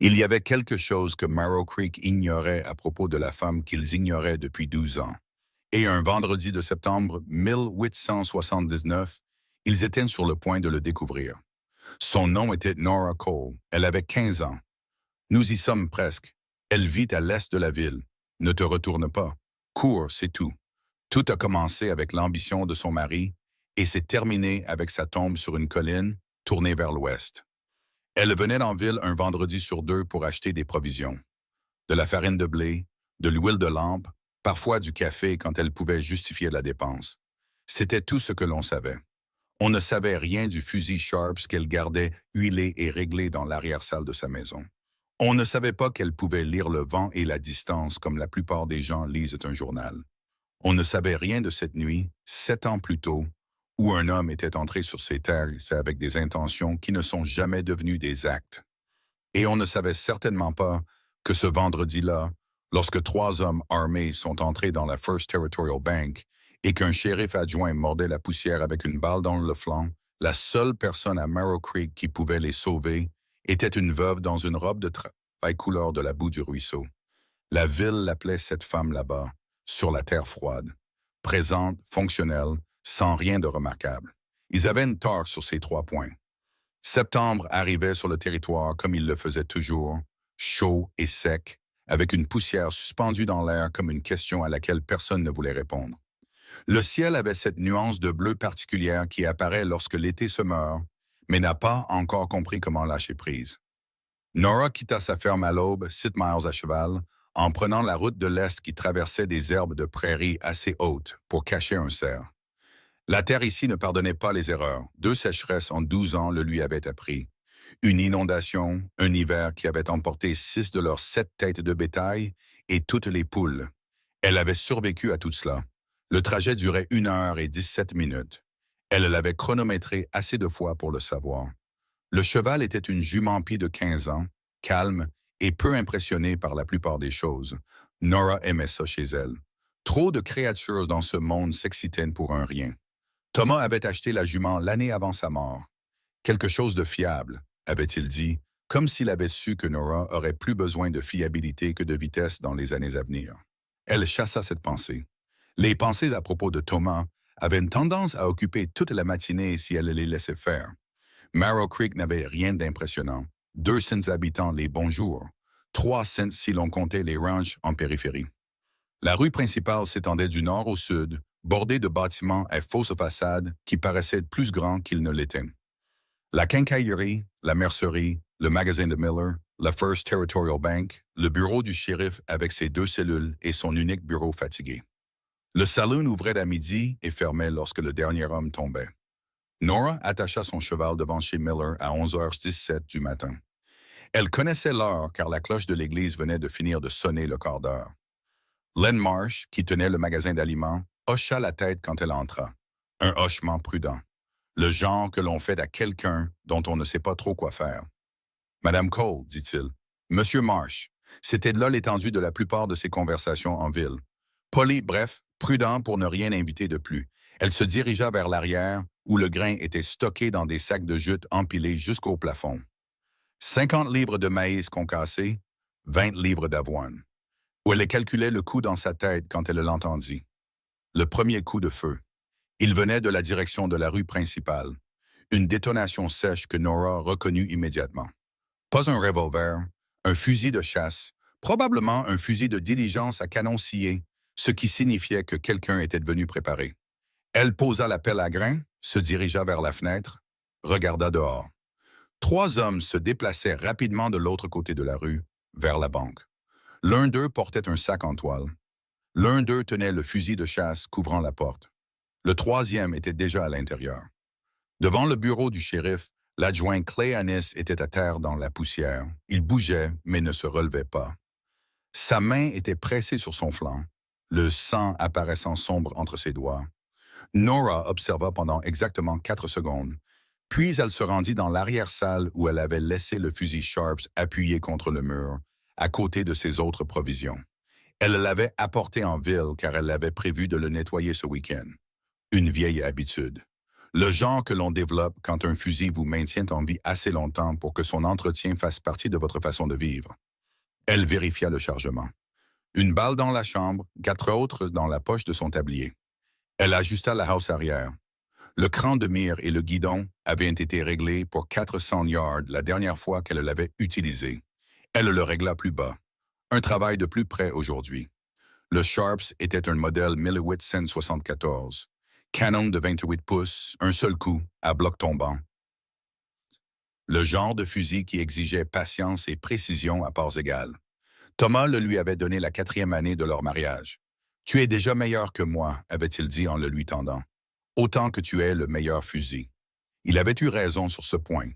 Il y avait quelque chose que Marrow Creek ignorait à propos de la femme qu'ils ignoraient depuis 12 ans. Et un vendredi de septembre 1879, ils étaient sur le point de le découvrir. Son nom était Nora Cole. Elle avait 15 ans. Nous y sommes presque. Elle vit à l'est de la ville. Ne te retourne pas. Cours, c'est tout. Tout a commencé avec l'ambition de son mari et s'est terminé avec sa tombe sur une colline tournée vers l'ouest. Elle venait en ville un vendredi sur deux pour acheter des provisions. De la farine de blé, de l'huile de lampe, parfois du café quand elle pouvait justifier la dépense. C'était tout ce que l'on savait. On ne savait rien du fusil Sharps qu'elle gardait huilé et réglé dans l'arrière-salle de sa maison. On ne savait pas qu'elle pouvait lire le vent et la distance comme la plupart des gens lisent un journal. On ne savait rien de cette nuit, 7 ans plus tôt, où un homme était entré sur ces terres avec des intentions qui ne sont jamais devenues des actes. Et on ne savait certainement pas que ce vendredi-là, lorsque 3 hommes armés sont entrés dans la First Territorial Bank et qu'un shérif adjoint mordait la poussière avec une balle dans le flanc, la seule personne à Marrow Creek qui pouvait les sauver était une veuve dans une robe de travail couleur de la boue du ruisseau. La ville l'appelait cette femme là-bas, sur la terre froide, présente, fonctionnelle, sans rien de remarquable. Ils avaient une tort sur ces 3 points. Septembre arrivait sur le territoire comme il le faisait toujours, chaud et sec, avec une poussière suspendue dans l'air comme une question à laquelle personne ne voulait répondre. Le ciel avait cette nuance de bleu particulière qui apparaît lorsque l'été se meurt, mais n'a pas encore compris comment lâcher prise. Nora quitta sa ferme à l'aube, 6 miles à cheval, en prenant la route de l'Est qui traversait des herbes de prairie assez hautes pour cacher un cerf. La terre ici ne pardonnait pas les erreurs. 2 sécheresses en 12 ans le lui avaient appris. Une inondation, un hiver qui avait emporté 6 de leurs 7 têtes de bétail et toutes les poules. Elle avait survécu à tout cela. Le trajet durait 1 heure et 17 minutes. Elle l'avait chronométré assez de fois pour le savoir. Le cheval était une jument-pie de 15 ans, calme et peu impressionnée par la plupart des choses. Nora aimait ça chez elle. Trop de créatures dans ce monde s'excitaient pour un rien. Thomas avait acheté la jument l'année avant sa mort. Quelque chose de fiable, avait-il dit, comme s'il avait su que Nora aurait plus besoin de fiabilité que de vitesse dans les années à venir. Elle chassa cette pensée. Les pensées à propos de Thomas avaient une tendance à occuper toute la matinée si elle les laissait faire. Marrow Creek n'avait rien d'impressionnant. 200 habitants les bons jours. 300 si l'on comptait les ranchs en périphérie. La rue principale s'étendait du nord au sud, bordée de bâtiments à fausses façades qui paraissaient plus grands qu'ils ne l'étaient. La quincaillerie, la mercerie, le magasin de Miller, la First Territorial Bank, le bureau du shérif avec ses 2 cellules et son unique bureau fatigué. Le saloon ouvrait à midi et fermait lorsque le dernier homme tombait. Nora attacha son cheval devant chez Miller à 11h17 du matin. Elle connaissait l'heure car la cloche de l'église venait de finir de sonner le quart d'heure. Len Marsh, qui tenait le magasin d'aliments, hocha la tête quand elle entra. Un hochement prudent. Le genre que l'on fait à quelqu'un dont on ne sait pas trop quoi faire. « Madame Cole, dit-il. « Monsieur Marsh. » C'était là l'étendue de la plupart de ses conversations en ville. Poli, bref, prudent pour ne rien inviter de plus. Elle se dirigea vers l'arrière, où le grain était stocké dans des sacs de jute empilés jusqu'au plafond. 50 livres de maïs concassé, 20 livres d'avoine. Où elle calculait le coup dans sa tête quand elle l'entendit. Le premier coup de feu. Il venait de la direction de la rue principale. Une détonation sèche que Nora reconnut immédiatement. Pas un revolver, un fusil de chasse, probablement un fusil de diligence à canon scié, ce qui signifiait que quelqu'un était venu préparer. Elle posa la pelle à grains, se dirigea vers la fenêtre, regarda dehors. 3 hommes se déplaçaient rapidement de l'autre côté de la rue, vers la banque. L'un d'eux portait un sac en toile. L'un d'eux tenait le fusil de chasse couvrant la porte. Le troisième était déjà à l'intérieur. Devant le bureau du shérif, l'adjoint Clay Annis était à terre dans la poussière. Il bougeait, mais ne se relevait pas. Sa main était pressée sur son flanc, le sang apparaissant sombre entre ses doigts. Nora observa pendant exactement 4 secondes, puis elle se rendit dans l'arrière-salle où elle avait laissé le fusil Sharps appuyé contre le mur, à côté de ses autres provisions. Elle l'avait apporté en ville car elle avait prévu de le nettoyer ce week-end. Une vieille habitude. Le genre que l'on développe quand un fusil vous maintient en vie assez longtemps pour que son entretien fasse partie de votre façon de vivre. Elle vérifia le chargement. Une balle dans la chambre, 4 autres dans la poche de son tablier. Elle ajusta la hausse arrière. Le cran de mire et le guidon avaient été réglés pour 400 yards la dernière fois qu'elle l'avait utilisé. Elle le régla plus bas. Un travail de plus près aujourd'hui. Le Sharps était un modèle Milliwit 174. Canon de 28 pouces, un seul coup, à bloc tombant. Le genre de fusil qui exigeait patience et précision à parts égales. Thomas le lui avait donné la 4e année de leur mariage. « Tu es déjà meilleur que moi », avait-il dit en le lui tendant. « Autant que tu es le meilleur fusil. » Il avait eu raison sur ce point.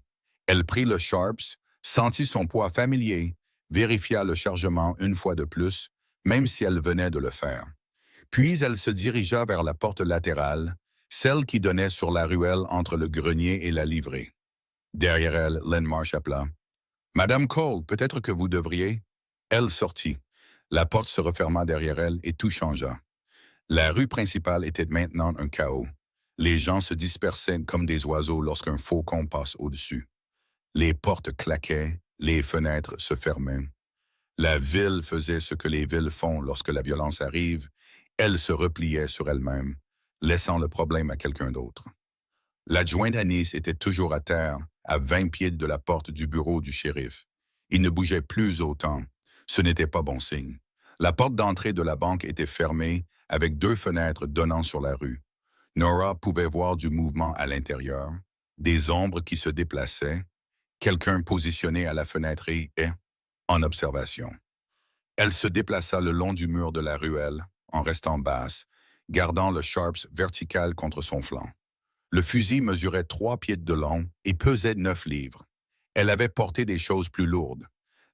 Elle prit le Sharps, sentit son poids familier, vérifia le chargement une fois de plus, même si elle venait de le faire. Puis elle se dirigea vers la porte latérale, celle qui donnait sur la ruelle entre le grenier et la livrée. Derrière elle, Len Marsh appela. « Madame Cole, peut-être que vous devriez… » Elle sortit. La porte se referma derrière elle et tout changea. La rue principale était maintenant un chaos. Les gens se dispersaient comme des oiseaux lorsqu'un faucon passe au-dessus. Les portes claquaient, les fenêtres se fermaient. La ville faisait ce que les villes font lorsque la violence arrive. Elle se repliait sur elle-même, laissant le problème à quelqu'un d'autre. L'adjoint Anis était toujours à terre, à 20 pieds de la porte du bureau du shérif. Il ne bougeait plus autant. Ce n'était pas bon signe. La porte d'entrée de la banque était fermée, avec 2 fenêtres donnant sur la rue. Nora pouvait voir du mouvement à l'intérieur, des ombres qui se déplaçaient, quelqu'un positionné à la fenêtre et en observation. Elle se déplaça le long du mur de la ruelle, en restant basse, gardant le Sharps vertical contre son flanc. Le fusil mesurait 3 pieds de long et pesait 9 livres. Elle avait porté des choses plus lourdes.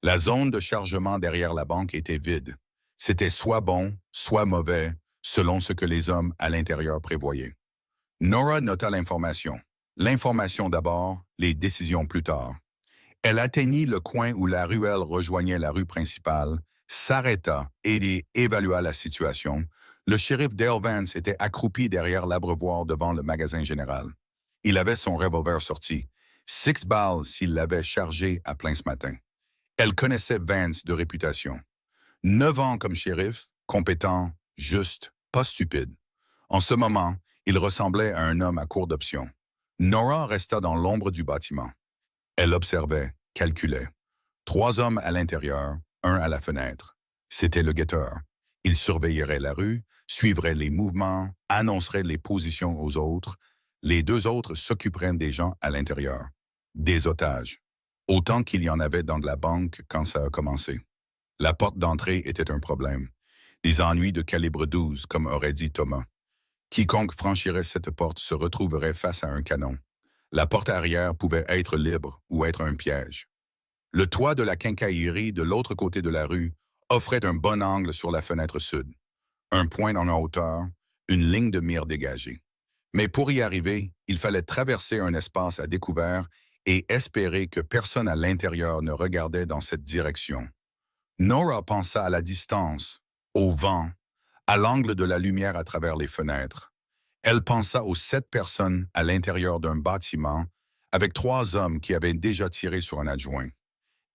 La zone de chargement derrière la banque était vide. C'était soit bon, soit mauvais, selon ce que les hommes à l'intérieur prévoyaient. Nora nota l'information. L'information d'abord, les décisions plus tard. Elle atteignit le coin où la ruelle rejoignait la rue principale, s'arrêta et évalua la situation. Le shérif Dale Vance était accroupi derrière l'abreuvoir devant le magasin général. Il avait son revolver sorti. 6 balles s'il l'avait chargé à plein ce matin. Elle connaissait Vance de réputation. 9 ans comme shérif, compétent, juste, pas stupide. En ce moment, il ressemblait à un homme à court d'options. Nora resta dans l'ombre du bâtiment. Elle observait, calculait. 3 hommes à l'intérieur, un à la fenêtre. C'était le guetteur. Il surveillerait la rue, suivrait les mouvements, annoncerait les positions aux autres. Les 2 autres s'occuperaient des gens à l'intérieur. Des otages. Autant qu'il y en avait dans la banque quand ça a commencé. La porte d'entrée était un problème. Des ennuis de calibre 12, comme aurait dit Thomas. Quiconque franchirait cette porte se retrouverait face à un canon. La porte arrière pouvait être libre ou être un piège. Le toit de la quincaillerie de l'autre côté de la rue offrait un bon angle sur la fenêtre sud. Un point en hauteur, une ligne de mire dégagée. Mais pour y arriver, il fallait traverser un espace à découvert et espérer que personne à l'intérieur ne regardait dans cette direction. Nora pensa à la distance, au vent, à l'angle de la lumière à travers les fenêtres. Elle pensa aux 7 personnes à l'intérieur d'un bâtiment, avec 3 hommes qui avaient déjà tiré sur un adjoint.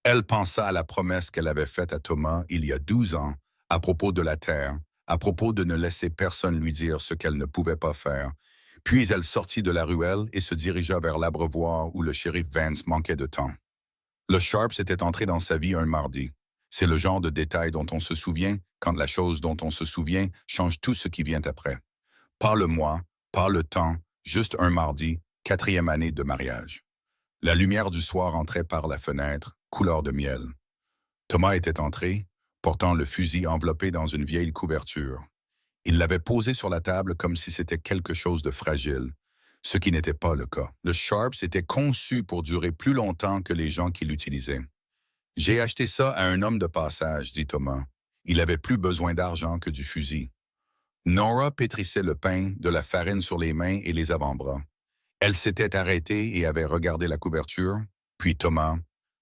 Elle pensa à la promesse qu'elle avait faite à Thomas il y a 12 ans, à propos de la terre, à propos de ne laisser personne lui dire ce qu'elle ne pouvait pas faire. Puis elle sortit de la ruelle et se dirigea vers l'abreuvoir où le shérif Vance manquait de temps. Le Sharps était entré dans sa vie un mardi. C'est le genre de détail dont on se souvient quand la chose dont on se souvient change tout ce qui vient après. Pas le mois, pas le temps, juste un mardi, 4e année de mariage. La lumière du soir entrait par la fenêtre, couleur de miel. Thomas était entré, portant le fusil enveloppé dans une vieille couverture. Il l'avait posé sur la table comme si c'était quelque chose de fragile, ce qui n'était pas le cas. Le Sharps était conçu pour durer plus longtemps que les gens qui l'utilisaient. « J'ai acheté ça à un homme de passage », dit Thomas. Il avait plus besoin d'argent que du fusil. Nora pétrissait le pain, de la farine sur les mains et les avant-bras. Elle s'était arrêtée et avait regardé la couverture, puis Thomas,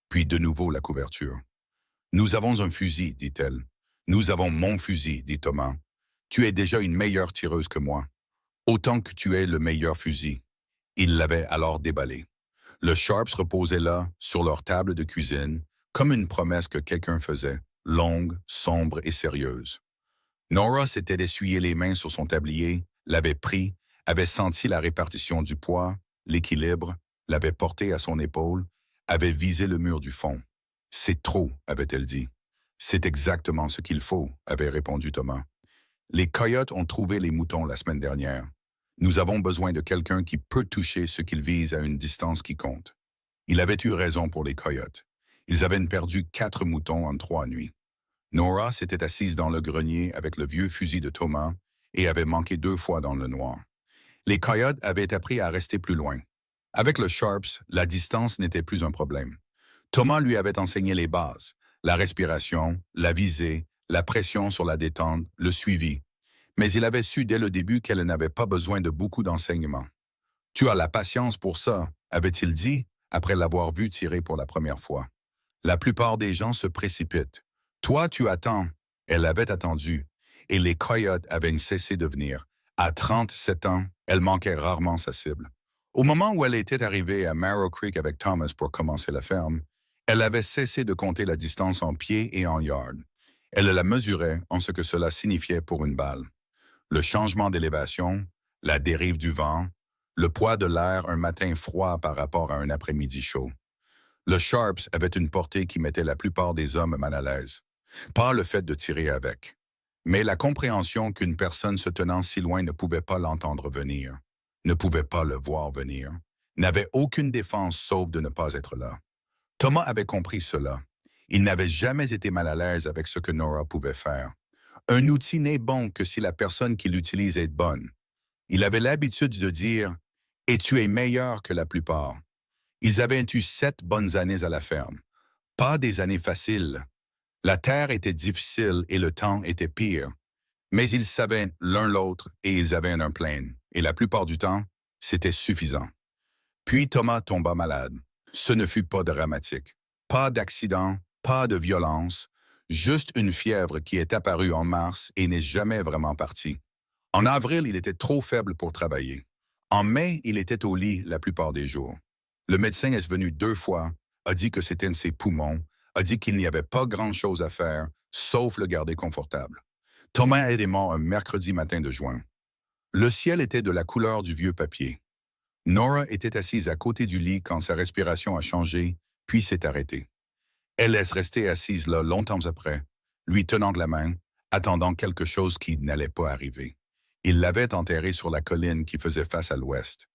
puis de nouveau la couverture. « Nous avons un fusil, dit-elle. « Nous avons mon fusil, dit Thomas. Tu es déjà une meilleure tireuse que moi. Autant que tu es le meilleur fusil. Il l'avait alors déballé. Le Sharps reposait là, sur leur table de cuisine, comme une promesse que quelqu'un faisait, longue, sombre et sérieuse. Nora s'était essuyé les mains sur son tablier, l'avait pris, avait senti la répartition du poids, l'équilibre, l'avait porté à son épaule, avait visé le mur du fond. « C'est trop », avait-elle dit. « C'est exactement ce qu'il faut », avait répondu Thomas. « Les coyotes ont trouvé les moutons la semaine dernière. Nous avons besoin de quelqu'un qui peut toucher ce qu'ils visent à une distance qui compte. » Il avait eu raison pour les coyotes. Ils avaient perdu 4 moutons en 3 nuits. Nora s'était assise dans le grenier avec le vieux fusil de Thomas et avait manqué 2 fois dans le noir. Les coyotes avaient appris à rester plus loin. Avec le Sharps, la distance n'était plus un problème. Thomas lui avait enseigné les bases, la respiration, la visée, la pression sur la détente, le suivi. Mais il avait su dès le début qu'elle n'avait pas besoin de beaucoup d'enseignement. « Tu as la patience pour ça », avait-il dit, après l'avoir vu tirer pour la première fois. La plupart des gens se précipitent. Toi, tu attends. Elle avait attendu, et les coyotes avaient cessé de venir. À 37 ans, elle manquait rarement sa cible. Au moment où elle était arrivée à Marrow Creek avec Thomas pour commencer la ferme, elle avait cessé de compter la distance en pieds et en yards. Elle la mesurait en ce que cela signifiait pour une balle. Le changement d'élévation, la dérive du vent, le poids de l'air un matin froid par rapport à un après-midi chaud. Le Sharps avait une portée qui mettait la plupart des hommes mal à l'aise. Pas le fait de tirer avec, mais la compréhension qu'une personne se tenant si loin ne pouvait pas l'entendre venir, ne pouvait pas le voir venir, n'avait aucune défense sauf de ne pas être là. Thomas avait compris cela. Il n'avait jamais été mal à l'aise avec ce que Nora pouvait faire. Un outil n'est bon que si la personne qui l'utilise est bonne. Il avait l'habitude de dire « Et tu es meilleur que la plupart ». Ils avaient eu 7 bonnes années à la ferme. Pas des années faciles. La terre était difficile et le temps était pire. Mais ils savaient l'un l'autre et ils avaient un plan. Et la plupart du temps, c'était suffisant. Puis Thomas tomba malade. Ce ne fut pas dramatique. Pas d'accident, pas de violence, juste une fièvre qui est apparue en mars et n'est jamais vraiment partie. En avril, il était trop faible pour travailler. En mai, il était au lit la plupart des jours. Le médecin est venu 2 fois, a dit que c'était ses poumons, a dit qu'il n'y avait pas grand-chose à faire, sauf le garder confortable. Thomas est mort un mercredi matin de juin. Le ciel était de la couleur du vieux papier. Nora était assise à côté du lit quand sa respiration a changé, puis s'est arrêtée. Elle est restée assise là longtemps après, lui tenant de la main, attendant quelque chose qui n'allait pas arriver. Il l'avait enterrée sur la colline qui faisait face à l'ouest.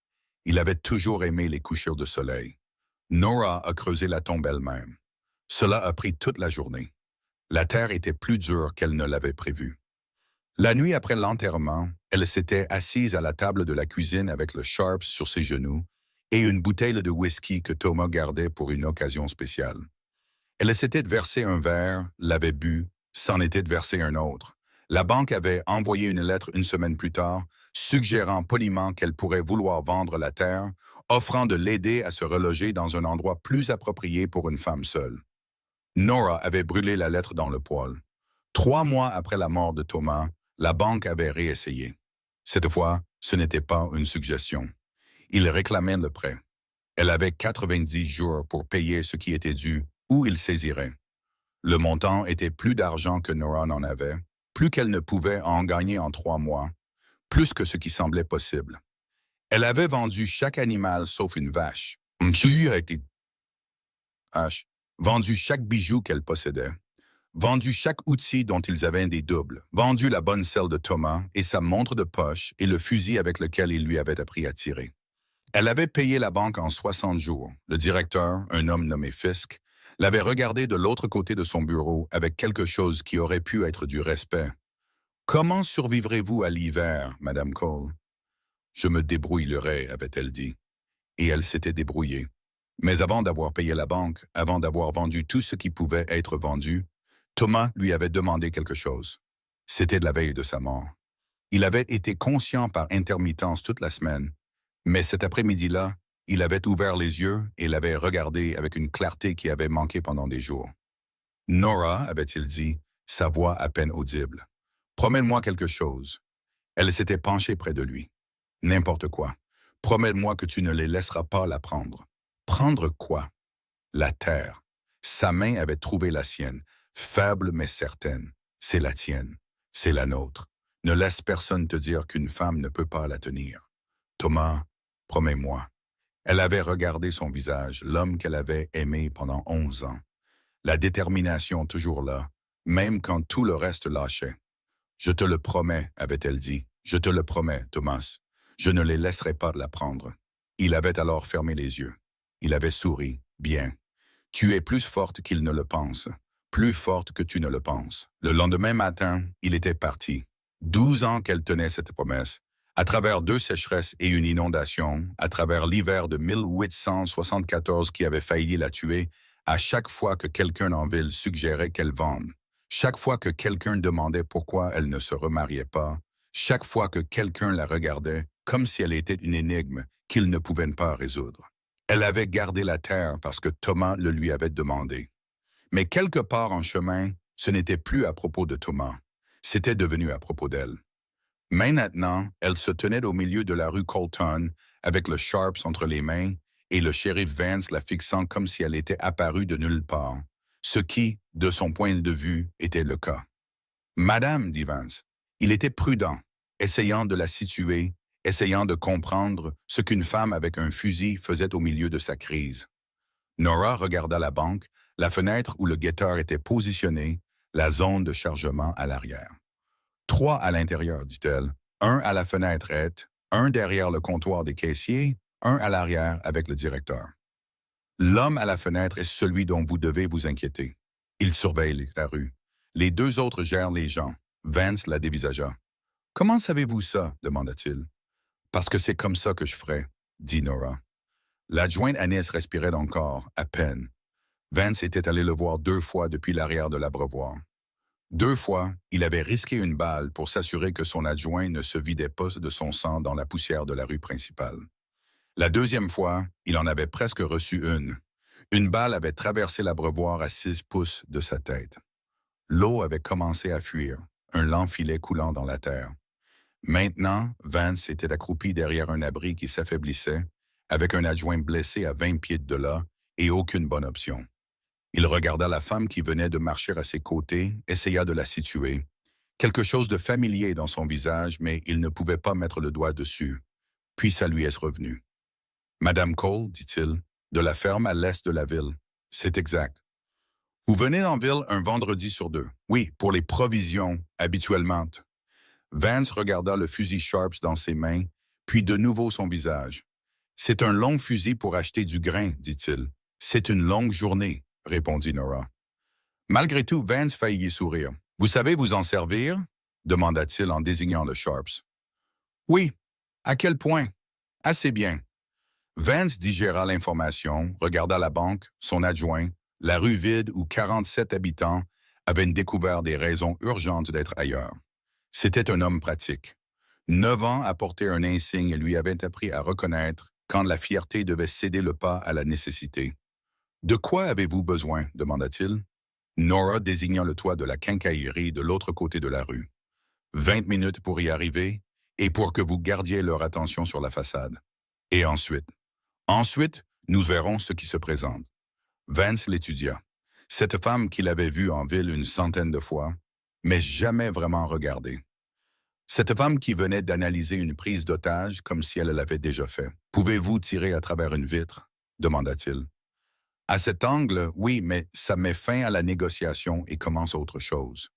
Il avait toujours aimé les couchers de soleil. Nora a creusé la tombe elle-même. Cela a pris toute la journée. La terre était plus dure qu'elle ne l'avait prévu. La nuit après l'enterrement, elle s'était assise à la table de la cuisine avec le Sharps sur ses genoux et une bouteille de whisky que Thomas gardait pour une occasion spéciale. Elle s'était versé un verre, l'avait bu, s'en était versé un autre. La banque avait envoyé une lettre une semaine plus tard, suggérant poliment qu'elle pourrait vouloir vendre la terre, offrant de l'aider à se reloger dans un endroit plus approprié pour une femme seule. Nora avait brûlé la lettre dans le poêle. 3 mois après la mort de Thomas, la banque avait réessayé. Cette fois, ce n'était pas une suggestion. Il réclamait le prêt. Elle avait 90 jours pour payer ce qui était dû ou il saisirait. Le montant était plus d'argent que Nora n'en avait, plus qu'elle ne pouvait en gagner en 3 mois, plus que ce qui semblait possible. Elle avait vendu chaque animal sauf une vache. Vendu chaque bijou qu'elle possédait. Vendu chaque outil dont ils avaient des doubles. Vendu la bonne selle de Thomas et sa montre de poche et le fusil avec lequel il lui avait appris à tirer. Elle avait payé la banque en 60 jours. Le directeur, un homme nommé Fisk, l'avait regardé de l'autre côté de son bureau avec quelque chose qui aurait pu être du respect. « Comment survivrez-vous à l'hiver, Madame Cole? »« Je me débrouillerai, avait-elle dit. Et elle s'était débrouillée. Mais avant d'avoir payé la banque, avant d'avoir vendu tout ce qui pouvait être vendu, Thomas lui avait demandé quelque chose. C'était de la veille de sa mort. Il avait été conscient par intermittence toute la semaine, mais cet après-midi-là, il avait ouvert les yeux et l'avait regardé avec une clarté qui avait manqué pendant des jours. « Nora, avait-il dit, sa voix à peine audible, promets-moi quelque chose. » Elle s'était penchée près de lui. « N'importe quoi. Promets-moi que tu ne les laisseras pas la prendre. Prendre quoi? La terre. Sa main avait trouvé la sienne, faible mais certaine. C'est la tienne. C'est la nôtre. Ne laisse personne te dire qu'une femme ne peut pas la tenir. Thomas, promets-moi. Elle avait regardé son visage, l'homme qu'elle avait aimé pendant 11 ans. La détermination toujours là, même quand tout le reste lâchait. Je te le promets, avait-elle dit. Je te le promets, Thomas. Je ne les laisserai pas la prendre. Il avait alors fermé les yeux. Il avait souri. Bien. Tu es plus forte qu'il ne le pense. Plus forte que tu ne le penses. Le lendemain matin, il était parti. 12 ans qu'elle tenait cette promesse. À travers 2 sécheresses et une inondation, à travers l'hiver de 1874 qui avait failli la tuer, à chaque fois que quelqu'un en ville suggérait qu'elle vende, chaque fois que quelqu'un demandait pourquoi elle ne se remariait pas, chaque fois que quelqu'un la regardait comme si elle était une énigme qu'il ne pouvait pas résoudre. Elle avait gardé la terre parce que Thomas le lui avait demandé. Mais quelque part en chemin, ce n'était plus à propos de Thomas. C'était devenu à propos d'elle. Maintenant, elle se tenait au milieu de la rue Colton avec le Sharps entre les mains et le shérif Vance la fixant comme si elle était apparue de nulle part, ce qui, de son point de vue, était le cas. Madame, dit Vance, il était prudent, essayant de la situer, essayant de comprendre ce qu'une femme avec un fusil faisait au milieu de sa crise. Nora regarda la banque, la fenêtre où le guetteur était positionné, la zone de chargement à l'arrière. 3 à l'intérieur, dit-elle, un à la fenêtre est, un derrière le comptoir des caissiers, un à l'arrière avec le directeur. L'homme à la fenêtre est celui dont vous devez vous inquiéter. Il surveille la rue. Les 2 autres gèrent les gens. Vance la dévisagea. « Comment savez-vous ça? » demanda-t-il. « Parce que c'est comme ça que je ferai, » dit Nora. L'adjointe Anis respirait encore, à peine. Vance était allé le voir 2 fois depuis l'arrière de l'abreuvoir. 2 fois, il avait risqué une balle pour s'assurer que son adjoint ne se vidait pas de son sang dans la poussière de la rue principale. La 2e fois, il en avait presque reçu une. Une balle avait traversé l'abreuvoir à 6 pouces de sa tête. L'eau avait commencé à fuir, un lent filet coulant dans la terre. Maintenant, Vance était accroupi derrière un abri qui s'affaiblissait, avec un adjoint blessé à 20 pieds de là et aucune bonne option. Il regarda la femme qui venait de marcher à ses côtés, essaya de la situer. Quelque chose de familier dans son visage, mais il ne pouvait pas mettre le doigt dessus. Puis ça lui est revenu. « Madame Cole, dit-il, de la ferme à l'est de la ville. C'est exact. Vous venez en ville un vendredi sur 2. Oui, pour les provisions, habituellement. » Vance regarda le fusil Sharps dans ses mains, puis de nouveau son visage. « C'est un long fusil pour acheter du grain, dit-il. C'est une longue journée, répondit Nora. Malgré tout, Vance faillit sourire. « Vous savez vous en servir? » demanda-t-il en désignant le Sharps. « Oui. À quel point? »« Assez bien. » Vance digéra l'information, regarda la banque, son adjoint, la rue vide où 47 habitants avaient découvert des raisons urgentes d'être ailleurs. C'était un homme pratique. 9 ans à porter un insigne lui avaient appris à reconnaître quand la fierté devait céder le pas à la nécessité. « De quoi avez-vous besoin? » demanda-t-il. Nora désigna le toit de la quincaillerie de l'autre côté de la rue. 20 minutes pour y arriver et pour que vous gardiez leur attention sur la façade. Et ensuite? Ensuite, nous verrons ce qui se présente. Vance l'étudia. Cette femme qu'il avait vue en ville une centaine de fois, mais jamais vraiment regardée. Cette femme qui venait d'analyser une prise d'otage comme si elle l'avait déjà fait. « Pouvez-vous tirer à travers une vitre? » demanda-t-il. « À cet angle, oui, mais ça met fin à la négociation et commence autre chose.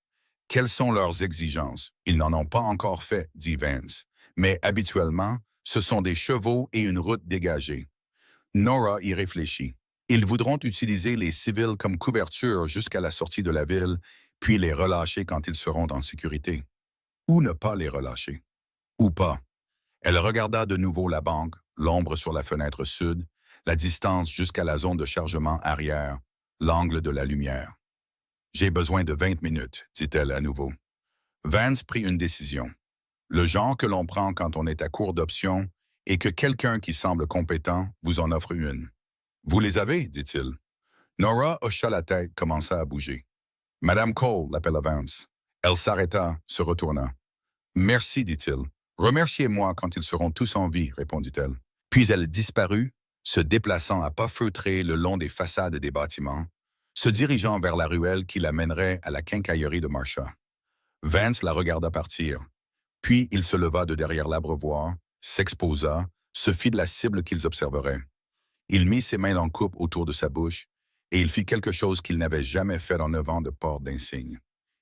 Quelles sont leurs exigences? Ils n'en ont pas encore fait, dit Vance. Mais habituellement, ce sont des chevaux et une route dégagée. Nora y réfléchit. Ils voudront utiliser les civils comme couverture jusqu'à la sortie de la ville, puis les relâcher quand ils seront en sécurité. Ou ne pas les relâcher. Ou pas. Elle regarda de nouveau la banque, l'ombre sur la fenêtre sud, la distance jusqu'à la zone de chargement arrière, l'angle de la lumière. « J'ai besoin de 20 minutes, dit-elle à nouveau. Vance prit une décision. Le genre que l'on prend quand on est à court d'options et que quelqu'un qui semble compétent vous en offre une. « Vous les avez, dit-il. Nora hocha la tête, commença à bouger. « Madame Cole, l'appela Vance. » Elle s'arrêta, se retourna. « Merci, dit-il. Remerciez-moi quand ils seront tous en vie, répondit-elle. Puis elle disparut, se déplaçant à pas feutrés le long des façades des bâtiments, se dirigeant vers la ruelle qui la mènerait à la quincaillerie de Marcia. Vance la regarda partir, puis il se leva de derrière l'abreuvoir, s'exposa, se fit de la cible qu'ils observeraient. Il mit ses mains en coupe autour de sa bouche, et il fit quelque chose qu'il n'avait jamais fait en 9 ans de port d'insigne.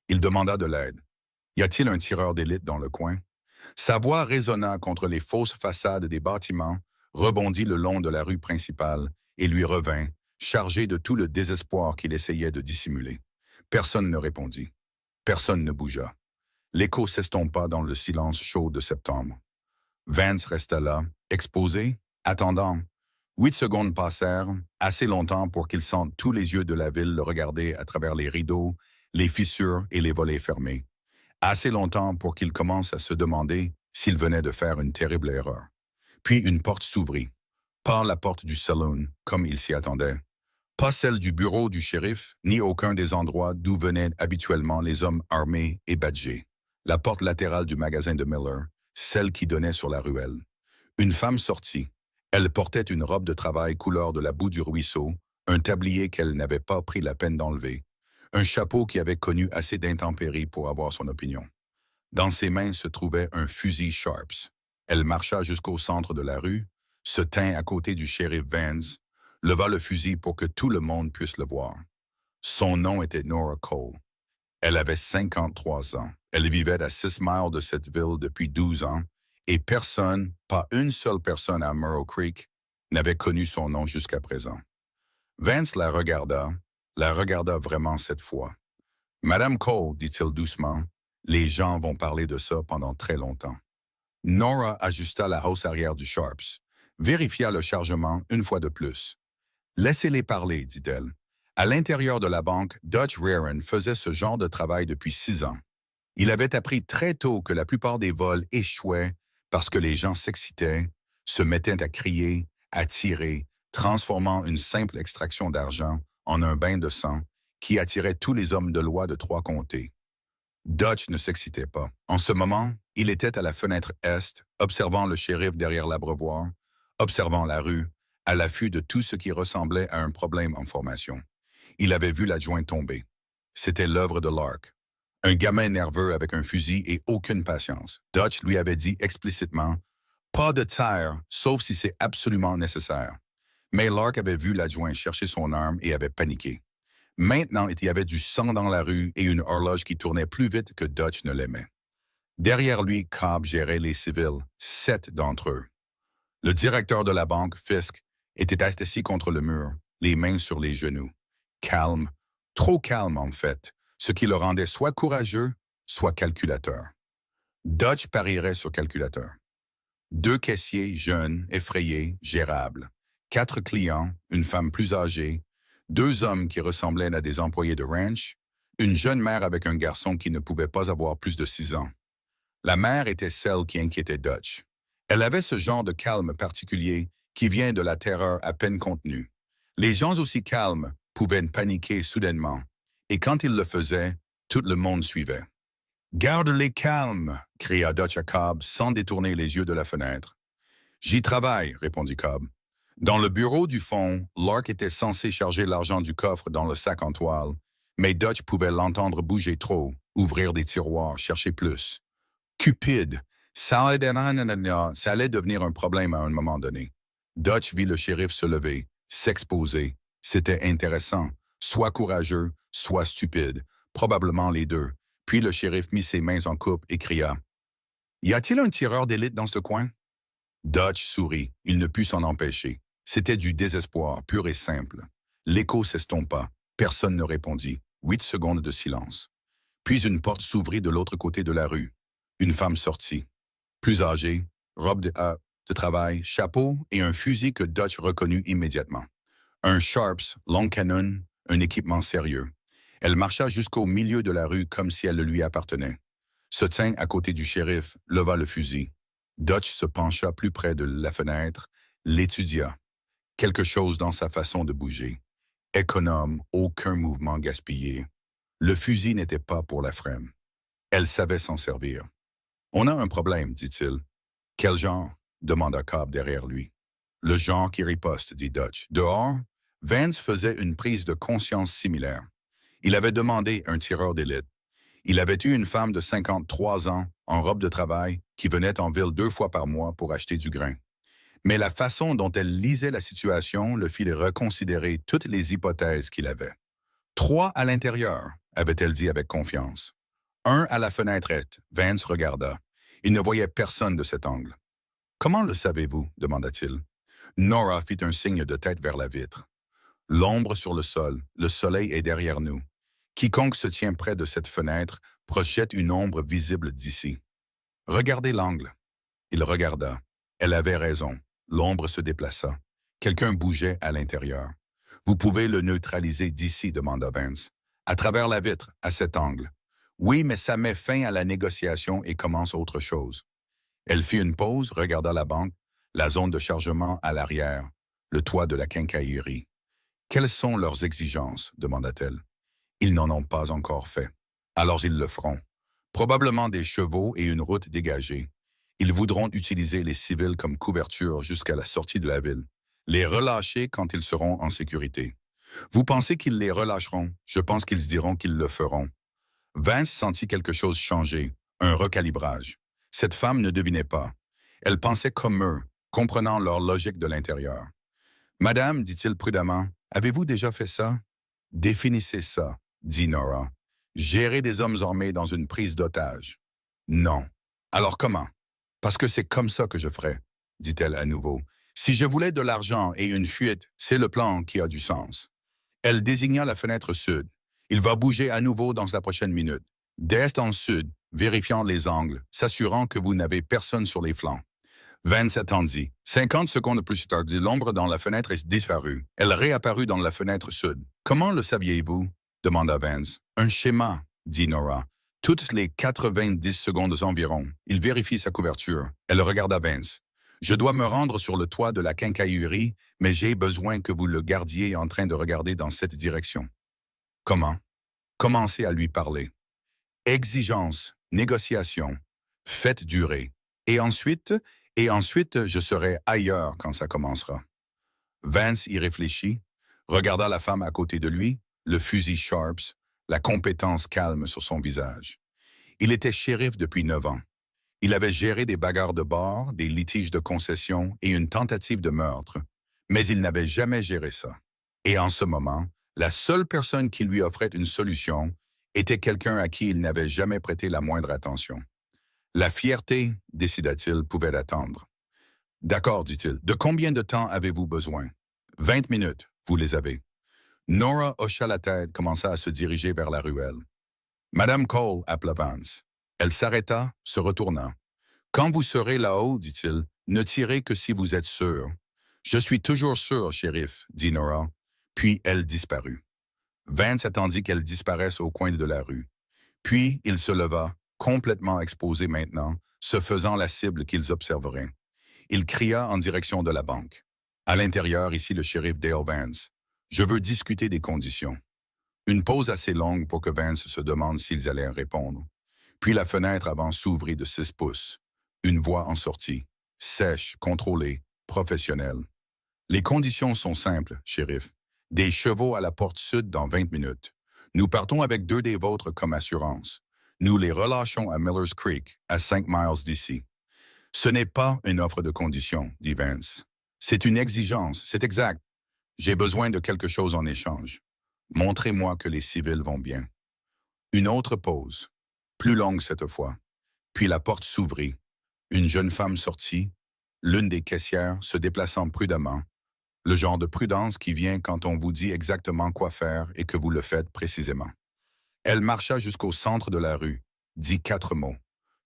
Il demanda de l'aide. Y a-t-il un tireur d'élite dans le coin? Sa voix résonna contre les fausses façades des bâtiments, rebondit le long de la rue principale et lui revint, chargé de tout le désespoir qu'il essayait de dissimuler. Personne ne répondit. Personne ne bougea. L'écho s'estompa dans le silence chaud de septembre. Vance resta là, exposé, attendant. 8 secondes passèrent, assez longtemps pour qu'il sente tous les yeux de la ville le regarder à travers les rideaux, les fissures et les volets fermés. Assez longtemps pour qu'il commence à se demander s'il venait de faire une terrible erreur. Puis une porte s'ouvrit. Pas la porte du saloon, comme il s'y attendait. Pas celle du bureau du shérif, ni aucun des endroits d'où venaient habituellement les hommes armés et badgés. La porte latérale du magasin de Miller, celle qui donnait sur la ruelle. Une femme sortit. Elle portait une robe de travail couleur de la boue du ruisseau, un tablier qu'elle n'avait pas pris la peine d'enlever, un chapeau qui avait connu assez d'intempéries pour avoir son opinion. Dans ses mains se trouvait un fusil Sharps. Elle marcha jusqu'au centre de la rue, se tint à côté du shérif Vance, leva le fusil pour que tout le monde puisse le voir. Son nom était Nora Cole. Elle avait 53 ans. Elle vivait à 6 miles de cette ville depuis 12 ans, et personne, pas une seule personne à Murrow Creek, n'avait connu son nom jusqu'à présent. Vance la regarda vraiment cette fois. « Madame Cole, dit-il doucement, les gens vont parler de ça pendant très longtemps. » Nora ajusta la hausse arrière du Sharps, vérifia le chargement une fois de plus. « Laissez-les parler, dit-elle. À l'intérieur de la banque, Dutch Rearan faisait ce genre de travail depuis 6 ans. Il avait appris très tôt que la plupart des vols échouaient parce que les gens s'excitaient, se mettaient à crier, à tirer, transformant une simple extraction d'argent en un bain de sang qui attirait tous les hommes de loi de 3 comtés. Dutch ne s'excitait pas. En ce moment, il était à la fenêtre est, observant le shérif derrière l'abreuvoir, observant la rue, à l'affût de tout ce qui ressemblait à un problème en formation. Il avait vu l'adjoint tomber. C'était l'œuvre de Lark. Un gamin nerveux avec un fusil et aucune patience. Dutch lui avait dit explicitement « Pas de tir, sauf si c'est absolument nécessaire. » Mais Lark avait vu l'adjoint chercher son arme et avait paniqué. Maintenant, il y avait du sang dans la rue et une horloge qui tournait plus vite que Dutch ne l'aimait. Derrière lui, Cobb gérait les civils, 7 d'entre eux. Le directeur de la banque, Fisk, était assis contre le mur, les mains sur les genoux. Calme, trop calme en fait, ce qui le rendait soit courageux, soit calculateur. Dutch parierait sur calculateur. 2 caissiers jeunes, effrayés, gérables. 4 clients, une femme plus âgée, 2 hommes qui ressemblaient à des employés de ranch, une jeune mère avec un garçon qui ne pouvait pas avoir plus de 6 ans. La mère était celle qui inquiétait Dutch. Elle avait ce genre de calme particulier qui vient de la terreur à peine contenue. Les gens aussi calmes pouvaient paniquer soudainement, et quand ils le faisaient, tout le monde suivait. « Garde-les calmes !» cria Dutch à Cobb sans détourner les yeux de la fenêtre. « J'y travaille !» répondit Cobb. Dans le bureau du fond, Lark était censé charger l'argent du coffre dans le sac en toile, mais Dutch pouvait l'entendre bouger trop, ouvrir des tiroirs, chercher plus. Cupide! Ça allait devenir un problème à un moment donné. Dutch vit le shérif se lever, s'exposer. C'était intéressant. Soit courageux, soit stupide. Probablement les deux. Puis le shérif mit ses mains en coupe et cria « Y a-t-il un tireur d'élite dans ce coin? » Dutch sourit. Il ne put s'en empêcher. C'était du désespoir, pur et simple. L'écho s'estompa. Personne ne répondit. 8 secondes de silence. Puis une porte s'ouvrit de l'autre côté de la rue. Une femme sortit. Plus âgée, robe de travail, chapeau et un fusil que Dutch reconnut immédiatement. Un Sharps, long canon, un équipement sérieux. Elle marcha jusqu'au milieu de la rue comme si elle le lui appartenait. Se tint à côté du shérif, leva le fusil. Dutch se pencha plus près de la fenêtre, l'étudia. Quelque chose dans sa façon de bouger. Économe, aucun mouvement gaspillé. Le fusil n'était pas pour la frême. Elle savait s'en servir. « On a un problème, dit-il. »« Quel genre ?» demanda Cobb derrière lui. Le genre qui riposte, dit Dutch. Dehors, Vance faisait une prise de conscience similaire. Il avait demandé un tireur d'élite. Il avait eu une femme de 53 ans, en robe de travail, qui venait en ville 2 fois par mois pour acheter du grain. Mais la façon dont elle lisait la situation le fit reconsidérer toutes les hypothèses qu'il avait. 3 à l'intérieur, avait-elle dit avec confiance. 1 à la fenêtrette, Vance regarda. Il ne voyait personne de cet angle. Comment le savez-vous? Demanda-t-il. Nora fit un signe de tête vers la vitre. L'ombre sur le soleil est derrière nous. Quiconque se tient près de cette fenêtre projette une ombre visible d'ici. Regardez l'angle. Il regarda. Elle avait raison. L'ombre se déplaça. Quelqu'un bougeait à l'intérieur. Vous pouvez le neutraliser d'ici, demanda Vance. À travers la vitre, à cet angle. Oui, mais ça met fin à la négociation et commence autre chose. Elle fit une pause, regarda la banque, la zone de chargement à l'arrière, le toit de la quincaillerie. Quelles sont leurs exigences? Demanda-t-elle. Ils n'en ont pas encore fait. Alors ils le feront. Probablement des chevaux et une route dégagée. Ils voudront utiliser les civils comme couverture jusqu'à la sortie de la ville. Les relâcher quand ils seront en sécurité. Vous pensez qu'ils les relâcheront? Je pense qu'ils diront qu'ils le feront. Vance sentit quelque chose changer, un recalibrage. Cette femme ne devinait pas. Elle pensait comme eux, comprenant leur logique de l'intérieur. Madame, dit-il prudemment, avez-vous déjà fait ça? Définissez ça, dit Nora. Gérer des hommes armés dans une prise d'otage. Non. Alors comment? Parce que c'est comme ça que je ferais, dit-elle à nouveau. Si je voulais de l'argent et une fuite, c'est le plan qui a du sens. Elle désigna la fenêtre sud. Il va bouger à nouveau dans la prochaine minute. D'est en sud, vérifiant les angles, s'assurant que vous n'avez personne sur les flancs. Vance attendit. 50 secondes plus tard, l'ombre dans la fenêtre est disparue. Elle réapparut dans la fenêtre sud. Comment le saviez-vous? Demanda Vance. Un schéma, dit Nora. Toutes les 90 secondes environ, il vérifie sa couverture. Elle regarda Vance. Je dois me rendre sur le toit de la quincaillerie, mais j'ai besoin que vous le gardiez en train de regarder dans cette direction. Comment? Commencez à lui parler. Exigence, négociation, faites durer. Et ensuite, je serai ailleurs quand ça commencera. Vance y réfléchit, regarda la femme à côté de lui, le fusil Sharps, la compétence calme sur son visage. Il était shérif depuis 9 ans. Il avait géré des bagarres de bord, des litiges de concession et une tentative de meurtre, mais il n'avait jamais géré ça. Et en ce moment, la seule personne qui lui offrait une solution était quelqu'un à qui il n'avait jamais prêté la moindre attention. La fierté, décida-t-il, pouvait attendre. D'accord, dit-il. De combien de temps avez-vous besoin? 20 minutes, vous les avez. Nora hocha la tête, commença à se diriger vers la ruelle. Madame Cole, appela Vance. Elle s'arrêta, se retourna. Quand vous serez là-haut, dit-il, ne tirez que si vous êtes sûr. Je suis toujours sûr, shérif, dit Nora. Puis elle disparut. Vance attendit qu'elle disparaisse au coin de la rue. Puis il se leva, complètement exposé maintenant, se faisant la cible qu'ils observeraient. Il cria en direction de la banque. À l'intérieur, ici le shérif Dale Vance. Je veux discuter des conditions. Une pause assez longue pour que Vance se demande s'ils allaient répondre. Puis la fenêtre avant s'ouvrit de 6 pouces. Une voix en sortit, sèche, contrôlée, professionnelle. Les conditions sont simples, shérif. Des chevaux à la porte sud dans 20 minutes. Nous partons avec 2 des vôtres comme assurance. Nous les relâchons à Miller's Creek, à 5 miles d'ici. Ce n'est pas une offre de condition, dit Vance. C'est une exigence, c'est exact. J'ai besoin de quelque chose en échange. Montrez-moi que les civils vont bien. Une autre pause, plus longue cette fois. Puis la porte s'ouvrit. Une jeune femme sortit, l'une des caissières se déplaçant prudemment, le genre de prudence qui vient quand on vous dit exactement quoi faire et que vous le faites précisément. Elle marcha jusqu'au centre de la rue, dit 4 mots.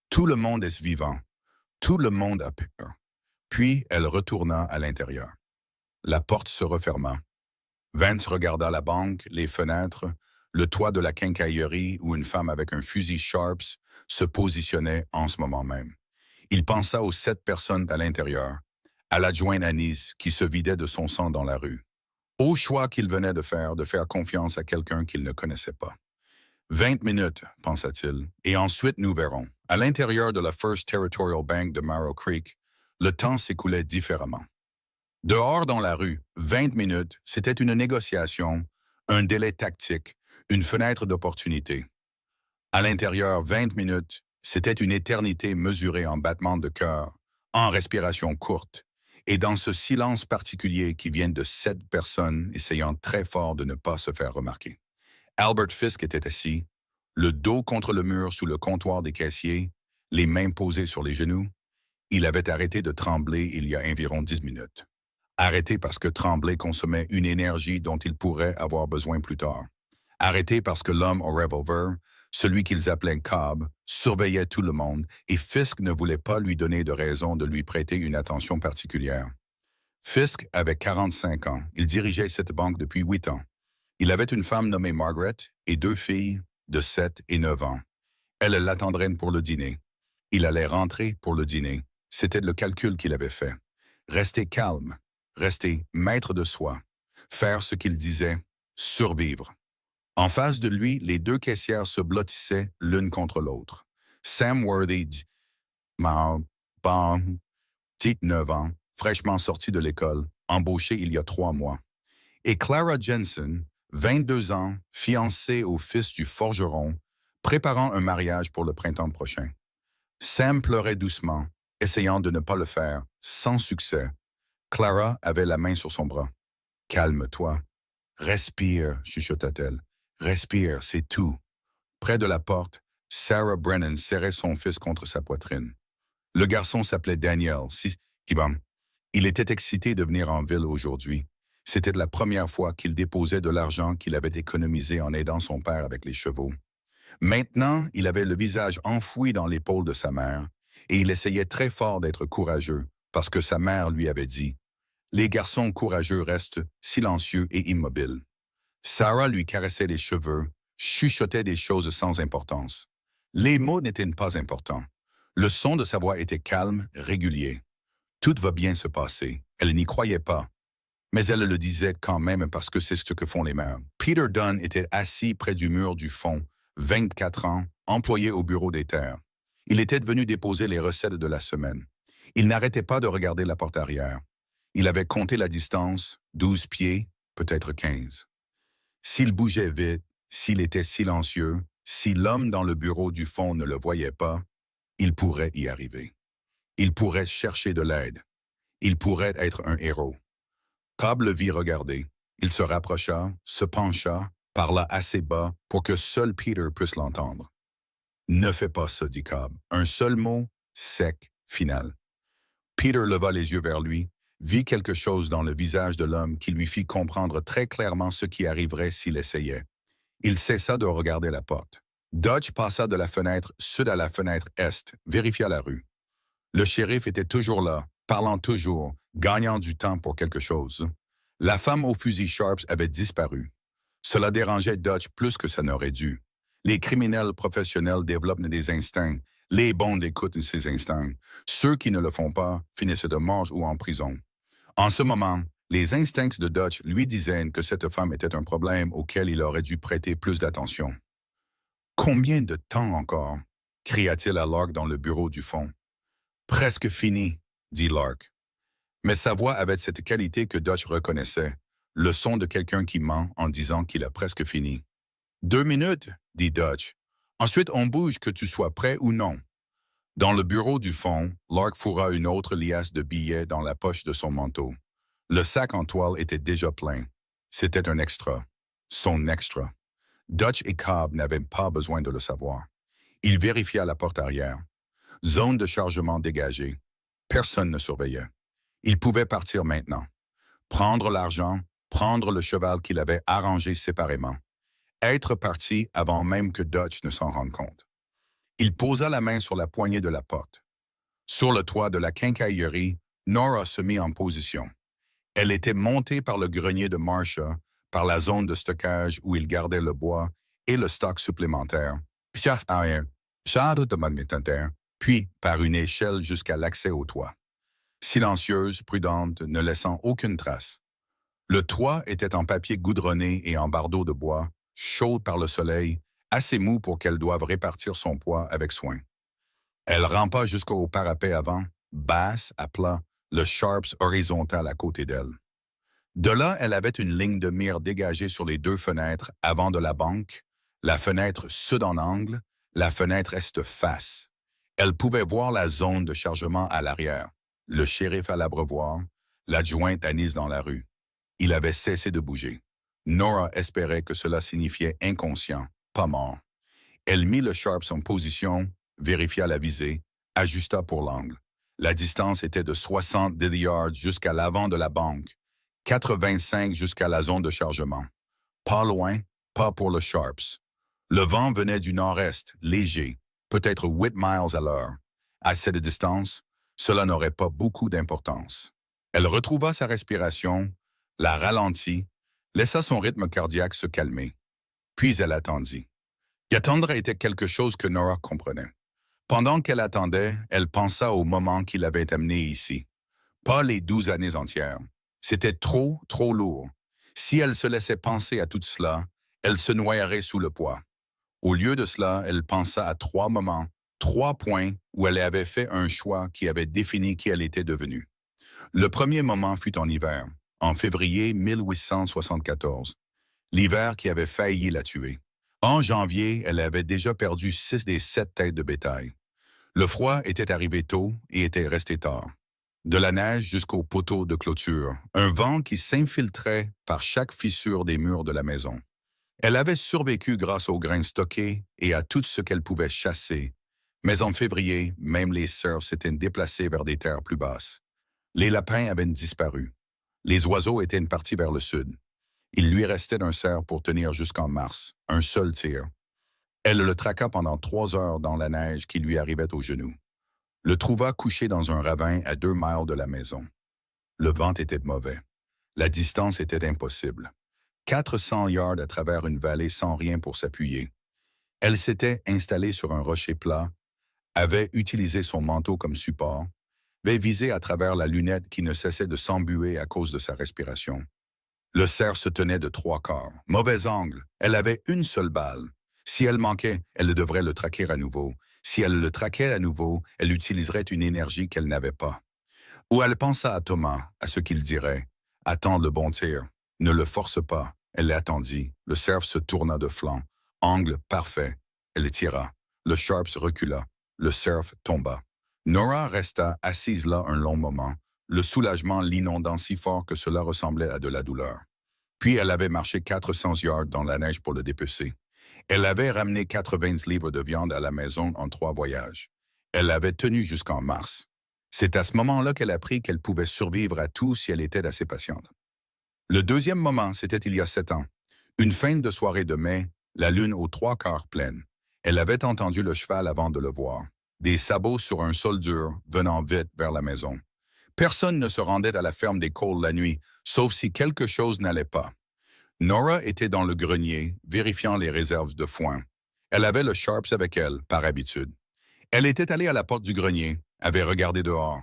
Tout le monde est vivant. Tout le monde a peur. Puis elle retourna à l'intérieur. La porte se referma. Vance regarda la banque, les fenêtres, le toit de la quincaillerie où une femme avec un fusil Sharps se positionnait en ce moment même. Il pensa aux 7 personnes à l'intérieur, à l'adjoint Anis qui se vidait de son sang dans la rue. Au choix qu'il venait de faire confiance à quelqu'un qu'il ne connaissait pas. 20 minutes, pensa-t-il, et ensuite nous verrons. À l'intérieur de la First Territorial Bank de Marrow Creek, le temps s'écoulait différemment. Dehors dans la rue, 20 minutes, c'était une négociation, un délai tactique, une fenêtre d'opportunité. À l'intérieur, 20 minutes, c'était une éternité mesurée en battements de cœur, en respiration courte, et dans ce silence particulier qui vient de 7 personnes essayant très fort de ne pas se faire remarquer. Albert Fisk était assis, le dos contre le mur sous le comptoir des caissiers, les mains posées sur les genoux. Il avait arrêté de trembler il y a environ 10 minutes. Arrêté parce que trembler consommait une énergie dont il pourrait avoir besoin plus tard. Arrêté parce que l'homme au revolver, celui qu'ils appelaient Cobb, surveillait tout le monde et Fisk ne voulait pas lui donner de raison de lui prêter une attention particulière. Fisk avait 45 ans. Il dirigeait cette banque depuis 8 ans. Il avait une femme nommée Margaret et 2 filles de 7 et 9 ans. Elle l'attendrait pour le dîner. Il allait rentrer pour le dîner. C'était le calcul qu'il avait fait. Rester calme, rester maître de soi, faire ce qu'il disait, survivre. En face de lui, les 2 caissières se blottissaient l'une contre l'autre. Sam Worthy, petite 9 ans, fraîchement sorti de l'école, embauché il y a 3 mois. Et Clara Jensen, 22 ans, fiancée au fils du forgeron, préparant un mariage pour le printemps prochain. Sam pleurait doucement, essayant de ne pas le faire, sans succès. Clara avait la main sur son bras. « Calme-toi. Respire, chuchota-t-elle. Respire, c'est tout. » Près de la porte, Sarah Brennan serrait son fils contre sa poitrine. Le garçon s'appelait Daniel. Il était excité de venir en ville aujourd'hui. C'était la première fois qu'il déposait de l'argent qu'il avait économisé en aidant son père avec les chevaux. Maintenant, il avait le visage enfoui dans l'épaule de sa mère, et il essayait très fort d'être courageux, parce que sa mère lui avait dit « Les garçons courageux restent silencieux et immobiles. » Sarah lui caressait les cheveux, chuchotait des choses sans importance. Les mots n'étaient pas importants. Le son de sa voix était calme, régulier. Tout va bien se passer. Elle n'y croyait pas. Mais elle le disait quand même parce que c'est ce que font les mères. Peter Dunn était assis près du mur du fond, 24 ans, employé au bureau des terres. Il était venu déposer les recettes de la semaine. Il n'arrêtait pas de regarder la porte arrière. Il avait compté la distance, 12 pieds, peut-être 15. S'il bougeait vite, s'il était silencieux, si l'homme dans le bureau du fond ne le voyait pas, il pourrait y arriver. Il pourrait chercher de l'aide. Il pourrait être un héros. Cobb le vit regarder. Il se rapprocha, se pencha, parla assez bas pour que seul Peter puisse l'entendre. « Ne fais pas ça, dit Cobb. Un seul mot, sec, final. » Peter leva les yeux vers lui, vit quelque chose dans le visage de l'homme qui lui fit comprendre très clairement ce qui arriverait s'il essayait. Il cessa de regarder la porte. Dodge passa de la fenêtre sud à la fenêtre est, vérifia la rue. Le shérif était toujours là, parlant toujours, gagnant du temps pour quelque chose. La femme au fusil Sharps avait disparu. Cela dérangeait Dodge plus que ça n'aurait dû. Les criminels professionnels développent des instincts. Les bons écoutent ces instincts. Ceux qui ne le font pas finissent de mort ou en prison. En ce moment, les instincts de Dodge lui disaient que cette femme était un problème auquel il aurait dû prêter plus d'attention. « Combien de temps encore » cria-t-il à Lark dans le bureau du fond. « Presque fini » dit Lark. Mais sa voix avait cette qualité que Dodge reconnaissait, le son de quelqu'un qui ment en disant qu'il a presque fini. « 2 minutes » dit Dodge. « Ensuite, on bouge que tu sois prêt ou non. » Dans le bureau du fond, Lark fourra une autre liasse de billets dans la poche de son manteau. Le sac en toile était déjà plein. C'était un extra. Son extra. Dodge et Cobb n'avaient pas besoin de le savoir. Il vérifia la porte arrière. Zone de chargement dégagée. Personne ne surveillait. Il pouvait partir maintenant. Prendre l'argent, prendre le cheval qu'il avait arrangé séparément. Être parti avant même que Dodge ne s'en rende compte. Il posa la main sur la poignée de la porte. Sur le toit de la quincaillerie, Nora se mit en position. Elle était montée par le grenier de Marcia, par la zone de stockage où il gardait le bois et le stock supplémentaire, puis par une échelle jusqu'à l'accès au toit. Silencieuse, prudente, ne laissant aucune trace. Le toit était en papier goudronné et en bardeaux de bois, chaud par le soleil, assez mou pour qu'elle doive répartir son poids avec soin. Elle rampa jusqu'au parapet avant, basse, à plat, le Sharps horizontal à côté d'elle. De là, elle avait une ligne de mire dégagée sur les deux fenêtres avant de la banque, la fenêtre sud en angle, la fenêtre est face. Elle pouvait voir la zone de chargement à l'arrière, le shérif à l'abreuvoir, l'adjointe Anise dans la rue. Il avait cessé de bouger. Nora espérait que cela signifiait inconscient, pas mort. Elle mit le Sharps en position, vérifia la visée, ajusta pour l'angle. La distance était de 60 yards jusqu'à l'avant de la banque, 85 jusqu'à la zone de chargement. Pas loin, pas pour le Sharps. Le vent venait du nord-est, léger, peut-être 8 miles à l'heure. À cette distance, cela n'aurait pas beaucoup d'importance. Elle retrouva sa respiration, la ralentit, laissa son rythme cardiaque se calmer. Puis elle attendit. Y attendre était quelque chose que Nora comprenait. Pendant qu'elle attendait, elle pensa au moment qui l'avait amenée ici. Pas les 12 années entières. C'était trop, trop lourd. Si elle se laissait penser à tout cela, elle se noyerait sous le poids. Au lieu de cela, elle pensa à 3 moments, 3 points où elle avait fait un choix qui avait défini qui elle était devenue. Le premier moment fut en hiver, en février 1874, l'hiver qui avait failli la tuer. En janvier, elle avait déjà perdu 6 des 7 têtes de bétail. Le froid était arrivé tôt et était resté tard. De la neige jusqu'aux poteaux de clôture, un vent qui s'infiltrait par chaque fissure des murs de la maison. Elle avait survécu grâce aux grains stockés et à tout ce qu'elle pouvait chasser, mais en février, même les cerfs s'étaient déplacés vers des terres plus basses. Les lapins avaient disparu. Les oiseaux étaient partis vers le sud. Il lui restait un cerf pour tenir jusqu'en mars, un seul tir. Elle le traqua pendant 3 heures dans la neige qui lui arrivait aux genoux. Le trouva couché dans un ravin à 2 miles de la maison. Le vent était mauvais. La distance était impossible. 400 yards à travers une vallée sans rien pour s'appuyer. Elle s'était installée sur un rocher plat, avait utilisé son manteau comme support, avait visé à travers la lunette qui ne cessait de s'embuer à cause de sa respiration. Le cerf se tenait de 3/4. Mauvais angle. Elle avait une seule balle. Si elle manquait, elle devrait le traquer à nouveau. Si elle le traquait à nouveau, elle utiliserait une énergie qu'elle n'avait pas. Ou elle pensa à Thomas, à ce qu'il dirait. Attends le bon tir. Ne le force pas. Elle l'attendit. Le cerf se tourna de flanc. Angle parfait. Elle tira. Le Sharps recula. Le cerf tomba. Nora resta assise là un long moment, le soulagement l'inondant si fort que cela ressemblait à de la douleur. Puis elle avait marché 400 yards dans la neige pour le dépecer. Elle avait ramené 80 livres de viande à la maison en 3 voyages. Elle l'avait tenu jusqu'en mars. C'est à ce moment-là qu'elle apprit qu'elle pouvait survivre à tout si elle était assez patiente. Le deuxième moment, c'était il y a 7 ans. Une fin de soirée de mai, la lune aux 3/4 pleine. Elle avait entendu le cheval avant de le voir. Des sabots sur un sol dur, venant vite vers la maison. Personne ne se rendait à la ferme des Coles la nuit, sauf si quelque chose n'allait pas. Nora était dans le grenier, vérifiant les réserves de foin. Elle avait le Sharps avec elle, par habitude. Elle était allée à la porte du grenier, avait regardé dehors.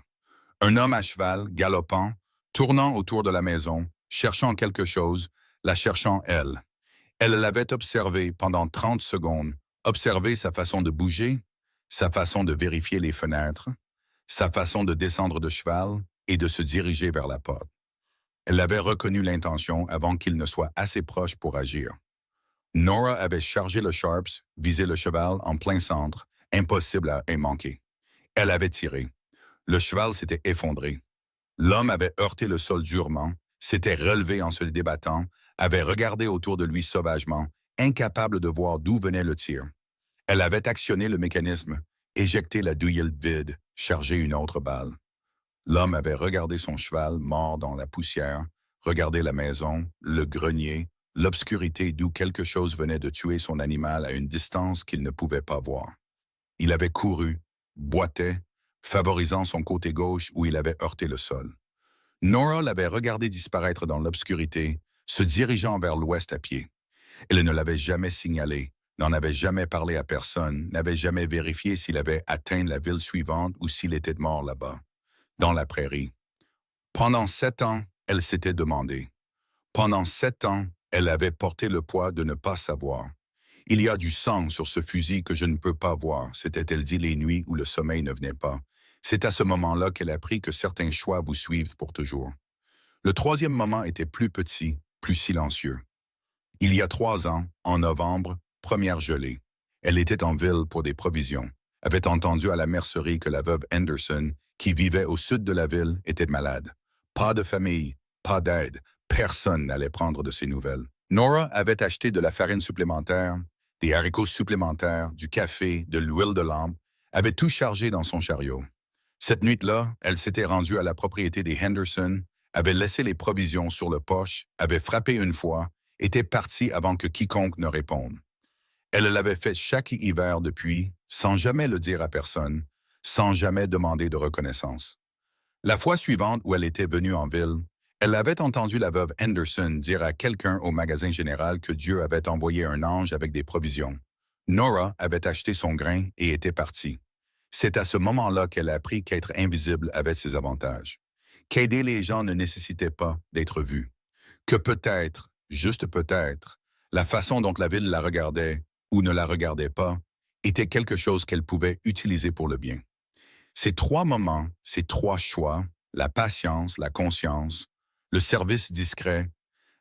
Un homme à cheval, galopant, tournant autour de la maison, cherchant quelque chose, la cherchant elle. Elle l'avait observé pendant 30 secondes, observé sa façon de bouger, sa façon de vérifier les fenêtres, sa façon de descendre de cheval et de se diriger vers la porte. Elle avait reconnu l'intention avant qu'il ne soit assez proche pour agir. Nora avait chargé le Sharps, visé le cheval en plein centre, impossible à y manquer. Elle avait tiré. Le cheval s'était effondré. L'homme avait heurté le sol durement, s'était relevé en se débattant, avait regardé autour de lui sauvagement, incapable de voir d'où venait le tir. Elle avait actionné le mécanisme, éjecté la douille vide, chargé une autre balle. L'homme avait regardé son cheval mort dans la poussière, regardé la maison, le grenier, l'obscurité d'où quelque chose venait de tuer son animal à une distance qu'il ne pouvait pas voir. Il avait couru, boitait, favorisant son côté gauche où il avait heurté le sol. Nora l'avait regardé disparaître dans l'obscurité, se dirigeant vers l'ouest à pied. Elle ne l'avait jamais signalé, n'en avait jamais parlé à personne, n'avait jamais vérifié s'il avait atteint la ville suivante ou s'il était mort là-bas, dans la prairie. Pendant 7 ans, elle s'était demandé. Pendant 7 ans, elle avait porté le poids de ne pas savoir. Il y a du sang sur ce fusil que je ne peux pas voir, s'était-elle dit les nuits où le sommeil ne venait pas. C'est à ce moment-là qu'elle apprit que certains choix vous suivent pour toujours. Le troisième moment était plus petit, plus silencieux. Il y a 3 ans, en novembre, première gelée. Elle était en ville pour des provisions, avait entendu à la mercerie que la veuve Henderson, qui vivait au sud de la ville, était malade. Pas de famille, pas d'aide, personne n'allait prendre de ses nouvelles. Nora avait acheté de la farine supplémentaire, des haricots supplémentaires, du café, de l'huile de lampe, avait tout chargé dans son chariot. Cette nuit-là, elle s'était rendue à la propriété des Henderson, avait laissé les provisions sur le porche, avait frappé une fois, était partie avant que quiconque ne réponde. Elle l'avait fait chaque hiver depuis, sans jamais le dire à personne, sans jamais demander de reconnaissance. La fois suivante où elle était venue en ville, elle avait entendu la veuve Henderson dire à quelqu'un au magasin général que Dieu avait envoyé un ange avec des provisions. Nora avait acheté son grain et était partie. C'est à ce moment-là qu'elle a appris qu'être invisible avait ses avantages, qu'aider les gens ne nécessitait pas d'être vu, que peut-être, juste peut-être, la façon dont la ville la regardait ou ne la regardait pas était quelque chose qu'elle pouvait utiliser pour le bien. Ces 3 moments, ces 3 choix, la patience, la conscience, le service discret,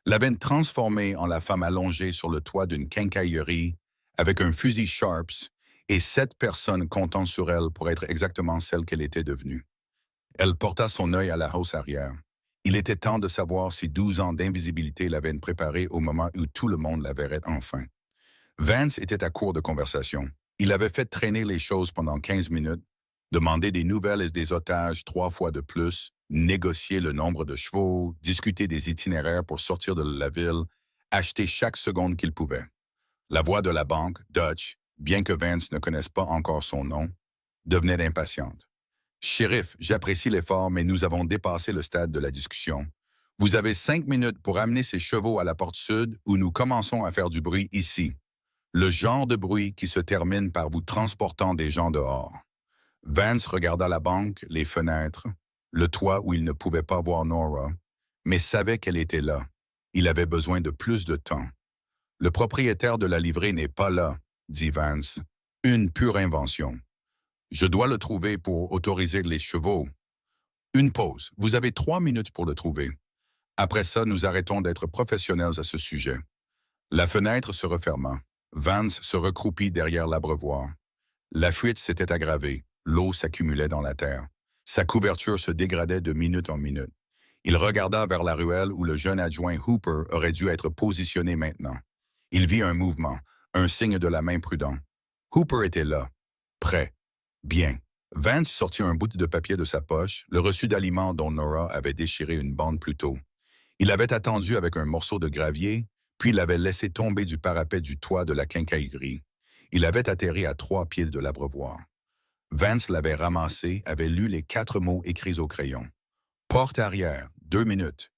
l'avaient transformée en la femme allongée sur le toit d'une quincaillerie avec un fusil Sharps et 7 personnes comptant sur elle pour être exactement celle qu'elle était devenue. Elle porta son œil à la hausse arrière. Il était temps de savoir si 12 ans d'invisibilité l'avaient préparée au moment où tout le monde la verrait enfin. Vance était à court de conversation. Il avait fait traîner les choses pendant 15 minutes, demandé des nouvelles et des otages 3 fois de plus, négocier le nombre de chevaux, discuter des itinéraires pour sortir de la ville, acheter chaque seconde qu'il pouvait. La voix de la banque, Dutch, bien que Vance ne connaisse pas encore son nom, devenait impatiente. Shérif, j'apprécie l'effort, mais nous avons dépassé le stade de la discussion. Vous avez 5 minutes pour amener ces chevaux à la porte sud où nous commençons à faire du bruit ici. Le genre de bruit qui se termine par vous transportant des gens dehors. Vance regarda la banque, les fenêtres, le toit où il ne pouvait pas voir Nora, mais savait qu'elle était là. Il avait besoin de plus de temps. Le propriétaire de la livrée n'est pas là, dit Vance. Une pure invention. Je dois le trouver pour autoriser les chevaux. Une pause. Vous avez 3 minutes pour le trouver. Après ça, nous arrêtons d'être professionnels à ce sujet. La fenêtre se referma. Vance se recroupit derrière l'abreuvoir. La fuite s'était aggravée. L'eau s'accumulait dans la terre. Sa couverture se dégradait de minute en minute. Il regarda vers la ruelle où le jeune adjoint Hooper aurait dû être positionné maintenant. Il vit un mouvement, un signe de la main prudent. Hooper était là, prêt. Bien. Vance sortit un bout de papier de sa poche, le reçu d'aliments dont Nora avait déchiré une bande plus tôt. Il avait attendu avec un morceau de gravier, puis l'avait laissé tomber du parapet du toit de la quincaillerie. Il avait atterri à 3 pieds de l'abreuvoir. Vance l'avait ramassé, avait lu les 4 mots écrits au crayon. Porte arrière, 2 minutes.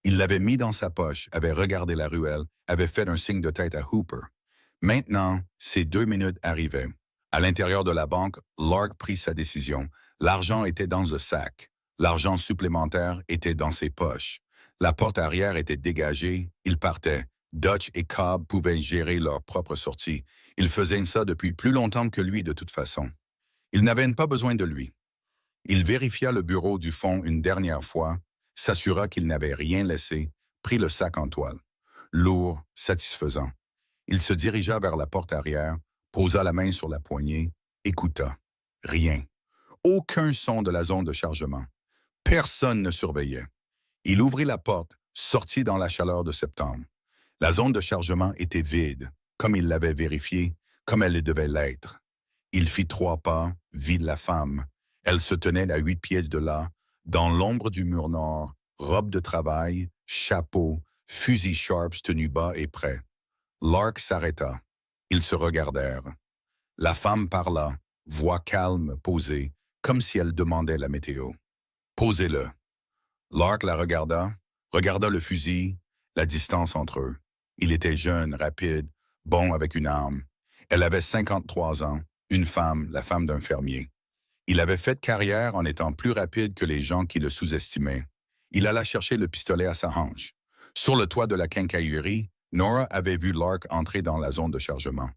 Il l'avait mis dans sa poche, avait regardé la ruelle, avait fait un signe de tête à Hooper. Maintenant, ces 2 minutes arrivaient. À l'intérieur de la banque, Lark prit sa décision. L'argent était dans le sac. L'argent supplémentaire était dans ses poches. La porte arrière était dégagée. Il partait. Dutch et Cobb pouvaient gérer leur propre sortie. Ils faisaient ça depuis plus longtemps que lui de toute façon. Ils n'avaient pas besoin de lui. Il vérifia le bureau du fond une dernière fois, s'assura qu'il n'avait rien laissé, prit le sac en toile. Lourd, satisfaisant. Il se dirigea vers la porte arrière, posa la main sur la poignée, écouta. Rien. Aucun son de la zone de chargement. Personne ne surveillait. Il ouvrit la porte, sortit dans la chaleur de septembre. La zone de chargement était vide, comme il l'avait vérifié, comme elle devait l'être. Il fit 3 pas, vit la femme. Elle se tenait à 8 pieds de là, dans l'ombre du mur nord, robe de travail, chapeau, fusil Sharps tenu bas et prêt. Lark s'arrêta. Ils se regardèrent. La femme parla, voix calme, posée, comme si elle demandait la météo. « Posez-le. » Lark la regarda le fusil, la distance entre eux. Il était jeune, rapide, bon avec une arme. Elle avait 53 ans, une femme, la femme d'un fermier. Il avait fait carrière en étant plus rapide que les gens qui le sous-estimaient. Il alla chercher le pistolet à sa hanche. Sur le toit de la quincaillerie, Nora avait vu Lark entrer dans la zone de chargement.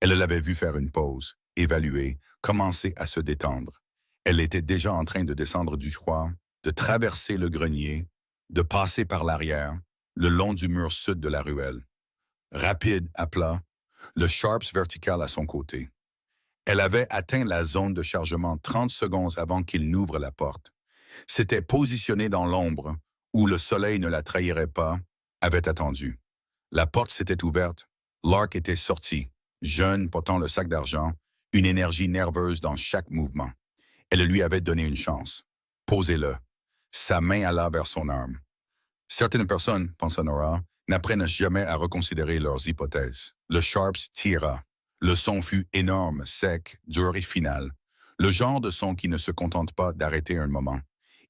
Elle l'avait vu faire une pause, évaluer, commencer à se détendre. Elle était déjà en train de descendre du toit, de traverser le grenier, de passer par l'arrière, le long du mur sud de la ruelle. Rapide, à plat, le Sharps vertical à son côté. Elle avait atteint la zone de chargement 30 secondes avant qu'il n'ouvre la porte. S'était positionnée dans l'ombre, où le soleil ne la trahirait pas, avait attendu. La porte s'était ouverte. Lark était sorti, jeune, portant le sac d'argent, une énergie nerveuse dans chaque mouvement. Elle lui avait donné une chance. Posez-le. Sa main alla vers son arme. Certaines personnes, pensa Nora, n'apprennent jamais à reconsidérer leurs hypothèses. Le Sharps tira. Le son fut énorme, sec, dur et final. Le genre de son qui ne se contente pas d'arrêter un moment.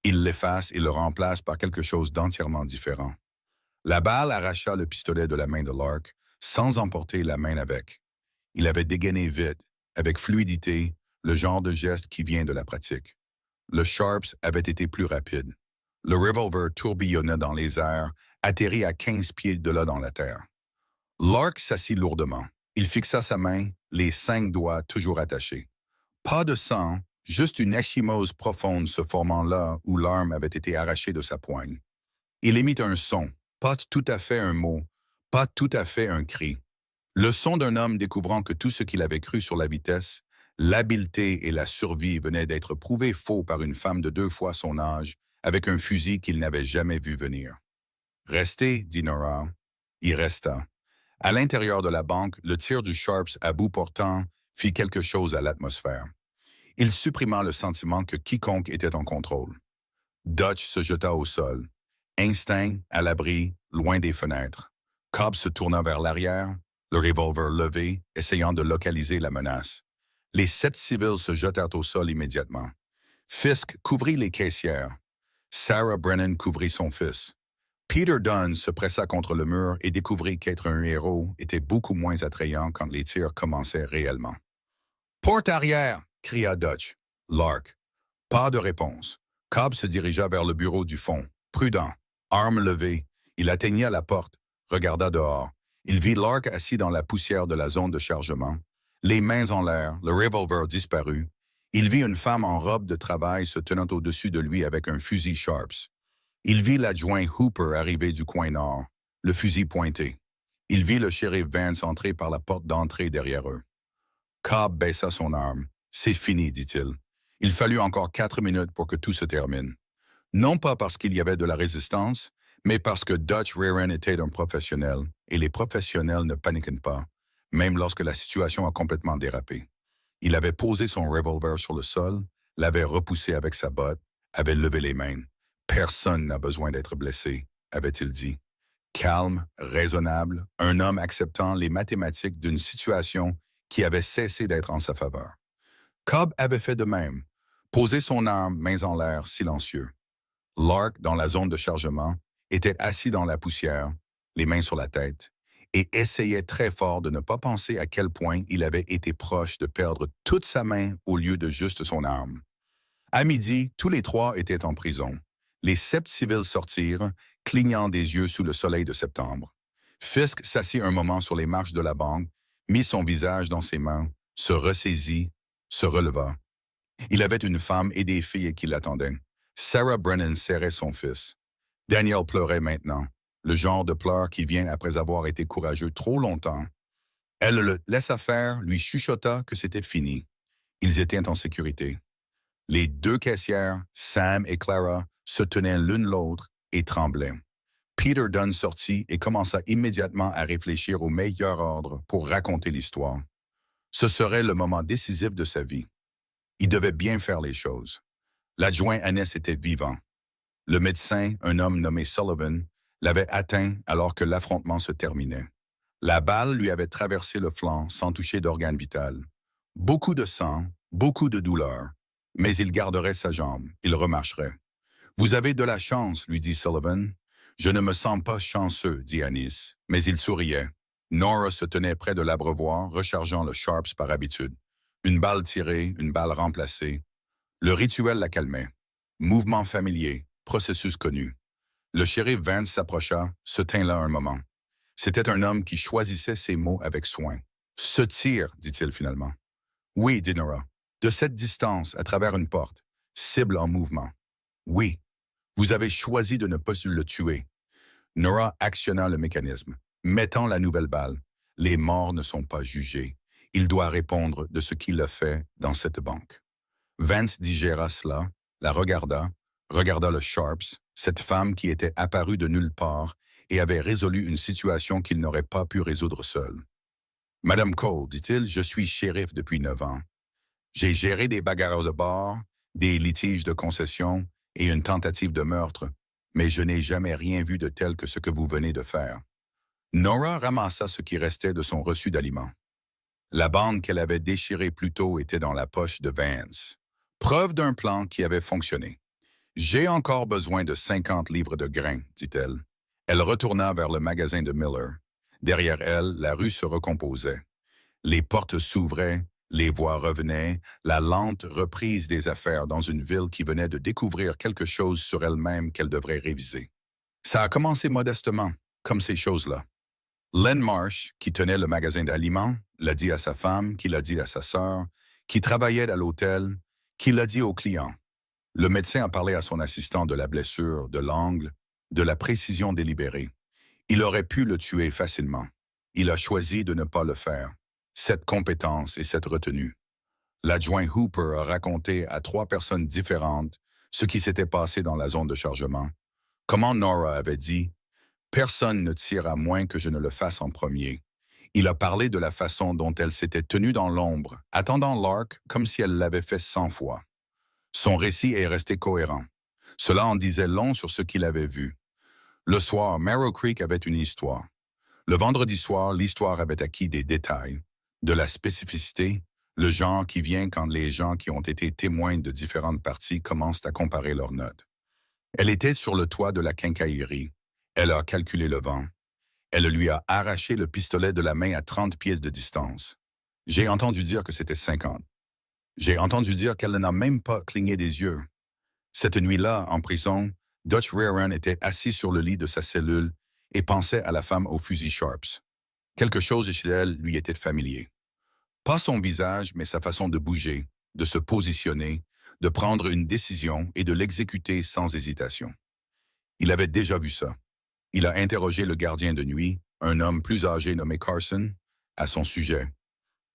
Il l'efface et le remplace par quelque chose d'entièrement différent. La balle arracha le pistolet de la main de Lark, sans emporter la main avec. Il avait dégainé vite, avec fluidité, le genre de geste qui vient de la pratique. Le Sharps avait été plus rapide. Le revolver tourbillonna dans les airs, atterrit à 15 pieds de là dans la terre. Lark s'assit lourdement. Il fixa sa main, les 5 doigts toujours attachés. Pas de sang, juste une ecchymose profonde se formant là où l'arme avait été arrachée de sa poigne. Il émit un son, pas tout à fait un mot, pas tout à fait un cri. Le son d'un homme découvrant que tout ce qu'il avait cru sur la vitesse, l'habileté et la survie venaient d'être prouvés faux par une femme de 2 fois son âge, avec un fusil qu'il n'avait jamais vu venir. « Restez, dit Nora. » Il resta. À l'intérieur de la banque, le tir du Sharps à bout portant fit quelque chose à l'atmosphère. Il supprima le sentiment que quiconque était en contrôle. Dutch se jeta au sol. Instinct, à l'abri, loin des fenêtres. Cobb se tourna vers l'arrière, le revolver levé, essayant de localiser la menace. Les 7 civils se jetèrent au sol immédiatement. Fisk couvrit les caissières. Sarah Brennan couvrit son fils. Peter Dunn se pressa contre le mur et découvrit qu'être un héros était beaucoup moins attrayant quand les tirs commençaient réellement. « Porte arrière !» cria Dutch. Lark. Pas de réponse. Cobb se dirigea vers le bureau du fond. Prudent, arme levée, il atteignit la porte, regarda dehors. Il vit Lark assis dans la poussière de la zone de chargement. Les mains en l'air, le revolver disparu. Il vit une femme en robe de travail se tenant au-dessus de lui avec un fusil Sharps. Il vit l'adjoint Hooper arriver du coin nord, le fusil pointé. Il vit le shérif Vance entrer par la porte d'entrée derrière eux. Cobb baissa son arme. « C'est fini, dit-il. Il fallut encore 4 minutes pour que tout se termine. Non pas parce qu'il y avait de la résistance, mais parce que Dutch Rearan était un professionnel, et les professionnels ne paniquent pas, même lorsque la situation a complètement dérapé. Il avait posé son revolver sur le sol, l'avait repoussé avec sa botte, avait levé les mains. Personne n'a besoin d'être blessé, avait-il dit. Calme, raisonnable, un homme acceptant les mathématiques d'une situation qui avait cessé d'être en sa faveur. Cobb avait fait de même, posé son arme, mains en l'air, silencieux. Lark, dans la zone de chargement, était assis dans la poussière, les mains sur la tête, et essayait très fort de ne pas penser à quel point il avait été proche de perdre toute sa main au lieu de juste son arme. À midi, tous les 3 étaient en prison. Les 7 civils sortirent, clignant des yeux sous le soleil de septembre. Fisk s'assit un moment sur les marches de la banque, mit son visage dans ses mains, se ressaisit, se releva. Il avait une femme et des filles qui l'attendaient. Sarah Brennan serrait son fils. Daniel pleurait maintenant, le genre de pleurs qui vient après avoir été courageux trop longtemps. Elle le laissa faire, lui chuchota que c'était fini. Ils étaient en sécurité. Les 2 caissières, Sam et Clara, se tenaient l'une l'autre et tremblaient. Peter Dunn sortit et commença immédiatement à réfléchir au meilleur ordre pour raconter l'histoire. Ce serait le moment décisif de sa vie. Il devait bien faire les choses. L'adjoint Annès était vivant. Le médecin, un homme nommé Sullivan, l'avait atteint alors que l'affrontement se terminait. La balle lui avait traversé le flanc sans toucher d'organe vital. Beaucoup de sang, beaucoup de douleur. Mais il garderait sa jambe, il remarcherait. « Vous avez de la chance, lui dit Sullivan. « Je ne me sens pas chanceux, dit Anis, mais il souriait. Nora se tenait près de l'abreuvoir, rechargeant le Sharps par habitude. Une balle tirée, une balle remplacée. Le rituel la calmait. Mouvement familier, processus connu. Le shérif Vance s'approcha, se tint là un moment. C'était un homme qui choisissait ses mots avec soin. « Ce tir, dit-il finalement. « Oui, dit Nora. De cette distance, à travers une porte, cible en mouvement. Oui, vous avez choisi de ne pas le tuer. Nora actionna le mécanisme, mettant la nouvelle balle. Les morts ne sont pas jugés. Il doit répondre de ce qu'il a fait dans cette banque. Vance digéra cela, la regarda le Sharps, cette femme qui était apparue de nulle part et avait résolu une situation qu'il n'aurait pas pu résoudre seul. Madame Cole, dit-il, je suis shérif depuis 9 ans. J'ai géré des bagarres de bar, des litiges de concession et une tentative de meurtre, mais je n'ai jamais rien vu de tel que ce que vous venez de faire. Nora ramassa ce qui restait de son reçu d'aliments. La bande qu'elle avait déchirée plus tôt était dans la poche de Vance. Preuve d'un plan qui avait fonctionné. J'ai encore besoin de 50 livres de grains, dit-elle. Elle retourna vers le magasin de Miller. Derrière elle, la rue se recomposait. Les portes s'ouvraient, les voix revenaient, la lente reprise des affaires dans une ville qui venait de découvrir quelque chose sur elle-même qu'elle devrait réviser. Ça a commencé modestement, comme ces choses-là. Len Marsh, qui tenait le magasin d'aliments, l'a dit à sa femme, qui l'a dit à sa sœur, qui travaillait à l'hôtel, qui l'a dit aux clients. Le médecin a parlé à son assistant de la blessure, de l'angle, de la précision délibérée. Il aurait pu le tuer facilement. Il a choisi de ne pas le faire. Cette compétence et cette retenue. L'adjoint Hooper a raconté à 3 personnes différentes ce qui s'était passé dans la zone de chargement. Comment Nora avait dit « Personne ne tire à moins que je ne le fasse en premier ». Il a parlé de la façon dont elle s'était tenue dans l'ombre, attendant Lark comme si elle l'avait fait 100 fois. Son récit est resté cohérent. Cela en disait long sur ce qu'il avait vu. Le soir, Marrow Creek avait une histoire. Le vendredi soir, l'histoire avait acquis des détails, de la spécificité, le genre qui vient quand les gens qui ont été témoins de différentes parties commencent à comparer leurs notes. Elle était sur le toit de la quincaillerie. Elle a calculé le vent. Elle lui a arraché le pistolet de la main à 30 pieds de distance. J'ai entendu dire que c'était 50. J'ai entendu dire qu'elle n'a même pas cligné des yeux. Cette nuit-là, en prison, Dutch Rearan était assis sur le lit de sa cellule et pensait à la femme au fusil Sharps. Quelque chose chez elle lui était familier. Pas son visage, mais sa façon de bouger, de se positionner, de prendre une décision et de l'exécuter sans hésitation. Il avait déjà vu ça. Il a interrogé le gardien de nuit, un homme plus âgé nommé Carson, à son sujet.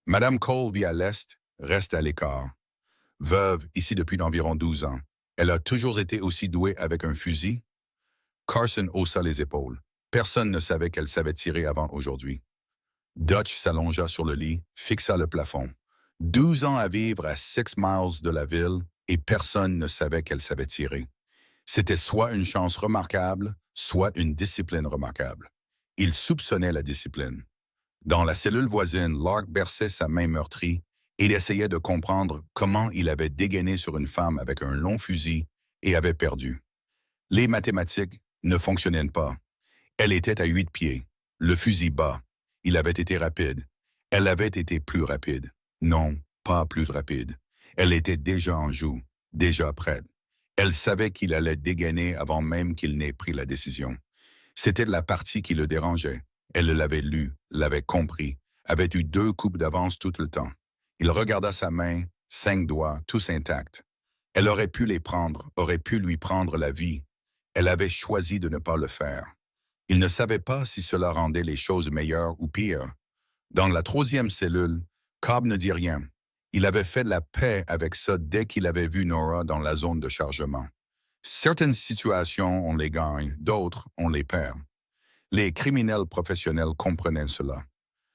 Madame Cole vit à l'Est, reste à l'écart. Veuve ici depuis environ 12 ans. Elle a toujours été aussi douée avec un fusil? Carson haussa les épaules. Personne ne savait qu'elle savait tirer avant aujourd'hui. Dutch s'allongea sur le lit, fixa le plafond. 12 ans à vivre à 6 miles de la ville et personne ne savait qu'elle savait tirer. C'était soit une chance remarquable, soit une discipline remarquable. Il soupçonnait la discipline. Dans la cellule voisine, Lark berçait sa main meurtrie et il essayait de comprendre comment il avait dégainé sur une femme avec un long fusil et avait perdu. Les mathématiques ne fonctionnaient pas. Elle était à 8 pieds, le fusil bas. Il avait été rapide. Elle avait été plus rapide. Non, pas plus rapide. Elle était déjà en joue, déjà prête. Elle savait qu'il allait dégainer avant même qu'il n'ait pris la décision. C'était la partie qui le dérangeait. Elle l'avait lu, l'avait compris, avait eu 2 coups d'avance tout le temps. Il regarda sa main, 5 doigts, tous intacts. Elle aurait pu les prendre, aurait pu lui prendre la vie. Elle avait choisi de ne pas le faire. Il ne savait pas si cela rendait les choses meilleures ou pires. Dans la 3e cellule, Cobb ne dit rien. Il avait fait la paix avec ça dès qu'il avait vu Nora dans la zone de chargement. Certaines situations, on les gagne, d'autres, on les perd. Les criminels professionnels comprenaient cela.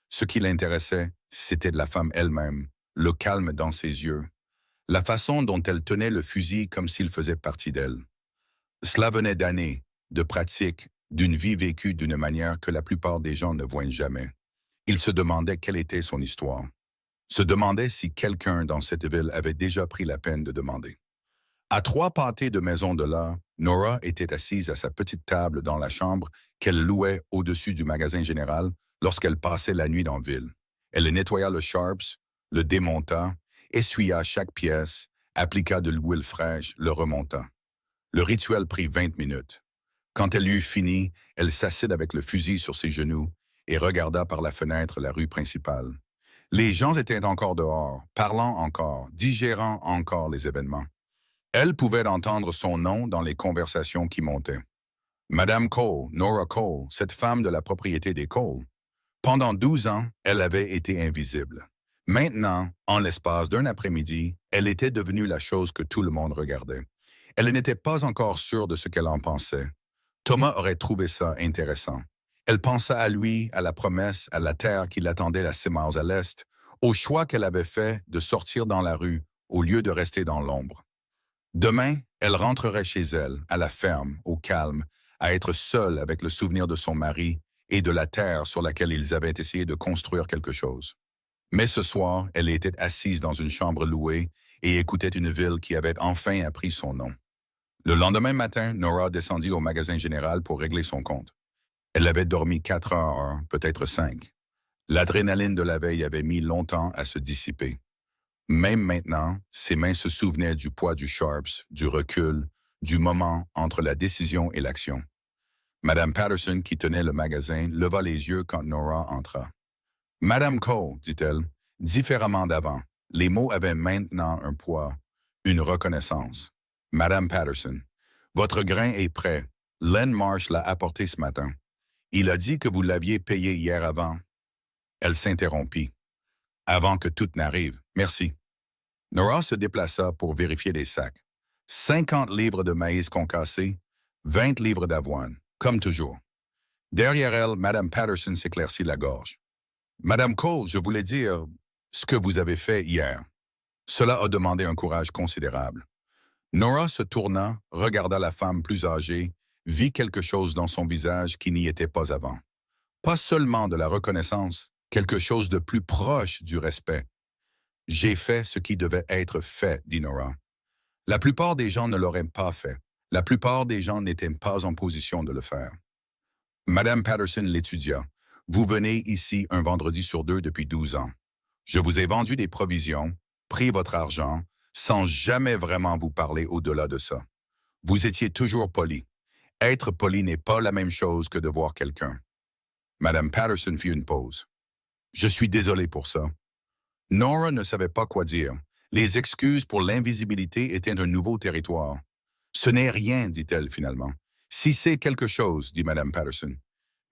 Ce qui l'intéressait, c'était de la femme elle-même, le calme dans ses yeux, la façon dont elle tenait le fusil comme s'il faisait partie d'elle. Cela venait d'années, de pratiques, d'une vie vécue d'une manière que la plupart des gens ne voient jamais. Il se demandait quelle était son histoire. Se demandait si quelqu'un dans cette ville avait déjà pris la peine de demander. À 3 pâtés de maison de là, Nora était assise à sa petite table dans la chambre qu'elle louait au-dessus du magasin général lorsqu'elle passait la nuit dans la ville. Elle nettoya le Sharps, le démonta, essuya chaque pièce, appliqua de l'huile fraîche, le remonta. Le rituel prit 20 minutes. Quand elle eut fini, elle s'assit avec le fusil sur ses genoux et regarda par la fenêtre la rue principale. Les gens étaient encore dehors, parlant encore, digérant encore les événements. Elle pouvait entendre son nom dans les conversations qui montaient. Madame Cole, Nora Cole, cette femme de la propriété des Cole. Pendant 12 ans, elle avait été invisible. Maintenant, en l'espace d'un après-midi, elle était devenue la chose que tout le monde regardait. Elle n'était pas encore sûre de ce qu'elle en pensait. Thomas aurait trouvé ça intéressant. Elle pensa à lui, à la promesse, à la terre qui l'attendait à 6 miles à l'est, au choix qu'elle avait fait de sortir dans la rue au lieu de rester dans l'ombre. Demain, elle rentrerait chez elle, à la ferme, au calme, à être seule avec le souvenir de son mari et de la terre sur laquelle ils avaient essayé de construire quelque chose. Mais ce soir, elle était assise dans une chambre louée et écoutait une ville qui avait enfin appris son nom. Le lendemain matin, Nora descendit au magasin général pour régler son compte. Elle avait dormi 4 heures, peut-être 5. L'adrénaline de la veille avait mis longtemps à se dissiper. Même maintenant, ses mains se souvenaient du poids du Sharps, du recul, du moment entre la décision et l'action. Madame Patterson, qui tenait le magasin, leva les yeux quand Nora entra. « Madame Cole, dit-elle, différemment d'avant. Les mots avaient maintenant un poids, une reconnaissance. Madame Patterson, votre grain est prêt. Len Marsh l'a apporté ce matin. Il a dit que vous l'aviez payé hier avant. » Elle s'interrompit. « Avant que tout n'arrive. Merci. » Nora se déplaça pour vérifier les sacs. 50 livres de maïs concassé, 20 livres d'avoine, comme toujours. Derrière elle, Madame Patterson s'éclaircit la gorge. « Madame Cole, je voulais dire ce que vous avez fait hier. » Cela a demandé un courage considérable. Nora se tourna, regarda la femme plus âgée, vit quelque chose dans son visage qui n'y était pas avant. Pas seulement de la reconnaissance, quelque chose de plus proche du respect. « J'ai fait ce qui devait être fait, » dit Nora. La plupart des gens ne l'auraient pas fait. La plupart des gens n'étaient pas en position de le faire. Madame Patterson l'étudia. « Vous venez ici un vendredi sur 2 depuis 12 ans. Je vous ai vendu des provisions, pris votre argent, sans jamais vraiment vous parler au-delà de ça. Vous étiez toujours poli. Être poli n'est pas la même chose que de voir quelqu'un. » Madame Patterson fit une pause. « Je suis désolé pour ça. » Nora ne savait pas quoi dire. Les excuses pour l'invisibilité étaient un nouveau territoire. « Ce n'est rien, dit-elle finalement. « Si c'est quelque chose, dit Madame Patterson.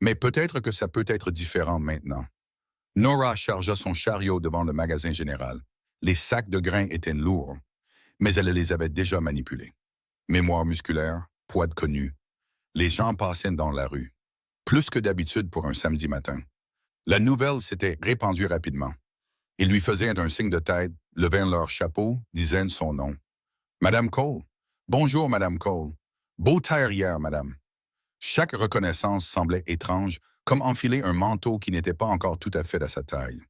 Mais peut-être que ça peut être différent maintenant. » Nora chargea son chariot devant le magasin général. Les sacs de grains étaient lourds, mais elle les avait déjà manipulés. Mémoire musculaire, poids de connu. Les gens passaient dans la rue. Plus que d'habitude pour un samedi matin. La nouvelle s'était répandue rapidement. Ils lui faisaient un signe de tête, levaient leur chapeau, disaient son nom. « Madame Cole. Bonjour, Madame Cole. Beau taille hier, Madame. » Chaque reconnaissance semblait étrange, comme enfiler un manteau qui n'était pas encore tout à fait à sa taille.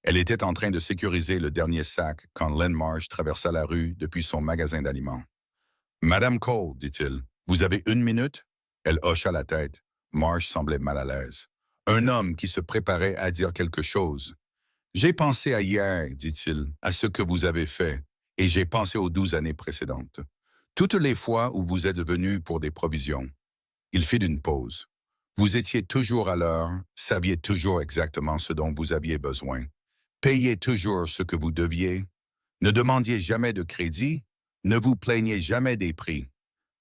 Elle était en train de sécuriser le dernier sac quand Len Marsh traversa la rue depuis son magasin d'aliments. « Madame Cole, dit-il, vous avez 1 minute? » Elle hocha la tête. Marsh semblait mal à l'aise. Un homme qui se préparait à dire quelque chose. « J'ai pensé à hier, dit-il, à ce que vous avez fait, et j'ai pensé aux 12 années précédentes. Toutes les fois où vous êtes venu pour des provisions. » Il fit une pause. Vous étiez toujours à l'heure, saviez toujours exactement ce dont vous aviez besoin. Payiez toujours ce que vous deviez. Ne demandiez jamais de crédit, ne vous plaignez jamais des prix.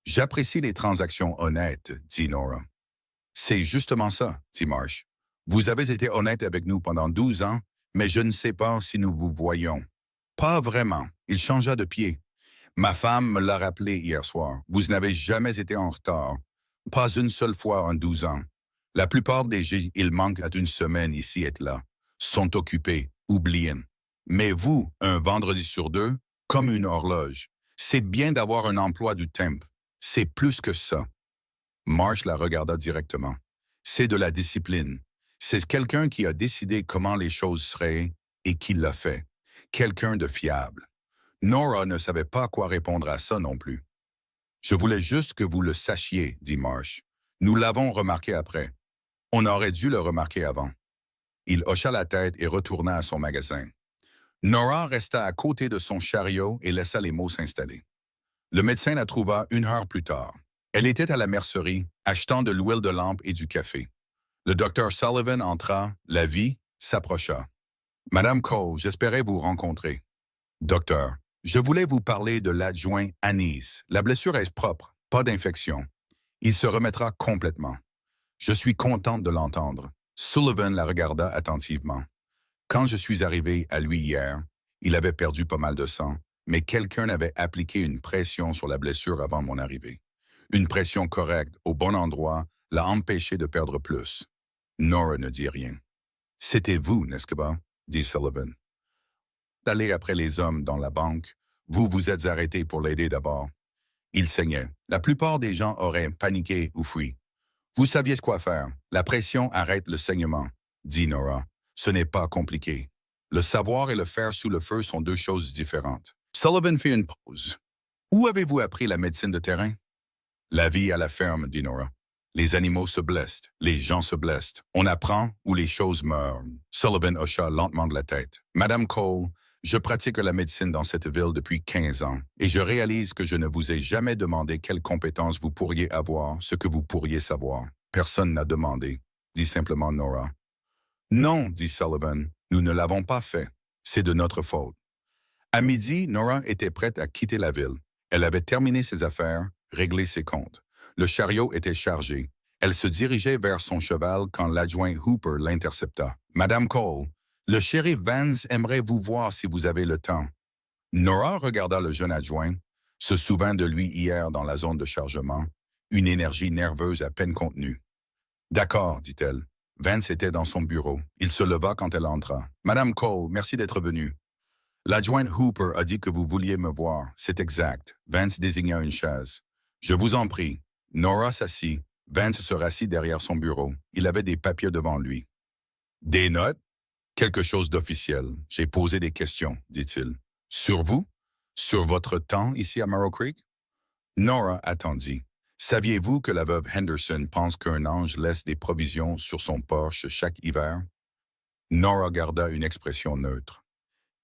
J'apprécie les transactions honnêtes, dit Nora. C'est justement ça, dit Marsh. Vous avez été honnête avec nous pendant 12 ans, mais je ne sais pas si nous vous voyons. Pas vraiment. Il changea de pied. Ma femme me l'a rappelé hier soir. Vous n'avez jamais été en retard. Pas une seule fois en 12 ans. La plupart des gens, ils manquent à 1 semaine ici et là. Sont occupés, oubliés. Mais vous, un vendredi sur 2, comme une horloge. C'est bien d'avoir un emploi du temps. C'est plus que ça. Marsh la regarda directement. C'est de la discipline. C'est quelqu'un qui a décidé comment les choses seraient et qui l'a fait. Quelqu'un de fiable. Nora ne savait pas quoi répondre à ça non plus. « Je voulais juste que vous le sachiez, » dit Marsh. « Nous l'avons remarqué après. On aurait dû le remarquer avant. » Il hocha la tête et retourna à son magasin. Nora resta à côté de son chariot et laissa les mots s'installer. Le médecin la trouva 1 heure plus tard. Elle était à la mercerie, achetant de l'huile de lampe et du café. Le docteur Sullivan entra, la vit, s'approcha. « Madame Cole, j'espérais vous rencontrer. Docteur, je voulais vous parler de l'adjoint Anis. La blessure est propre, pas d'infection. Il se remettra complètement. Je suis contente de l'entendre. Sullivan la regarda attentivement. Quand je suis arrivé à lui hier, il avait perdu pas mal de sang, mais quelqu'un avait appliqué une pression sur la blessure avant mon arrivée. Une pression correcte, au bon endroit, l'a empêché de perdre plus. Nora ne dit rien. C'était vous, n'est-ce pas? Dit Sullivan. D'aller après les hommes dans la banque, vous vous êtes arrêté pour l'aider d'abord. Il saignait. La plupart des gens auraient paniqué ou fui. Vous saviez quoi faire. La pression arrête le saignement, dit Nora. Ce n'est pas compliqué. Le savoir et le faire sous le feu sont deux choses différentes. Sullivan fit une pause. Où avez-vous appris la médecine de terrain? La vie à la ferme, dit Nora. Les animaux se blessent, les gens se blessent. On apprend où les choses meurent. Sullivan hocha lentement de la tête. Madame Cole, je pratique la médecine dans cette ville depuis 15 ans et je réalise que je ne vous ai jamais demandé quelles compétences vous pourriez avoir, ce que vous pourriez savoir. Personne n'a demandé, dit simplement Nora. Non, dit Sullivan, nous ne l'avons pas fait. C'est de notre faute. À midi, Nora était prête à quitter la ville. Elle avait terminé ses affaires, réglé ses comptes. Le chariot était chargé. Elle se dirigeait vers son cheval quand l'adjoint Hooper l'intercepta. Madame Cole, le shérif Vance aimerait vous voir si vous avez le temps. Nora regarda le jeune adjoint, se souvint de lui hier dans la zone de chargement, une énergie nerveuse à peine contenue. D'accord, dit-elle. Vance était dans son bureau. Il se leva quand elle entra. Madame Cole, merci d'être venue. L'adjoint Hooper a dit que vous vouliez me voir. C'est exact. Vance désigna une chaise. Je vous en prie. Nora s'assit. Vance se rassit derrière son bureau. Il avait des papiers devant lui. Des notes? Quelque chose d'officiel. J'ai posé des questions, dit-il. Sur vous? Sur votre temps ici à Marrow Creek? Nora attendit. Saviez-vous que la veuve Henderson pense qu'un ange laisse des provisions sur son porche chaque hiver? Nora garda une expression neutre.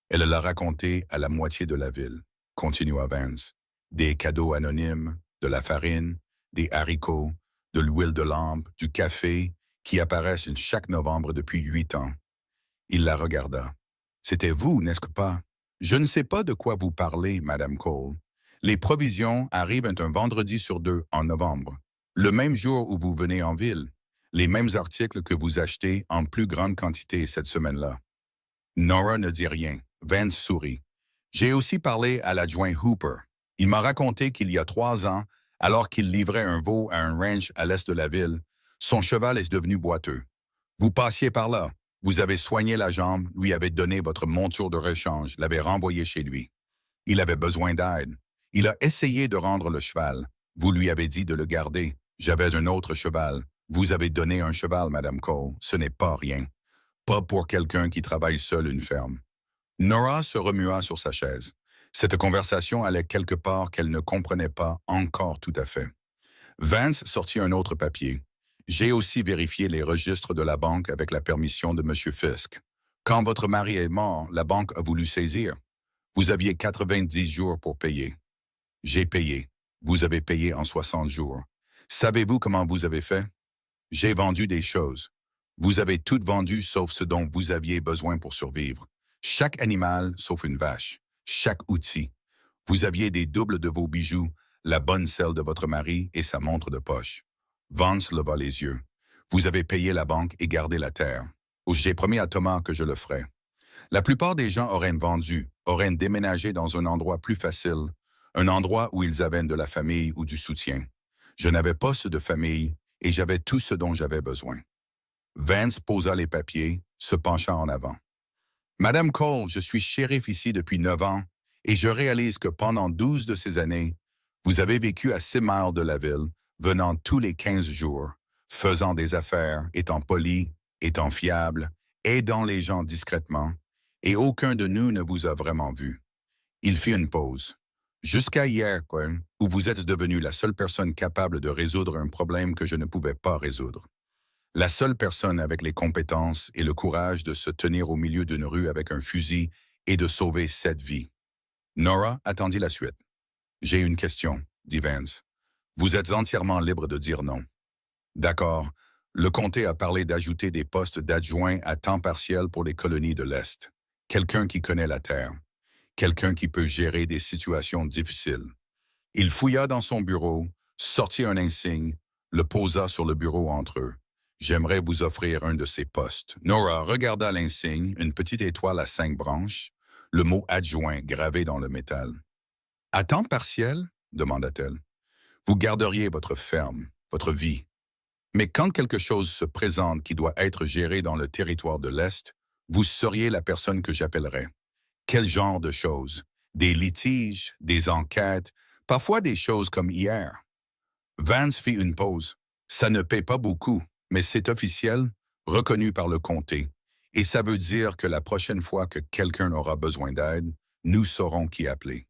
Elle l'a raconté à la moitié de la ville, continua Vance. Des cadeaux anonymes, de la farine, des haricots, de l'huile de lampe, du café, qui apparaissent chaque novembre depuis 8 ans. Il la regarda. C'était vous, n'est-ce pas? Je ne sais pas de quoi vous parlez, Madame Cole. Les provisions arrivent un vendredi sur 2 en novembre, le même jour où vous venez en ville, les mêmes articles que vous achetez en plus grande quantité cette semaine-là. Nora ne dit rien. Vance sourit. J'ai aussi parlé à l'adjoint Hooper. Il m'a raconté qu'il y a 3 ans, alors qu'il livrait un veau à un ranch à l'est de la ville, son cheval est devenu boiteux. Vous passiez par là. Vous avez soigné la jambe, lui avez donné votre monture de rechange, l'avez renvoyé chez lui. Il avait besoin d'aide. Il a essayé de rendre le cheval. Vous lui avez dit de le garder. J'avais un autre cheval. Vous avez donné un cheval, Madame Cole. Ce n'est pas rien. Pas pour quelqu'un qui travaille seul une ferme. Nora se remua sur sa chaise. Cette conversation allait quelque part qu'elle ne comprenait pas encore tout à fait. Vance sortit un autre papier. J'ai aussi vérifié les registres de la banque avec la permission de M. Fisk. Quand votre mari est mort, la banque a voulu saisir. Vous aviez 90 jours pour payer. J'ai payé. Vous avez payé en 60 jours. Savez-vous comment vous avez fait? J'ai vendu des choses. Vous avez tout vendu sauf ce dont vous aviez besoin pour survivre. Chaque animal sauf une vache. Chaque outil. Vous aviez des doubles de vos bijoux, la bonne selle de votre mari et sa montre de poche. Vance leva les yeux. Vous avez payé la banque et gardé la terre. J'ai promis à Thomas que je le ferais. La plupart des gens auraient vendu, auraient déménagé dans un endroit plus facile, un endroit où ils avaient de la famille ou du soutien. Je n'avais pas ce de famille et j'avais tout ce dont j'avais besoin. Vance posa les papiers, se pencha en avant. Madame Cole, je suis shérif ici depuis 9 ans et je réalise que pendant 12 de ces années, vous avez vécu à 6 miles de la ville, venant tous les 15 jours, faisant des affaires, étant poli, étant fiable, aidant les gens discrètement, et aucun de nous ne vous a vraiment vu. Il fit une pause. Jusqu'à hier, quoi, où vous êtes devenu la seule personne capable de résoudre un problème que je ne pouvais pas résoudre. La seule personne avec les compétences et le courage de se tenir au milieu d'une rue avec un fusil et de sauver 7 vies. Nora attendit la suite. J'ai une question, dit Vance. Vous êtes entièrement libre de dire non. D'accord. Le comté a parlé d'ajouter des postes d'adjoints à temps partiel pour les colonies de l'Est. quelqu'un qui connaît la Terre, quelqu'un qui peut gérer des situations difficiles. Il fouilla dans son bureau, sortit un insigne, le posa sur le bureau entre eux. J'aimerais vous offrir un de ces postes. Nora regarda l'insigne, une petite étoile à 5 branches, le mot adjoint gravé dans le métal. À temps partiel? Demanda-t-elle. Vous garderiez votre ferme, votre vie. Mais quand quelque chose se présente qui doit être géré dans le territoire de l'Est, vous seriez la personne que j'appellerais. Quel genre de choses? Des litiges, des enquêtes, parfois des choses comme hier. Vance fit une pause. Ça ne paie pas beaucoup, mais c'est officiel, reconnu par le comté. Et ça veut dire que la prochaine fois que quelqu'un aura besoin d'aide, nous saurons qui appeler.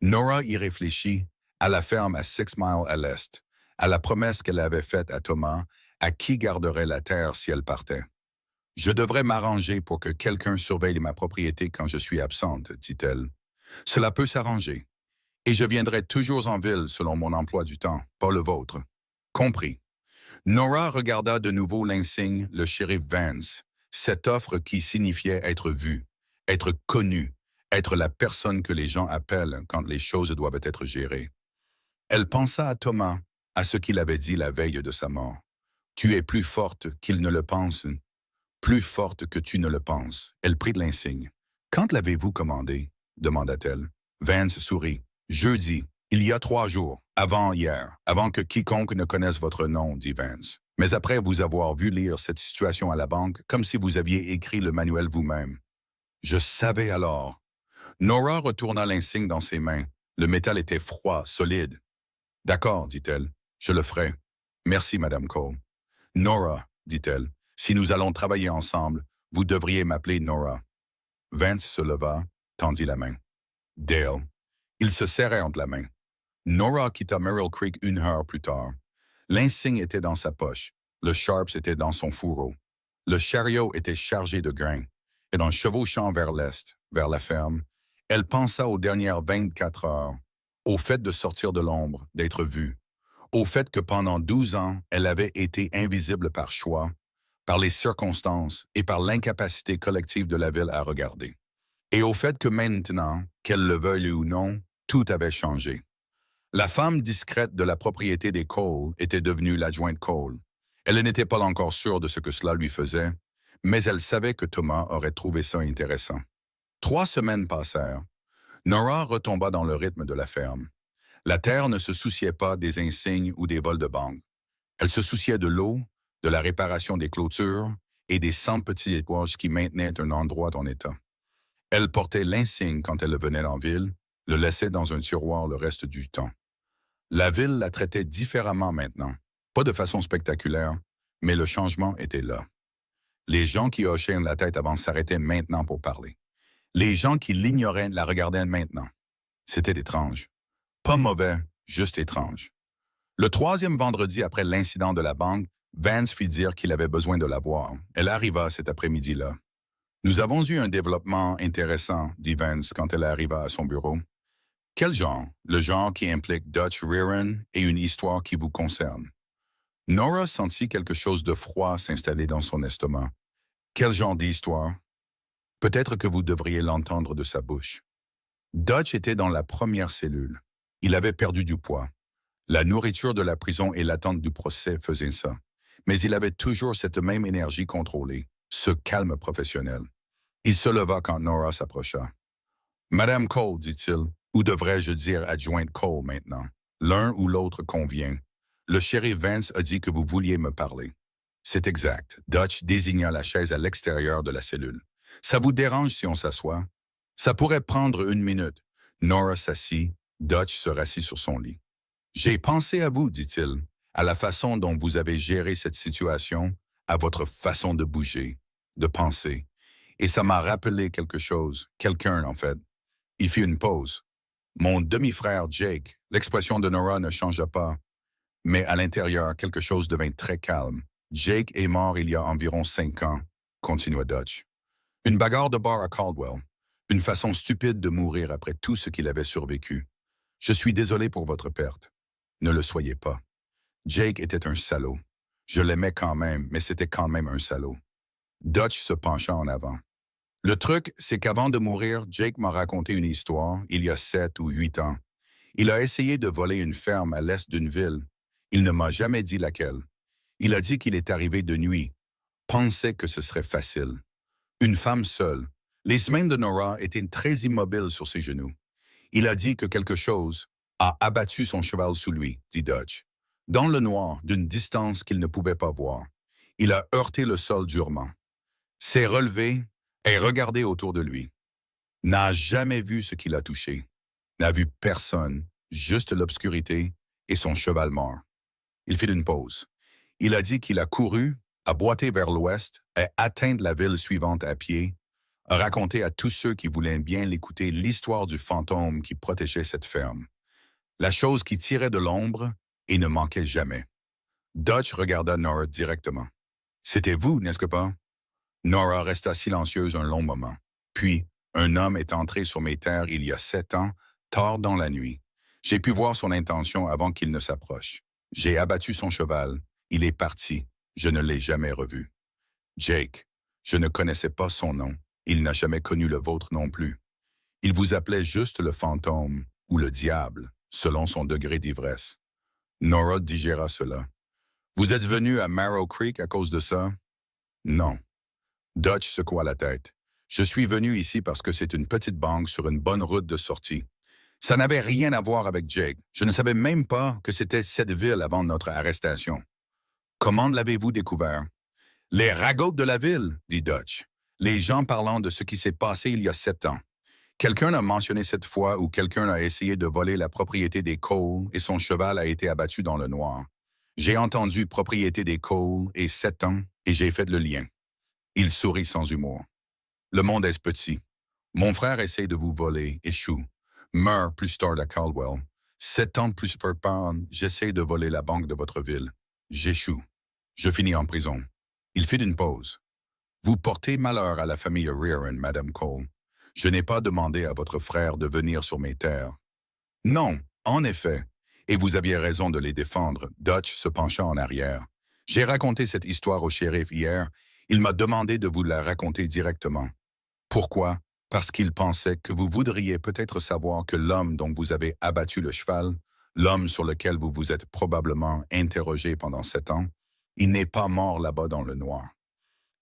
Nora y réfléchit, à la ferme à 6 miles à l'est, à la promesse qu'elle avait faite à Thomas, à qui garderait la terre si elle partait. Je devrais m'arranger pour que quelqu'un surveille ma propriété quand je suis absente, dit-elle. Cela peut s'arranger. Et je viendrai toujours en ville selon mon emploi du temps, pas le vôtre. Compris. Nora regarda de nouveau l'insigne, le shérif Vance, cette offre qui signifiait être vu, être connu, être la personne que les gens appellent quand les choses doivent être gérées. Elle pensa à Thomas, à ce qu'il avait dit la veille de sa mort. Tu es plus forte qu'il ne le pense, plus forte que tu ne le penses. Elle prit de l'insigne. Quand l'avez-vous commandé? Demanda-t-elle. Vance sourit. Jeudi, il y a 3 jours, avant hier, avant que quiconque ne connaisse votre nom, dit Vance. Mais après vous avoir vu lire cette situation à la banque, comme si vous aviez écrit le manuel vous-même. Je savais alors. Nora retourna l'insigne dans ses mains. Le métal était froid, solide. D'accord, dit-elle. Je le ferai. Merci, Madame Cole. Nora, dit-elle, si nous allons travailler ensemble, vous devriez m'appeler Nora. Vance se leva, tendit la main. Dale. Ils se serrèrent la main. Nora quitta Merrill Creek 1 heure plus tard. L'insigne était dans sa poche. Le Sharps était dans son fourreau. Le chariot était chargé de grains. Et en chevauchant vers l'est, vers la ferme, elle pensa aux dernières 24 heures, au fait de sortir de l'ombre, d'être vue, au fait que pendant 12 ans, elle avait été invisible par choix, par les circonstances et par l'incapacité collective de la ville à regarder. Et au fait que maintenant, qu'elle le veuille ou non, tout avait changé. La femme discrète de la propriété des Cole était devenue l'adjointe Cole. Elle n'était pas encore sûre de ce que cela lui faisait, mais elle savait que Thomas aurait trouvé ça intéressant. 3 semaines passèrent. Nora retomba dans le rythme de la ferme. La terre ne se souciait pas des insignes ou des vols de banque. Elle se souciait de l'eau, de la réparation des clôtures et des 100 petits étages qui maintenaient un endroit en état. Elle portait l'insigne quand elle venait en ville, le laissait dans un tiroir le reste du temps. La ville la traitait différemment maintenant, pas de façon spectaculaire, mais le changement était là. Les gens qui hochaient la tête avant s'arrêtaient maintenant pour parler. Les gens qui l'ignoraient la regardaient maintenant. C'était étrange. Pas mauvais, juste étrange. Le 3e vendredi après l'incident de la banque, Vance fit dire qu'il avait besoin de la voir. Elle arriva cet après-midi-là. Nous avons eu un développement intéressant, dit Vance quand elle arriva à son bureau. Quel genre? Le genre qui implique Dutch Rearan et une histoire qui vous concerne. Nora sentit quelque chose de froid s'installer dans son estomac. Quel genre d'histoire? Peut-être que vous devriez l'entendre de sa bouche. Dutch était dans la première cellule. Il avait perdu du poids. La nourriture de la prison et l'attente du procès faisaient ça. Mais il avait toujours cette même énergie contrôlée, ce calme professionnel. Il se leva quand Nora s'approcha. « Madame Cole, dit-il, ou devrais-je dire adjointe Cole maintenant? L'un ou l'autre convient. Le shérif Vance a dit que vous vouliez me parler. » C'est exact. Dutch désigna la chaise à l'extérieur de la cellule. « Ça vous dérange si on s'assoit? » Ça pourrait prendre 1 minute. Nora s'assit. Dutch se rassit sur son lit. « J'ai pensé à vous, dit-il, à la façon dont vous avez géré cette situation, à votre façon de bouger, de penser. Et ça m'a rappelé quelque chose, quelqu'un en fait. » Il fit une pause. « Mon demi-frère Jake, l'expression de Nora ne changea pas. Mais à l'intérieur, quelque chose devint très calme. Jake est mort il y a environ 5 ans, continua Dutch. Une bagarre de bar à Caldwell. Une façon stupide de mourir après tout ce qu'il avait survécu. Je suis désolé pour votre perte. Ne le soyez pas. Jake était un salaud. Je l'aimais quand même, mais c'était quand même un salaud. » Dutch se pencha en avant. Le truc, c'est qu'avant de mourir, Jake m'a raconté une histoire, il y a 7 ou 8 ans. Il a essayé de voler une ferme à l'est d'une ville. Il ne m'a jamais dit laquelle. Il a dit qu'il est arrivé de nuit, pensait que ce serait facile. Une femme seule. Les semaines de Nora étaient très immobiles sur ses genoux. Il a dit que quelque chose a abattu son cheval sous lui, dit Dutch. Dans le noir, d'une distance qu'il ne pouvait pas voir. Il a heurté le sol durement. S'est relevé et regardé autour de lui. N'a jamais vu ce qu'il a touché. N'a vu personne, juste l'obscurité et son cheval mort. Il fit une pause. Il a dit qu'il a couru, a boité vers l'ouest et atteint la ville suivante à pied, a raconté à tous ceux qui voulaient bien l'écouter l'histoire du fantôme qui protégeait cette ferme. La chose qui tirait de l'ombre et ne manquait jamais. Dutch regarda Nora directement. C'était vous, n'est-ce pas? Nora resta silencieuse un long moment. Puis, un homme est entré sur mes terres il y a 7 ans, tard dans la nuit. J'ai pu voir son intention avant qu'il ne s'approche. J'ai abattu son cheval. Il est parti. Je ne l'ai jamais revu. Jake, je ne connaissais pas son nom. Il n'a jamais connu le vôtre non plus. Il vous appelait juste le fantôme ou le diable, selon son degré d'ivresse. Nora digéra cela. Vous êtes venu à Marrow Creek à cause de ça? Non. Dutch secoua la tête. Je suis venu ici parce que c'est une petite banque sur une bonne route de sortie. Ça n'avait rien à voir avec Jake. Je ne savais même pas que c'était cette ville avant notre arrestation. Comment l'avez-vous découvert? Les ragots de la ville, dit Dutch. Les gens parlant de ce qui s'est passé il y a 7 ans. Quelqu'un a mentionné cette fois où quelqu'un a essayé de voler la propriété des Cole et son cheval a été abattu dans le noir. J'ai entendu propriété des Cole et 7 ans et j'ai fait le lien. Il sourit sans humour. Le monde est petit. Mon frère essaie de vous voler, échoue. Meurt plus tard à Caldwell. 7 ans plus tard, j'essaie de voler la banque de votre ville. J'échoue. Je finis en prison. Il fit une pause. Vous portez malheur à la famille Rearan, Madame Cole. Je n'ai pas demandé à votre frère de venir sur mes terres. Non, en effet. Et vous aviez raison de les défendre. Dutch se pencha en arrière. J'ai raconté cette histoire au shérif hier. Il m'a demandé de vous la raconter directement. Pourquoi? Parce qu'il pensait que vous voudriez peut-être savoir que l'homme dont vous avez abattu le cheval, l'homme sur lequel vous vous êtes probablement interrogé pendant 7 ans, il n'est pas mort là-bas dans le noir.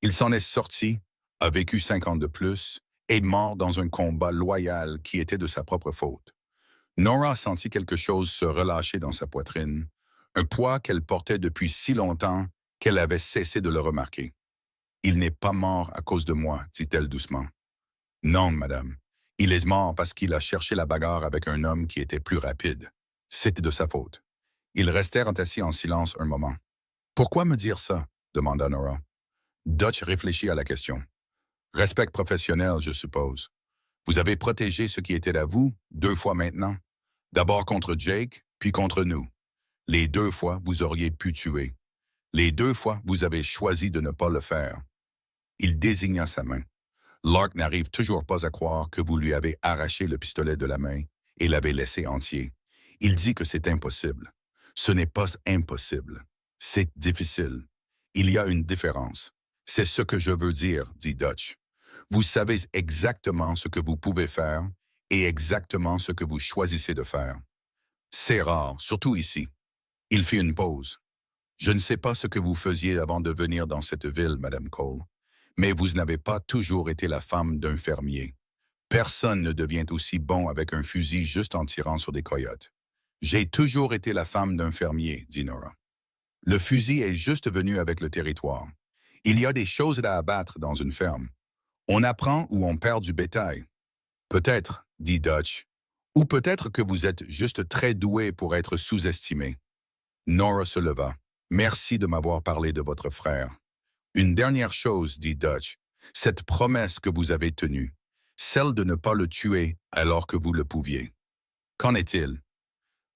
Il s'en est sorti, a vécu 5 ans de plus, et mort dans un combat loyal qui était de sa propre faute. Nora sentit quelque chose se relâcher dans sa poitrine, un poids qu'elle portait depuis si longtemps qu'elle avait cessé de le remarquer. « Il n'est pas mort à cause de moi, dit-elle doucement. Non, madame. Il est mort parce qu'il a cherché la bagarre avec un homme qui était plus rapide. C'était de sa faute. » Ils restèrent assis en silence un moment. « Pourquoi me dire ça? » demanda Nora. Dutch réfléchit à la question. « Respect professionnel, je suppose. Vous avez protégé ce qui était à vous 2 fois maintenant. D'abord contre Jake, puis contre nous. Les 2 fois, vous auriez pu tuer. Les 2 fois, vous avez choisi de ne pas le faire. » Il désigna sa main. Lark n'arrive toujours pas à croire que vous lui avez arraché le pistolet de la main et l'avez laissé entier. Il dit que c'est impossible. Ce n'est pas impossible. C'est difficile. Il y a une différence. C'est ce que je veux dire, dit Dutch. Vous savez exactement ce que vous pouvez faire et exactement ce que vous choisissez de faire. C'est rare, surtout ici. Il fit une pause. Je ne sais pas ce que vous faisiez avant de venir dans cette ville, Madame Cole. Mais vous n'avez pas toujours été la femme d'un fermier. Personne ne devient aussi bon avec un fusil juste en tirant sur des coyotes. J'ai toujours été la femme d'un fermier, dit Nora. Le fusil est juste venu avec le territoire. Il y a des choses à abattre dans une ferme. On apprend ou on perd du bétail. Peut-être, dit Dutch. Ou peut-être que vous êtes juste très doué pour être sous-estimé. Nora se leva. Merci de m'avoir parlé de votre frère. Une dernière chose, dit Dutch, cette promesse que vous avez tenue, celle de ne pas le tuer alors que vous le pouviez. Qu'en est-il?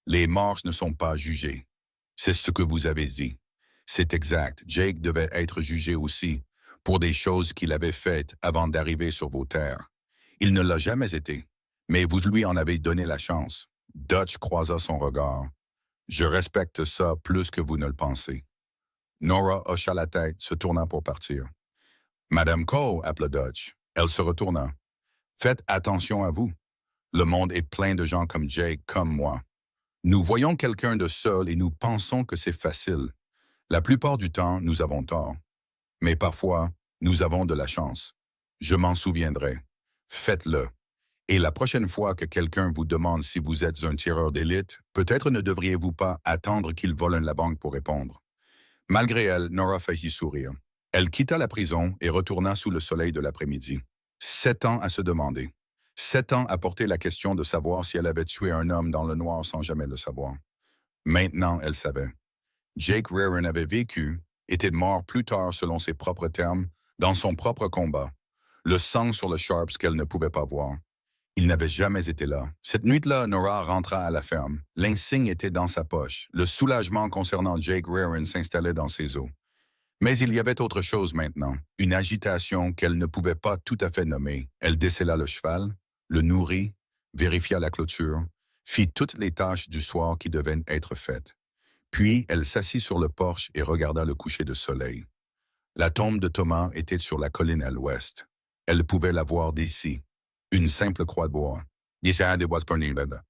Les morts ne sont pas jugés. C'est ce que vous avez dit. C'est exact, Jake devait être jugé aussi, pour des choses qu'il avait faites avant d'arriver sur vos terres. Il ne l'a jamais été, mais vous lui en avez donné la chance. Dutch croisa son regard. Je respecte ça plus que vous ne le pensez. Nora hocha la tête, se tournant pour partir. « Madame Cole, appela Dutch. Elle se retourna. Faites attention à vous. Le monde est plein de gens comme Jake, comme moi. Nous voyons quelqu'un de seul et nous pensons que c'est facile. La plupart du temps, nous avons tort. Mais parfois, nous avons de la chance. Je m'en souviendrai. Faites-le. Et la prochaine fois que quelqu'un vous demande si vous êtes un tireur d'élite, peut-être ne devriez-vous pas attendre qu'il vole la banque pour répondre. Malgré elle, Nora faillit sourire. Elle quitta la prison et retourna sous le soleil de l'après-midi. 7 ans à se demander. 7 ans à porter la question de savoir si elle avait tué un homme dans le noir sans jamais le savoir. Maintenant, elle savait. Jake Rearan avait vécu, était mort plus tard selon ses propres termes, dans son propre combat. Le sang sur le Sharps qu'elle ne pouvait pas voir. Il n'avait jamais été là. Cette nuit-là, Nora rentra à la ferme. L'insigne était dans sa poche. Le soulagement concernant Jake Rearan s'installait dans ses os. Mais il y avait autre chose maintenant, une agitation qu'elle ne pouvait pas tout à fait nommer. Elle décela le cheval, le nourrit, vérifia la clôture, fit toutes les tâches du soir qui devaient être faites. Puis elle s'assit sur le porche et regarda le coucher de soleil. La tombe de Thomas était sur la colline à l'ouest. Elle pouvait la voir d'ici. Une simple croix de bois.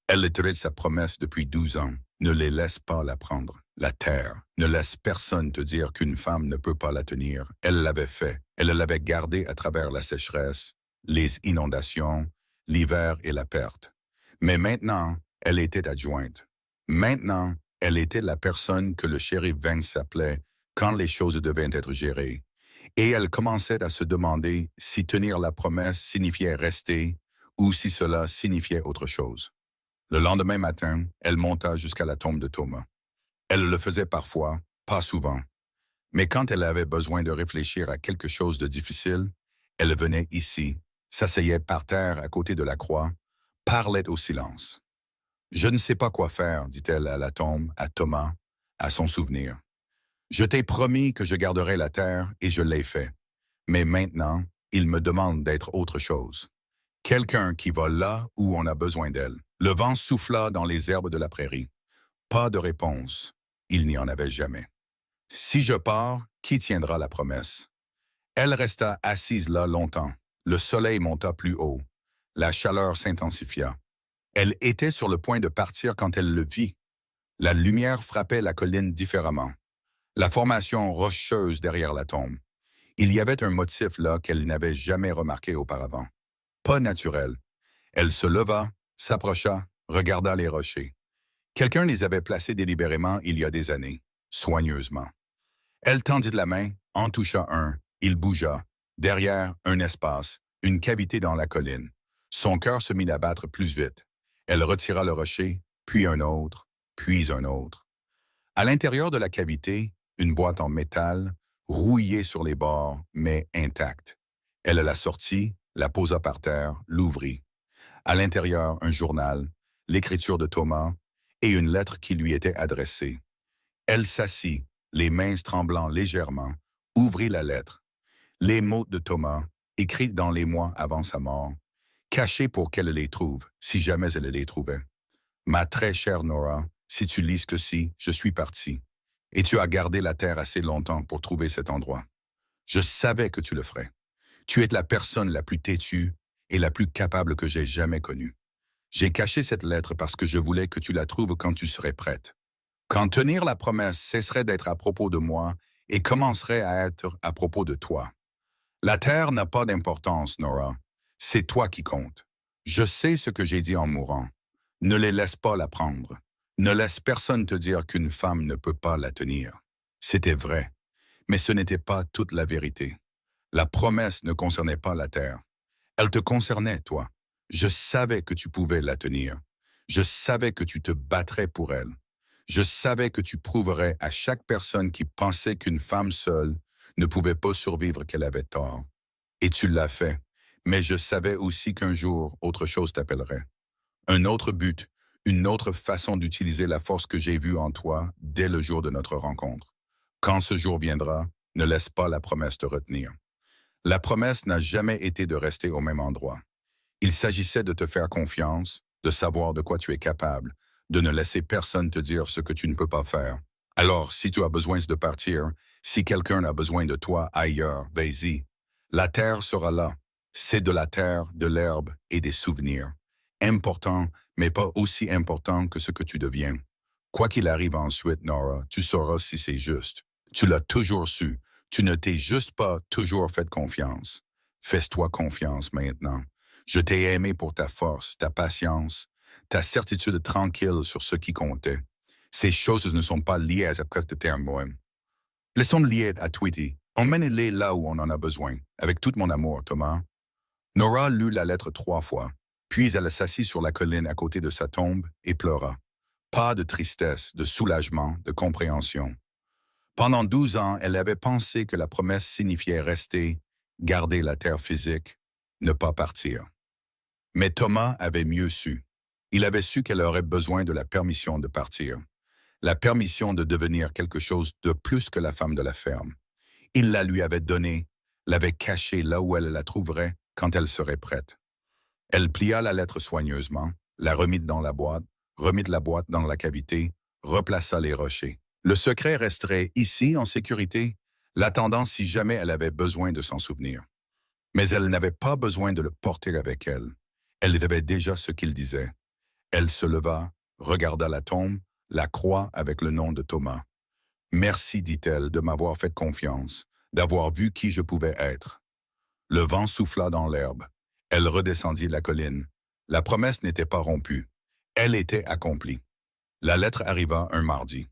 Elle était sa promesse depuis 12 ans. Ne les laisse pas la prendre. La terre. Ne laisse personne te dire qu'une femme ne peut pas la tenir. Elle l'avait fait. Elle l'avait gardée à travers la sécheresse, les inondations, l'hiver et la perte. Mais maintenant, elle était adjointe. Maintenant, elle était la personne que le shérif Vance s'appelait quand les choses devaient être gérées. Et elle commençait à se demander si tenir la promesse signifiait rester ou si cela signifiait autre chose. Le lendemain matin, elle monta jusqu'à la tombe de Thomas. Elle le faisait parfois, pas souvent. Mais quand elle avait besoin de réfléchir à quelque chose de difficile, elle venait ici, s'asseyait par terre à côté de la croix, parlait au silence. « Je ne sais pas quoi faire, dit-elle à la tombe, à Thomas, à son souvenir. Je t'ai promis que je garderais la terre et je l'ai fait. Mais maintenant, il me demande d'être autre chose. Quelqu'un qui va là où on a besoin d'elle. » Le vent souffla dans les herbes de la prairie. Pas de réponse. Il n'y en avait jamais. « Si je pars, qui tiendra la promesse? » Elle resta assise là longtemps. Le soleil monta plus haut. La chaleur s'intensifia. Elle était sur le point de partir quand elle le vit. La lumière frappait la colline différemment. La formation rocheuse derrière la tombe. Il y avait un motif là qu'elle n'avait jamais remarqué auparavant. Pas naturel. Elle se leva, s'approcha, regarda les rochers. Quelqu'un les avait placés délibérément il y a des années, soigneusement. Elle tendit la main, en toucha un, il bougea. Derrière, un espace, une cavité dans la colline. Son cœur se mit à battre plus vite. Elle retira le rocher, puis un autre, puis un autre. À l'intérieur de la cavité, une boîte en métal, rouillée sur les bords, mais intacte. Elle la sortit, la posa par terre, l'ouvrit. À l'intérieur, un journal, l'écriture de Thomas et une lettre qui lui était adressée. Elle s'assit, les mains tremblant légèrement, ouvrit la lettre. Les mots de Thomas, écrits dans les mois avant sa mort, cachés pour qu'elle les trouve, si jamais elle les trouvait. « Ma très chère Nora, si tu lis que si, je suis parti. Et tu as gardé la terre assez longtemps pour trouver cet endroit. Je savais que tu le ferais. Tu es la personne la plus têtue et la plus capable que j'ai jamais connue. J'ai caché cette lettre parce que je voulais que tu la trouves quand tu serais prête. Quand tenir la promesse cesserait d'être à propos de moi et commencerait à être à propos de toi. La terre n'a pas d'importance, Nora. C'est toi qui comptes. Je sais ce que j'ai dit en mourant. Ne les laisse pas la prendre. Ne laisse personne te dire qu'une femme ne peut pas la tenir. C'était vrai, mais ce n'était pas toute la vérité. La promesse ne concernait pas la terre. Elle te concernait, toi. Je savais que tu pouvais la tenir. Je savais que tu te battrais pour elle. Je savais que tu prouverais à chaque personne qui pensait qu'une femme seule ne pouvait pas survivre qu'elle avait tort. Et tu l'as fait, mais je savais aussi qu'un jour, autre chose t'appellerait. Un autre but, une autre façon d'utiliser la force que j'ai vue en toi dès le jour de notre rencontre. Quand ce jour viendra, ne laisse pas la promesse te retenir. La promesse n'a jamais été de rester au même endroit. Il s'agissait de te faire confiance, de savoir de quoi tu es capable, de ne laisser personne te dire ce que tu ne peux pas faire. Alors, si tu as besoin de partir, si quelqu'un a besoin de toi ailleurs, vas-y. La terre sera là. C'est de la terre, de l'herbe et des souvenirs. Important, mais pas aussi important que ce que tu deviens. Quoi qu'il arrive ensuite, Nora, tu sauras si c'est juste. Tu l'as toujours su. Tu ne t'es juste pas toujours fait confiance. Fais-toi confiance maintenant. Je t'ai aimé pour ta force, ta patience, ta certitude tranquille sur ce qui comptait. Ces choses ne sont pas liées à ce que tu moi. Elles sont liées à Tweety. Emmène-les là où on en a besoin. Avec tout mon amour, Thomas. Nora lut la lettre 3 fois, puis elle s'assit sur la colline à côté de sa tombe et pleura. Pas de tristesse, de soulagement, de compréhension. Pendant 12 ans, elle avait pensé que la promesse signifiait rester, garder la terre physique, ne pas partir. Mais Thomas avait mieux su. Il avait su qu'elle aurait besoin de la permission de partir, la permission de devenir quelque chose de plus que la femme de la ferme. Il la lui avait donnée, l'avait cachée là où elle la trouverait quand elle serait prête. Elle plia la lettre soigneusement, la remit dans la boîte, remit la boîte dans la cavité, replaça les rochers. Le secret resterait ici en sécurité, l'attendant si jamais elle avait besoin de s'en souvenir. Mais elle n'avait pas besoin de le porter avec elle. Elle avait déjà ce qu'il disait. Elle se leva, regarda la tombe, la croix avec le nom de Thomas. Merci, dit-elle, de m'avoir fait confiance, d'avoir vu qui je pouvais être. Le vent souffla dans l'herbe. Elle redescendit la colline. La promesse n'était pas rompue. Elle était accomplie. La lettre arriva un mardi.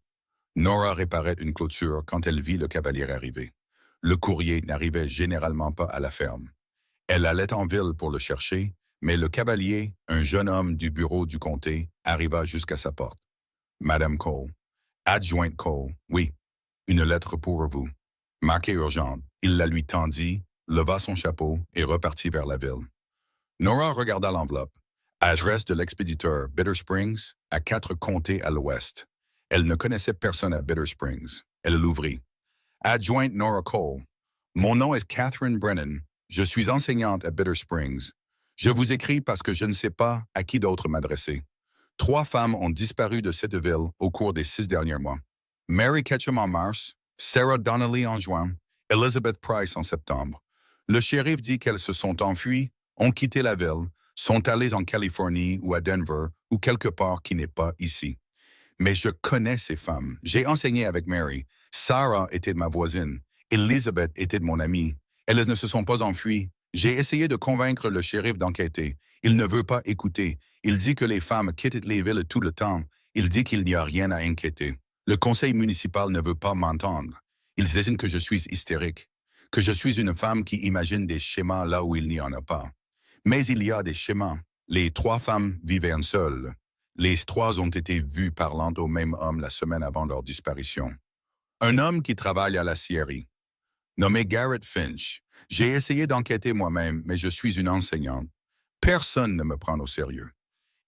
Nora réparait une clôture quand elle vit le cavalier arriver. Le courrier n'arrivait généralement pas à la ferme. Elle allait en ville pour le chercher, mais le cavalier, un jeune homme du bureau du comté, arriva jusqu'à sa porte. Madame Cole. Adjointe Cole, oui. Une lettre pour vous. Marquée urgente, il la lui tendit, leva son chapeau et repartit vers la ville. Nora regarda l'enveloppe. Adresse de l'expéditeur Bitter Springs, à 4 comtés à l'ouest. Elle ne connaissait personne à Bitter Springs. Elle l'ouvrit. Adjointe Nora Cole. Mon nom est Catherine Brennan. Je suis enseignante à Bitter Springs. Je vous écris parce que je ne sais pas à qui d'autre m'adresser. 3 femmes ont disparu de cette ville au cours des 6 derniers mois. Mary Ketchum en mars, Sarah Donnelly en juin, Elizabeth Price en septembre. Le shérif dit qu'elles se sont enfuies, ont quitté la ville, sont allées en Californie ou à Denver ou quelque part qui n'est pas ici. Mais je connais ces femmes. J'ai enseigné avec Mary. Sarah était ma voisine. Elizabeth était mon amie. Elles ne se sont pas enfuies. J'ai essayé de convaincre le shérif d'enquêter. Il ne veut pas écouter. Il dit que les femmes quittent les villes tout le temps. Il dit qu'il n'y a rien à inquiéter. Le conseil municipal ne veut pas m'entendre. Ils estiment que je suis hystérique, que je suis une femme qui imagine des schémas là où il n'y en a pas. Mais il y a des schémas. Les 3 femmes vivaient seules. Les 3 ont été vues parlant au même homme la semaine avant leur disparition. Un homme qui travaille à la scierie, nommé Garrett Finch. J'ai essayé d'enquêter moi-même, mais je suis une enseignante. Personne ne me prend au sérieux.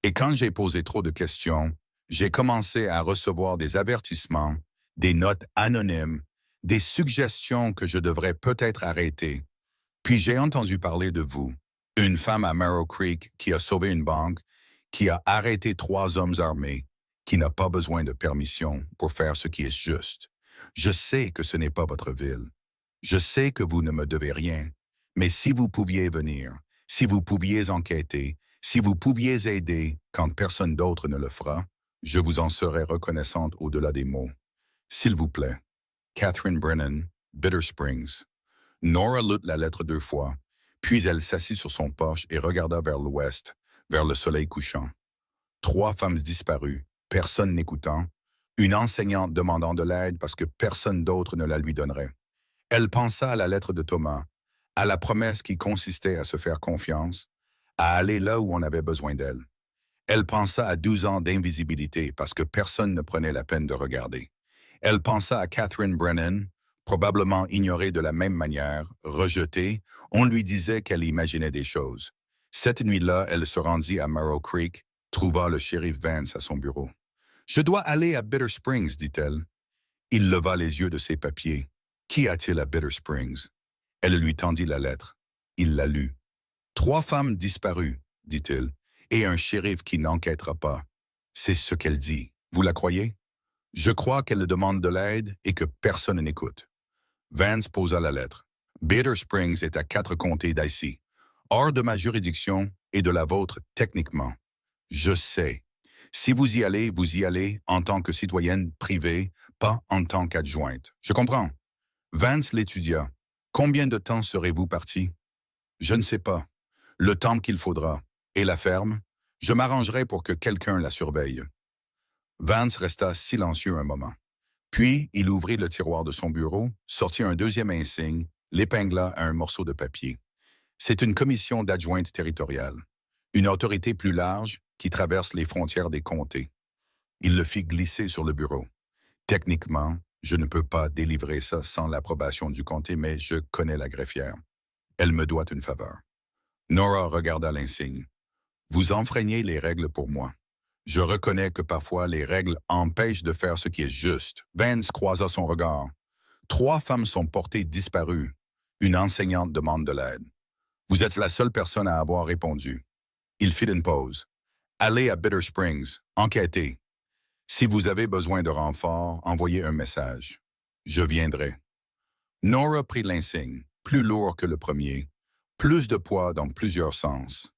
Et quand j'ai posé trop de questions, j'ai commencé à recevoir des avertissements, des notes anonymes, des suggestions que je devrais peut-être arrêter. Puis j'ai entendu parler de vous, une femme à Marrow Creek qui a sauvé une banque, qui a arrêté 3 hommes armés, qui n'a pas besoin de permission pour faire ce qui est juste. Je sais que ce n'est pas votre ville. Je sais que vous ne me devez rien, mais si vous pouviez venir, si vous pouviez enquêter, si vous pouviez aider quand personne d'autre ne le fera, je vous en serais reconnaissante au-delà des mots. S'il vous plaît. Catherine Brennan, Bitter Springs. Nora lut la lettre 2 fois, puis elle s'assit sur son porche et regarda vers l'ouest, vers le soleil couchant. 3 femmes disparues, personne n'écoutant, une enseignante demandant de l'aide parce que personne d'autre ne la lui donnerait. Elle pensa à la lettre de Thomas, à la promesse qui consistait à se faire confiance, à aller là où on avait besoin d'elle. Elle pensa à 12 ans d'invisibilité parce que personne ne prenait la peine de regarder. Elle pensa à Catherine Brennan, probablement ignorée de la même manière, rejetée, on lui disait qu'elle imaginait des choses. Cette nuit-là, elle se rendit à Marrow Creek, trouva le shérif Vance à son bureau. « Je dois aller à Bitter Springs, dit-elle. » Il leva les yeux de ses papiers. « Qu'y a-t-il à Bitter Springs? » Elle lui tendit la lettre. Il la lut. « 3 femmes disparues, dit-il, et un shérif qui n'enquêtera pas. C'est ce qu'elle dit. Vous la croyez? Je crois qu'elle demande de l'aide et que personne n'écoute. » Vance posa la lettre. « Bitter Springs est à 4 comtés d'ici. Hors de ma juridiction et de la vôtre techniquement. Je sais. Si vous y allez en tant que citoyenne privée, pas en tant qu'adjointe. Je comprends. Vance l'étudia. Combien de temps serez-vous parti? Je ne sais pas. Le temps qu'il faudra. Et la ferme? Je m'arrangerai pour que quelqu'un la surveille. Vance resta silencieux un moment. Puis, il ouvrit le tiroir de son bureau, sortit un deuxième insigne, l'épingla à un morceau de papier. C'est une commission d'adjointe territoriale, une autorité plus large qui traverse les frontières des comtés. Il le fit glisser sur le bureau. Techniquement, je ne peux pas délivrer ça sans l'approbation du comté, mais je connais la greffière. Elle me doit une faveur. Nora regarda l'insigne. Vous enfreignez les règles pour moi. Je reconnais que parfois les règles empêchent de faire ce qui est juste. Vance croisa son regard. 3 femmes sont portées disparues. Une enseignante demande de l'aide. Vous êtes la seule personne à avoir répondu. Il fit une pause. Allez à Bitter Springs, enquêtez. Si vous avez besoin de renfort, envoyez un message. Je viendrai. Nora prit l'insigne, plus lourd que le premier, plus de poids dans plusieurs sens.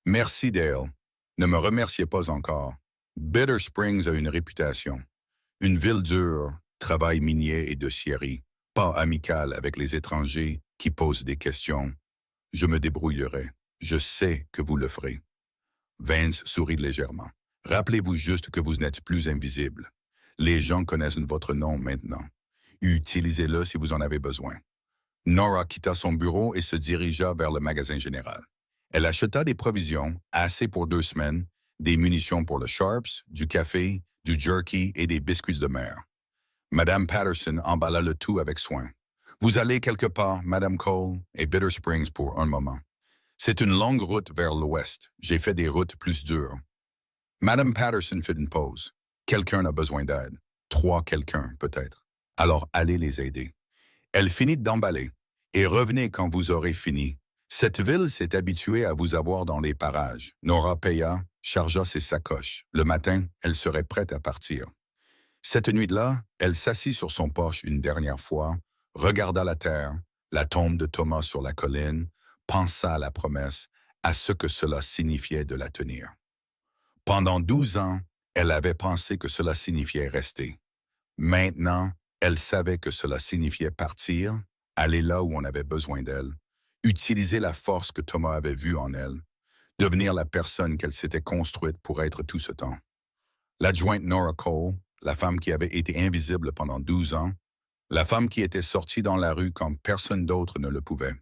Merci, Dale. Ne me remerciez pas encore. Bitter Springs a une réputation. Une ville dure, travail minier et de scierie, pas amicale avec les étrangers qui posent des questions. Je me débrouillerai. Je sais que vous le ferez. Vance sourit légèrement. Rappelez-vous juste que vous n'êtes plus invisible. Les gens connaissent votre nom maintenant. Utilisez-le si vous en avez besoin. Nora quitta son bureau et se dirigea vers le magasin général. Elle acheta des provisions, assez pour 2 semaines, des munitions pour le Sharps, du café, du jerky et des biscuits de mer. Madame Patterson emballa le tout avec soin. Vous allez quelque part, Madame Cole, et Bitter Springs pour un moment. C'est une longue route vers l'ouest. J'ai fait des routes plus dures. Madame Patterson fit une pause. Quelqu'un a besoin d'aide. 3 quelqu'un, peut-être. Alors allez les aider. Elle finit d'emballer. Et revenez quand vous aurez fini. Cette ville s'est habituée à vous avoir dans les parages. Nora paya, chargea ses sacoches. Le matin, elle serait prête à partir. Cette nuit-là, elle s'assit sur son porche une dernière fois, regarda la terre, la tombe de Thomas sur la colline, pensa à la promesse, à ce que cela signifiait de la tenir. Pendant 12 ans, elle avait pensé que cela signifiait rester. Maintenant, elle savait que cela signifiait partir, aller là où on avait besoin d'elle, utiliser la force que Thomas avait vue en elle, devenir la personne qu'elle s'était construite pour être tout ce temps. L'adjointe Nora Cole, la femme qui avait été invisible pendant 12 ans, la femme qui était sortie dans la rue quand personne d'autre ne le pouvait,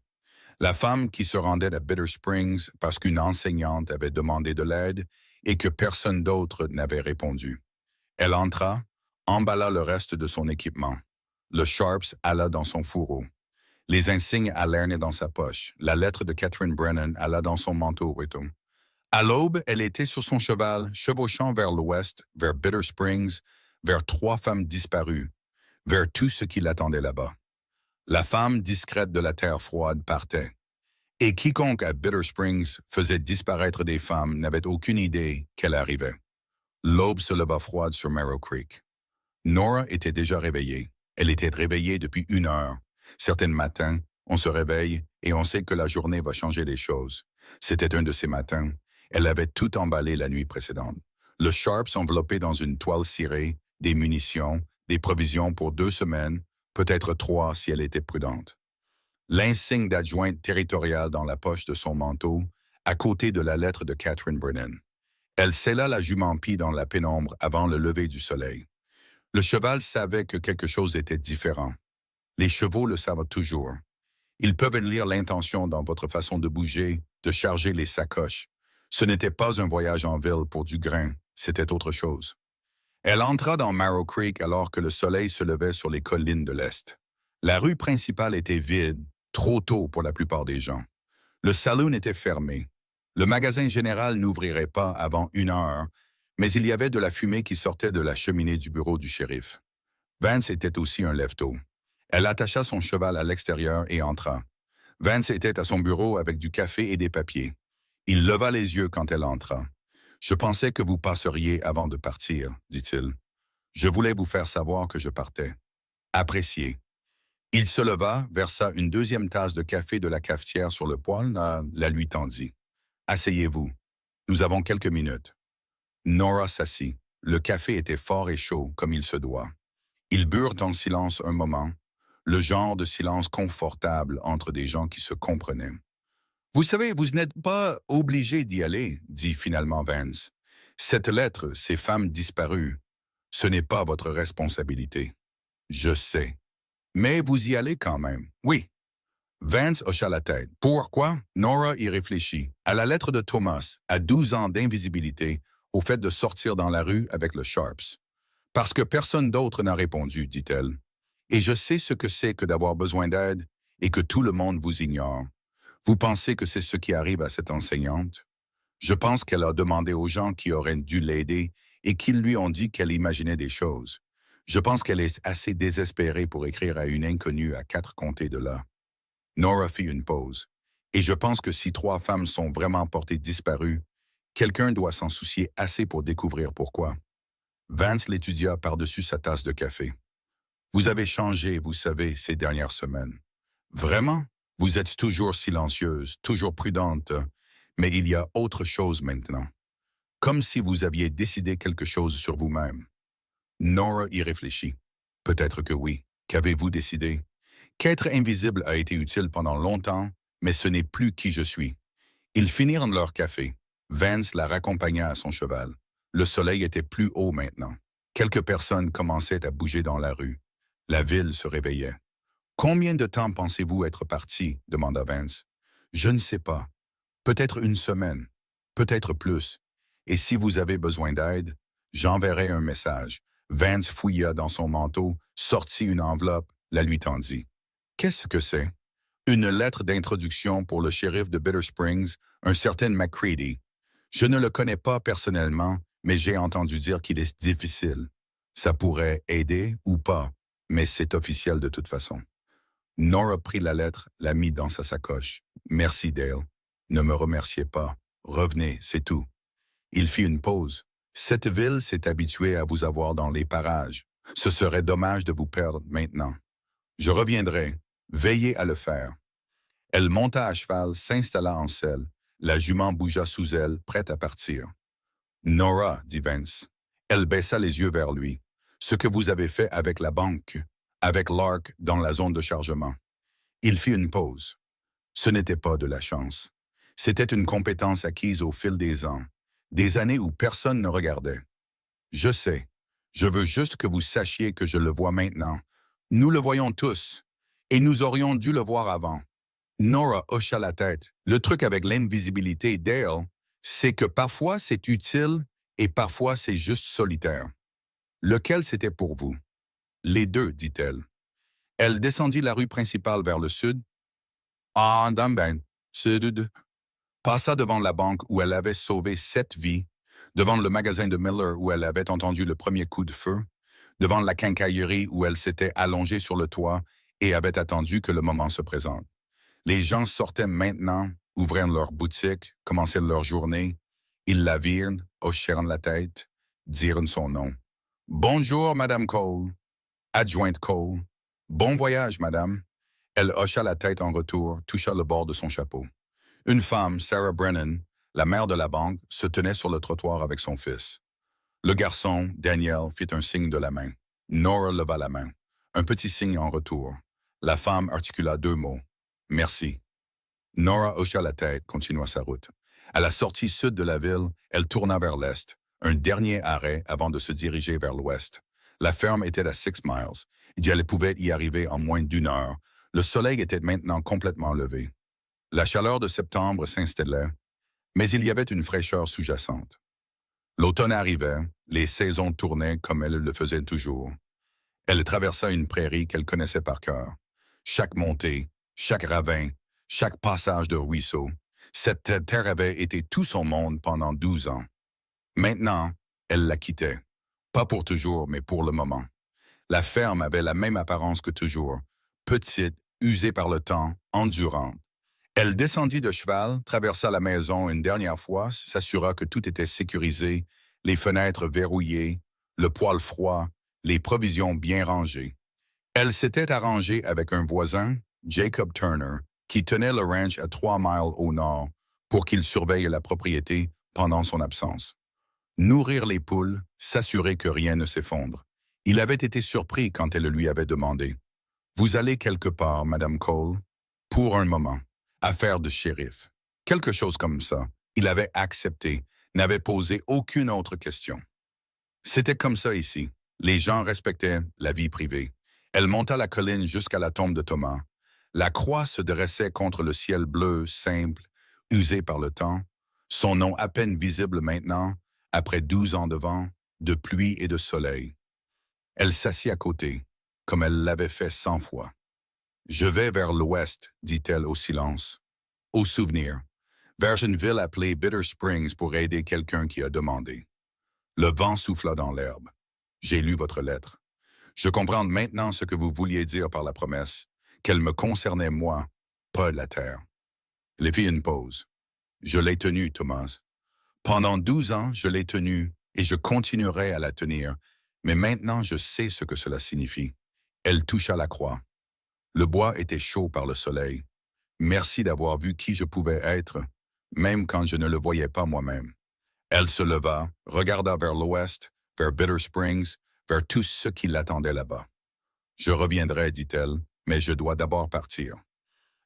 la femme qui se rendait à Bitter Springs parce qu'une enseignante avait demandé de l'aide et que personne d'autre n'avait répondu. Elle entra, emballa le reste de son équipement. Le Sharps alla dans son fourreau. Les insignes allèrent dans sa poche. La lettre de Catherine Brennan alla dans son manteau retour. À l'aube, elle était sur son cheval, chevauchant vers l'ouest, vers Bitter Springs, vers 3 femmes disparues, vers tout ce qui l'attendait là-bas. La femme discrète de la terre froide partait. Et quiconque à Bitter Springs faisait disparaître des femmes n'avait aucune idée qu'elle arrivait. L'aube se leva froide sur Marrow Creek. Nora était déjà réveillée. Elle était réveillée depuis 1 heure. Certains matins, on se réveille et on sait que la journée va changer les choses. C'était un de ces matins. Elle avait tout emballé la nuit précédente. Le Sharps enveloppé dans une toile cirée, des munitions, des provisions pour 2 semaines, peut-être 3 si elle était prudente. L'insigne d'adjointe territoriale dans la poche de son manteau, à côté de la lettre de Catherine Brennan. Elle scella la jument pie dans la pénombre avant le lever du soleil. Le cheval savait que quelque chose était différent. Les chevaux le savent toujours. Ils peuvent lire l'intention dans votre façon de bouger, de charger les sacoches. Ce n'était pas un voyage en ville pour du grain, c'était autre chose. Elle entra dans Marrow Creek alors que le soleil se levait sur les collines de l'Est. La rue principale était vide, trop tôt pour la plupart des gens. Le saloon était fermé. Le magasin général n'ouvrirait pas avant 1 heure, mais il y avait de la fumée qui sortait de la cheminée du bureau du shérif. Vance était aussi un lève-tôt. Elle attacha son cheval à l'extérieur et entra. Vance était à son bureau avec du café et des papiers. Il leva les yeux quand elle entra. « Je pensais que vous passeriez avant de partir, dit-il. Je voulais vous faire savoir que je partais. Appréciez. » Il se leva, versa une deuxième tasse de café de la cafetière sur le poêle, la lui tendit. Asseyez-vous. Nous avons quelques minutes. Nora s'assit. Le café était fort et chaud, comme il se doit. Ils burent en silence un moment, le genre de silence confortable entre des gens qui se comprenaient. Vous savez, vous n'êtes pas obligé d'y aller, dit finalement Vance. Cette lettre, ces femmes disparues, ce n'est pas votre responsabilité. Je sais. Mais vous y allez quand même. Oui. Vance hocha la tête. Pourquoi? Nora y réfléchit. À la lettre de Thomas, à 12 ans d'invisibilité, au fait de sortir dans la rue avec le Sharps. Parce que personne d'autre n'a répondu, dit-elle. Et je sais ce que c'est que d'avoir besoin d'aide et que tout le monde vous ignore. Vous pensez que c'est ce qui arrive à cette enseignante? Je pense qu'elle a demandé aux gens qui auraient dû l'aider et qui lui ont dit qu'elle imaginait des choses. Je pense qu'elle est assez désespérée pour écrire à une inconnue à 4 comtés de là. Nora fit une pause. Et je pense que si 3 femmes sont vraiment portées disparues, quelqu'un doit s'en soucier assez pour découvrir pourquoi. Vance l'étudia par-dessus sa tasse de café. Vous avez changé, vous savez, ces dernières semaines. Vraiment? Vous êtes toujours silencieuse, toujours prudente, mais il y a autre chose maintenant. Comme si vous aviez décidé quelque chose sur vous-même. Nora y réfléchit. Peut-être que oui. Qu'avez-vous décidé? Qu'être invisible a été utile pendant longtemps, mais ce n'est plus qui je suis. Ils finirent leur café. Vance la raccompagna à son cheval. Le soleil était plus haut maintenant. Quelques personnes commençaient à bouger dans la rue. La ville se réveillait. Combien de temps pensez-vous être parti? Demanda Vance. Je ne sais pas. Peut-être une semaine. Peut-être plus. Et si vous avez besoin d'aide, j'enverrai un message. Vance fouilla dans son manteau, sortit une enveloppe, la lui tendit. Qu'est-ce que c'est? Une lettre d'introduction pour le shérif de Bitter Springs, un certain McCready. Je ne le connais pas personnellement, mais j'ai entendu dire qu'il est difficile. Ça pourrait aider ou pas, mais c'est officiel de toute façon. Nora prit la lettre, la mit dans sa sacoche. Merci, Dale. Ne me remerciez pas. Revenez, c'est tout. Il fit une pause. Cette ville s'est habituée à vous avoir dans les parages. Ce serait dommage de vous perdre maintenant. Je reviendrai. Veillez à le faire. Elle monta à cheval, s'installa en selle. La jument bougea sous elle, prête à partir. Nora, dit Vance. Elle baissa les yeux vers lui. Ce que vous avez fait avec la banque, avec Lark dans la zone de chargement. Il fit une pause. Ce n'était pas de la chance. C'était une compétence acquise au fil des années où personne ne regardait. Je sais. Je veux juste que vous sachiez que je le vois maintenant. Nous le voyons tous. Et nous aurions dû le voir avant. Nora hocha la tête. Le truc avec l'invisibilité, Dale, c'est que parfois c'est utile et parfois c'est juste solitaire. Lequel c'était pour vous? Les deux, dit-elle. Elle descendit la rue principale vers le sud. Ah, ben, sud. Passa devant la banque où elle avait sauvé 7 vies, devant le magasin de Miller où elle avait entendu le premier coup de feu, devant la quincaillerie où elle s'était allongée sur le toit et avait attendu que le moment se présente. Les gens sortaient maintenant, ouvrirent leur boutique, commençaient leur journée. Ils la virent, hochèrent la tête, dirent son nom. « Bonjour, Madame Cole. » Adjointe Cole. « Bon voyage, Madame. » Elle hocha la tête en retour, toucha le bord de son chapeau. Une femme, Sarah Brennan, la mère de la banque, se tenait sur le trottoir avec son fils. Le garçon, Daniel, fit un signe de la main. Nora leva la main. Un petit signe en retour. La femme articula 2 mots. « Merci. » Nora hocha la tête, continua sa route. À la sortie sud de la ville, elle tourna vers l'est, un dernier arrêt avant de se diriger vers l'ouest. La ferme était à 6 miles, et elle pouvait y arriver en moins d'1 heure. Le soleil était maintenant complètement levé. La chaleur de septembre s'installait, mais il y avait une fraîcheur sous-jacente. L'automne arrivait, les saisons tournaient comme elles le faisaient toujours. Elle traversa une prairie qu'elle connaissait par cœur. Chaque montée, chaque ravin, chaque passage de ruisseau, cette terre avait été tout son monde pendant 12 ans. Maintenant, elle la quittait. Pas pour toujours, mais pour le moment. La ferme avait la même apparence que toujours, petite, usée par le temps, endurante. Elle descendit de cheval, traversa la maison une dernière fois, s'assura que tout était sécurisé, les fenêtres verrouillées, le poêle froid, les provisions bien rangées. Elle s'était arrangée avec un voisin, Jacob Turner, qui tenait le ranch à 3 miles au nord, pour qu'il surveille la propriété pendant son absence. Nourrir les poules, s'assurer que rien ne s'effondre. Il avait été surpris quand elle lui avait demandé. Vous allez quelque part, Madame Cole? Pour un moment. Affaire de shérif. Quelque chose comme ça. Il avait accepté, n'avait posé aucune autre question. C'était comme ça ici. Les gens respectaient la vie privée. Elle monta la colline jusqu'à la tombe de Thomas. La croix se dressait contre le ciel bleu, simple, usé par le temps. Son nom à peine visible maintenant, après 12 ans de vent, de pluie et de soleil. Elle s'assit à côté, comme elle l'avait fait 100 fois. Je vais vers l'ouest, dit-elle au silence. Au souvenir, vers une ville appelée Bitter Springs pour aider quelqu'un qui a demandé. Le vent souffla dans l'herbe. J'ai lu votre lettre. Je comprends maintenant ce que vous vouliez dire par la promesse, qu'elle me concernait moi, pas la terre. Elle fit une pause. Je l'ai tenue, Thomas. Pendant 12 ans, je l'ai tenue et je continuerai à la tenir, mais maintenant je sais ce que cela signifie. Elle toucha la croix. Le bois était chaud par le soleil. Merci d'avoir vu qui je pouvais être, même quand je ne le voyais pas moi-même. Elle se leva, regarda vers l'ouest, vers Bitter Springs, vers tout ce qui l'attendait là-bas. Je reviendrai, dit-elle, mais je dois d'abord partir.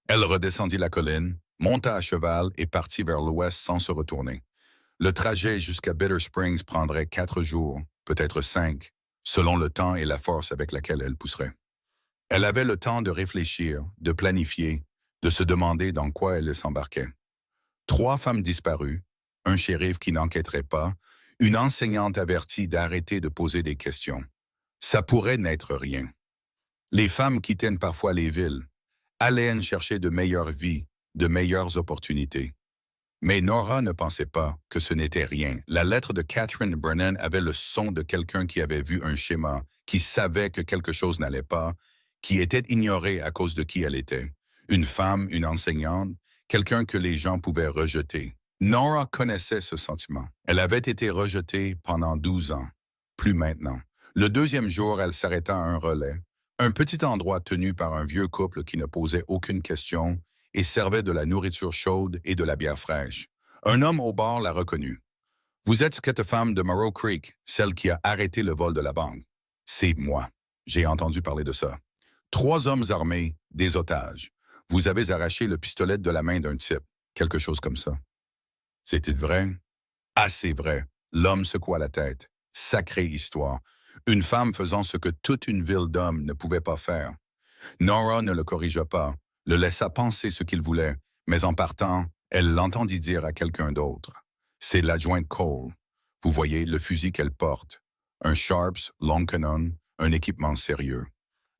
Elle redescendit la colline, monta à cheval et partit vers l'ouest sans se retourner. Le trajet jusqu'à Bitter Springs prendrait 4 jours, peut-être 5, selon le temps et la force avec laquelle elle pousserait. Elle avait le temps de réfléchir, de planifier, de se demander dans quoi elle s'embarquait. 3 femmes disparues, un shérif qui n'enquêterait pas, une enseignante avertie d'arrêter de poser des questions. Ça pourrait n'être rien. Les femmes quittaient parfois les villes, allaient chercher de meilleures vies, de meilleures opportunités. Mais Nora ne pensait pas que ce n'était rien. La lettre de Catherine Brennan avait le son de quelqu'un qui avait vu un schéma, qui savait que quelque chose n'allait pas, qui était ignoré à cause de qui elle était. Une femme, une enseignante, quelqu'un que les gens pouvaient rejeter. Nora connaissait ce sentiment. Elle avait été rejetée pendant 12 ans. Plus maintenant. Le deuxième jour, elle s'arrêta à un relais, un petit endroit tenu par un vieux couple qui ne posait aucune question et servait de la nourriture chaude et de la bière fraîche. Un homme au bord la reconnut. Vous êtes cette femme de Morrow Creek, celle qui a arrêté le vol de la banque. C'est moi. J'ai entendu parler de ça. 3 hommes armés, des otages. Vous avez arraché le pistolet de la main d'un type. Quelque chose comme ça. C'était vrai? Assez vrai. L'homme secoua la tête. Sacrée histoire. Une femme faisant ce que toute une ville d'hommes ne pouvait pas faire. Nora ne le corrigea pas, le laissa penser ce qu'il voulait, mais en partant, elle l'entendit dire à quelqu'un d'autre. C'est l'adjointe Cole. Vous voyez le fusil qu'elle porte. Un Sharps long canon, un équipement sérieux.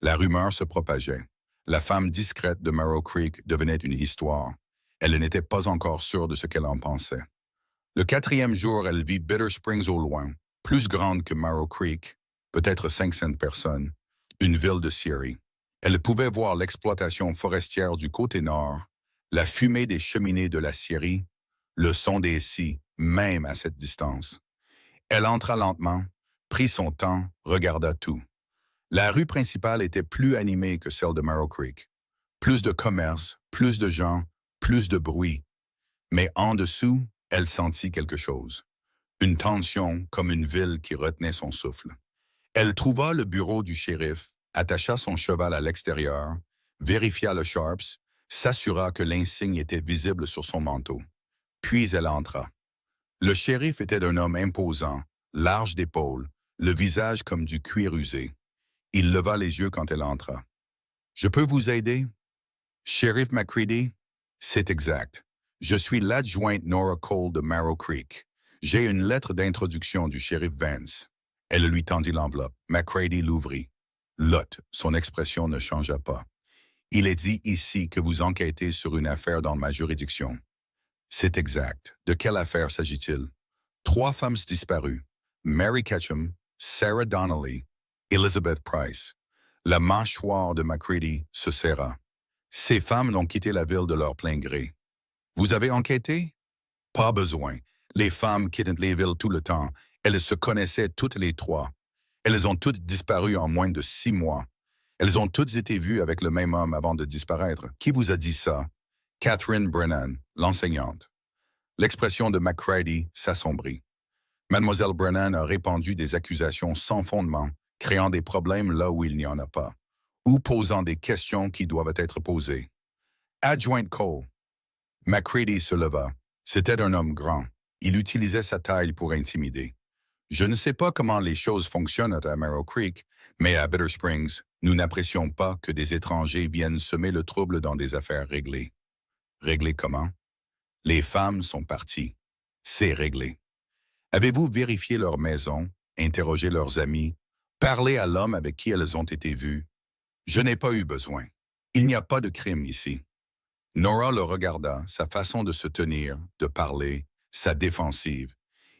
La rumeur se propageait. La femme discrète de Morrow Creek devenait une histoire. Elle n'était pas encore sûre de ce qu'elle en pensait. Le 4e jour, elle vit Bitter Springs au loin, plus grande que Morrow Creek, peut-être 500 personnes, une ville de Syrie. Elle pouvait voir l'exploitation forestière du côté nord, la fumée des cheminées de la Syrie, le son des scies, même à cette distance. Elle entra lentement, prit son temps, regarda tout. La rue principale était plus animée que celle de Morrow Creek. Plus de commerce, plus de gens, plus de bruit. Mais en dessous, elle sentit quelque chose. Une tension comme une ville qui retenait son souffle. Elle trouva le bureau du shérif, attacha son cheval à l'extérieur, vérifia le Sharps, s'assura que l'insigne était visible sur son manteau. Puis elle entra. Le shérif était un homme imposant, large d'épaules, le visage comme du cuir usé. Il leva les yeux quand elle entra. « Je peux vous aider? »« Shérif McCready? »« C'est exact. Je suis l'adjointe Nora Cole de Morrow Creek. J'ai une lettre d'introduction du shérif Vance. » Elle lui tendit l'enveloppe. McCready l'ouvrit. Lot, son expression ne changea pas. « Il est dit ici que vous enquêtez sur une affaire dans ma juridiction. » C'est exact. De quelle affaire s'agit-il? 3 femmes disparues. Mary Ketchum, Sarah Donnelly, Elizabeth Price. La mâchoire de McCready se serra. Ces femmes n'ont quitté la ville de leur plein gré. Vous avez enquêté? Pas besoin. Les femmes quittent les villes tout le temps. Elles se connaissaient toutes les 3. Elles ont toutes disparu en moins de 6 mois. Elles ont toutes été vues avec le même homme avant de disparaître. Qui vous a dit ça? Catherine Brennan, l'enseignante. L'expression de McCready s'assombrit. Mademoiselle Brennan a répandu des accusations sans fondement, créant des problèmes là où il n'y en a pas, ou posant des questions qui doivent être posées. Adjoint Cole. McCready se leva. C'était un homme grand. Il utilisait sa taille pour intimider. Je ne sais pas comment les choses fonctionnent à Merrow Creek, mais à Bitter Springs, nous n'apprécions pas que des étrangers viennent semer le trouble dans des affaires réglées. Réglées comment? Les femmes sont parties. C'est réglé. Avez-vous vérifié leur maison, interrogé leurs amis, parlé à l'homme avec qui elles ont été vues? Je n'ai pas eu besoin. Il n'y a pas de crime ici. Nora le regarda, sa façon de se tenir, de parler, sa défensive.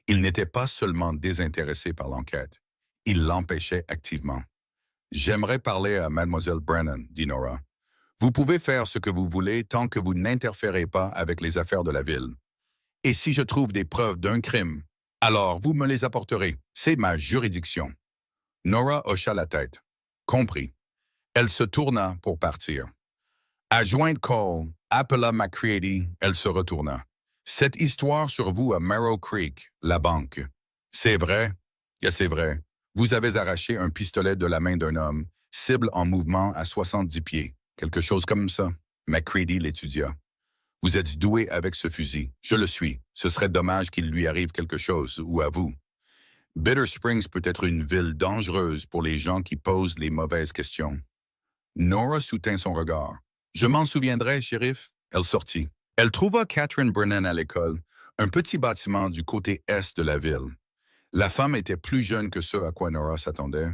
Il n'était pas seulement désintéressé par l'enquête. Il l'empêchait activement. J'aimerais parler à Mademoiselle Brennan, dit Nora. Vous pouvez faire ce que vous voulez tant que vous n'interférez pas avec les affaires de la ville. Et si je trouve des preuves d'un crime, alors vous me les apporterez. C'est ma juridiction. Nora hocha la tête. Compris. Elle se tourna pour partir. Adjointe Cole appela McCready, elle se retourna. Cette histoire sur vous à Merrow Creek, la banque. C'est vrai? C'est vrai. Vous avez arraché un pistolet de la main d'un homme, cible en mouvement à 70 pieds. Quelque chose comme ça. McCready l'étudia. Vous êtes doué avec ce fusil. Je le suis. Ce serait dommage qu'il lui arrive quelque chose, ou à vous. Bitter Springs peut être une ville dangereuse pour les gens qui posent les mauvaises questions. Nora soutint son regard. Je m'en souviendrai, shérif. Elle sortit. Elle trouva Catherine Brennan à l'école, un petit bâtiment du côté est de la ville. La femme était plus jeune que ce à quoi Nora s'attendait.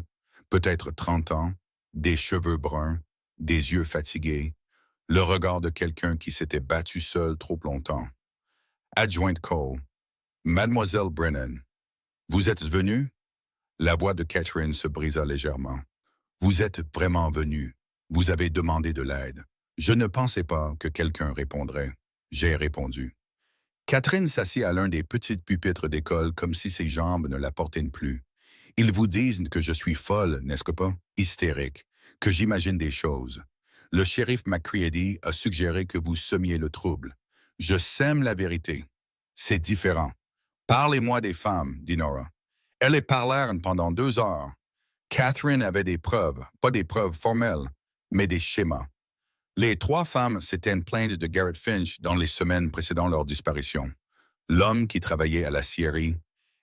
Peut-être 30 ans, des cheveux bruns, des yeux fatigués, le regard de quelqu'un qui s'était battu seul trop longtemps. Adjointe Cole. Mademoiselle Brennan. Vous êtes venue? La voix de Catherine se brisa légèrement. Vous êtes vraiment venue. Vous avez demandé de l'aide. Je ne pensais pas que quelqu'un répondrait. J'ai répondu. Catherine s'assit à l'un des petits pupitres d'école comme si ses jambes ne la portaient plus. Ils vous disent que je suis folle, n'est-ce pas? Hystérique, que j'imagine des choses. Le shérif McCready a suggéré que vous semiez le trouble. Je sème la vérité. C'est différent. Parlez-moi des femmes, dit Nora. Elles parlèrent pendant 2 heures. Catherine avait des preuves, pas des preuves formelles, mais des schémas. Les 3 femmes s'étaient plaintes de Garrett Finch dans les semaines précédant leur disparition. L'homme qui travaillait à la scierie.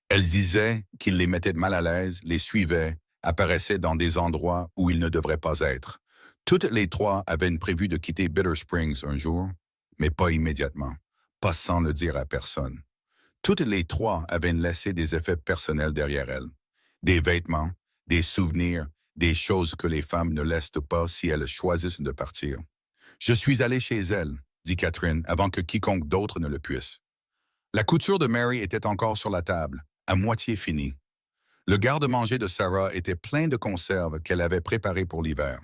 Elles disaient qu'il les mettait mal à l'aise, les suivait, apparaissait dans des endroits où il ne devrait pas être. Toutes les 3 avaient prévu de quitter Bitter Springs un jour, mais pas immédiatement, pas sans le dire à personne. Toutes les 3 avaient laissé des effets personnels derrière elles. Des vêtements, des souvenirs, des choses que les femmes ne laissent pas si elles choisissent de partir. Je suis allé chez elle, dit Catherine, avant que quiconque d'autre ne le puisse. La couture de Mary était encore sur la table, à moitié finie. Le garde-manger de Sarah était plein de conserves qu'elle avait préparées pour l'hiver.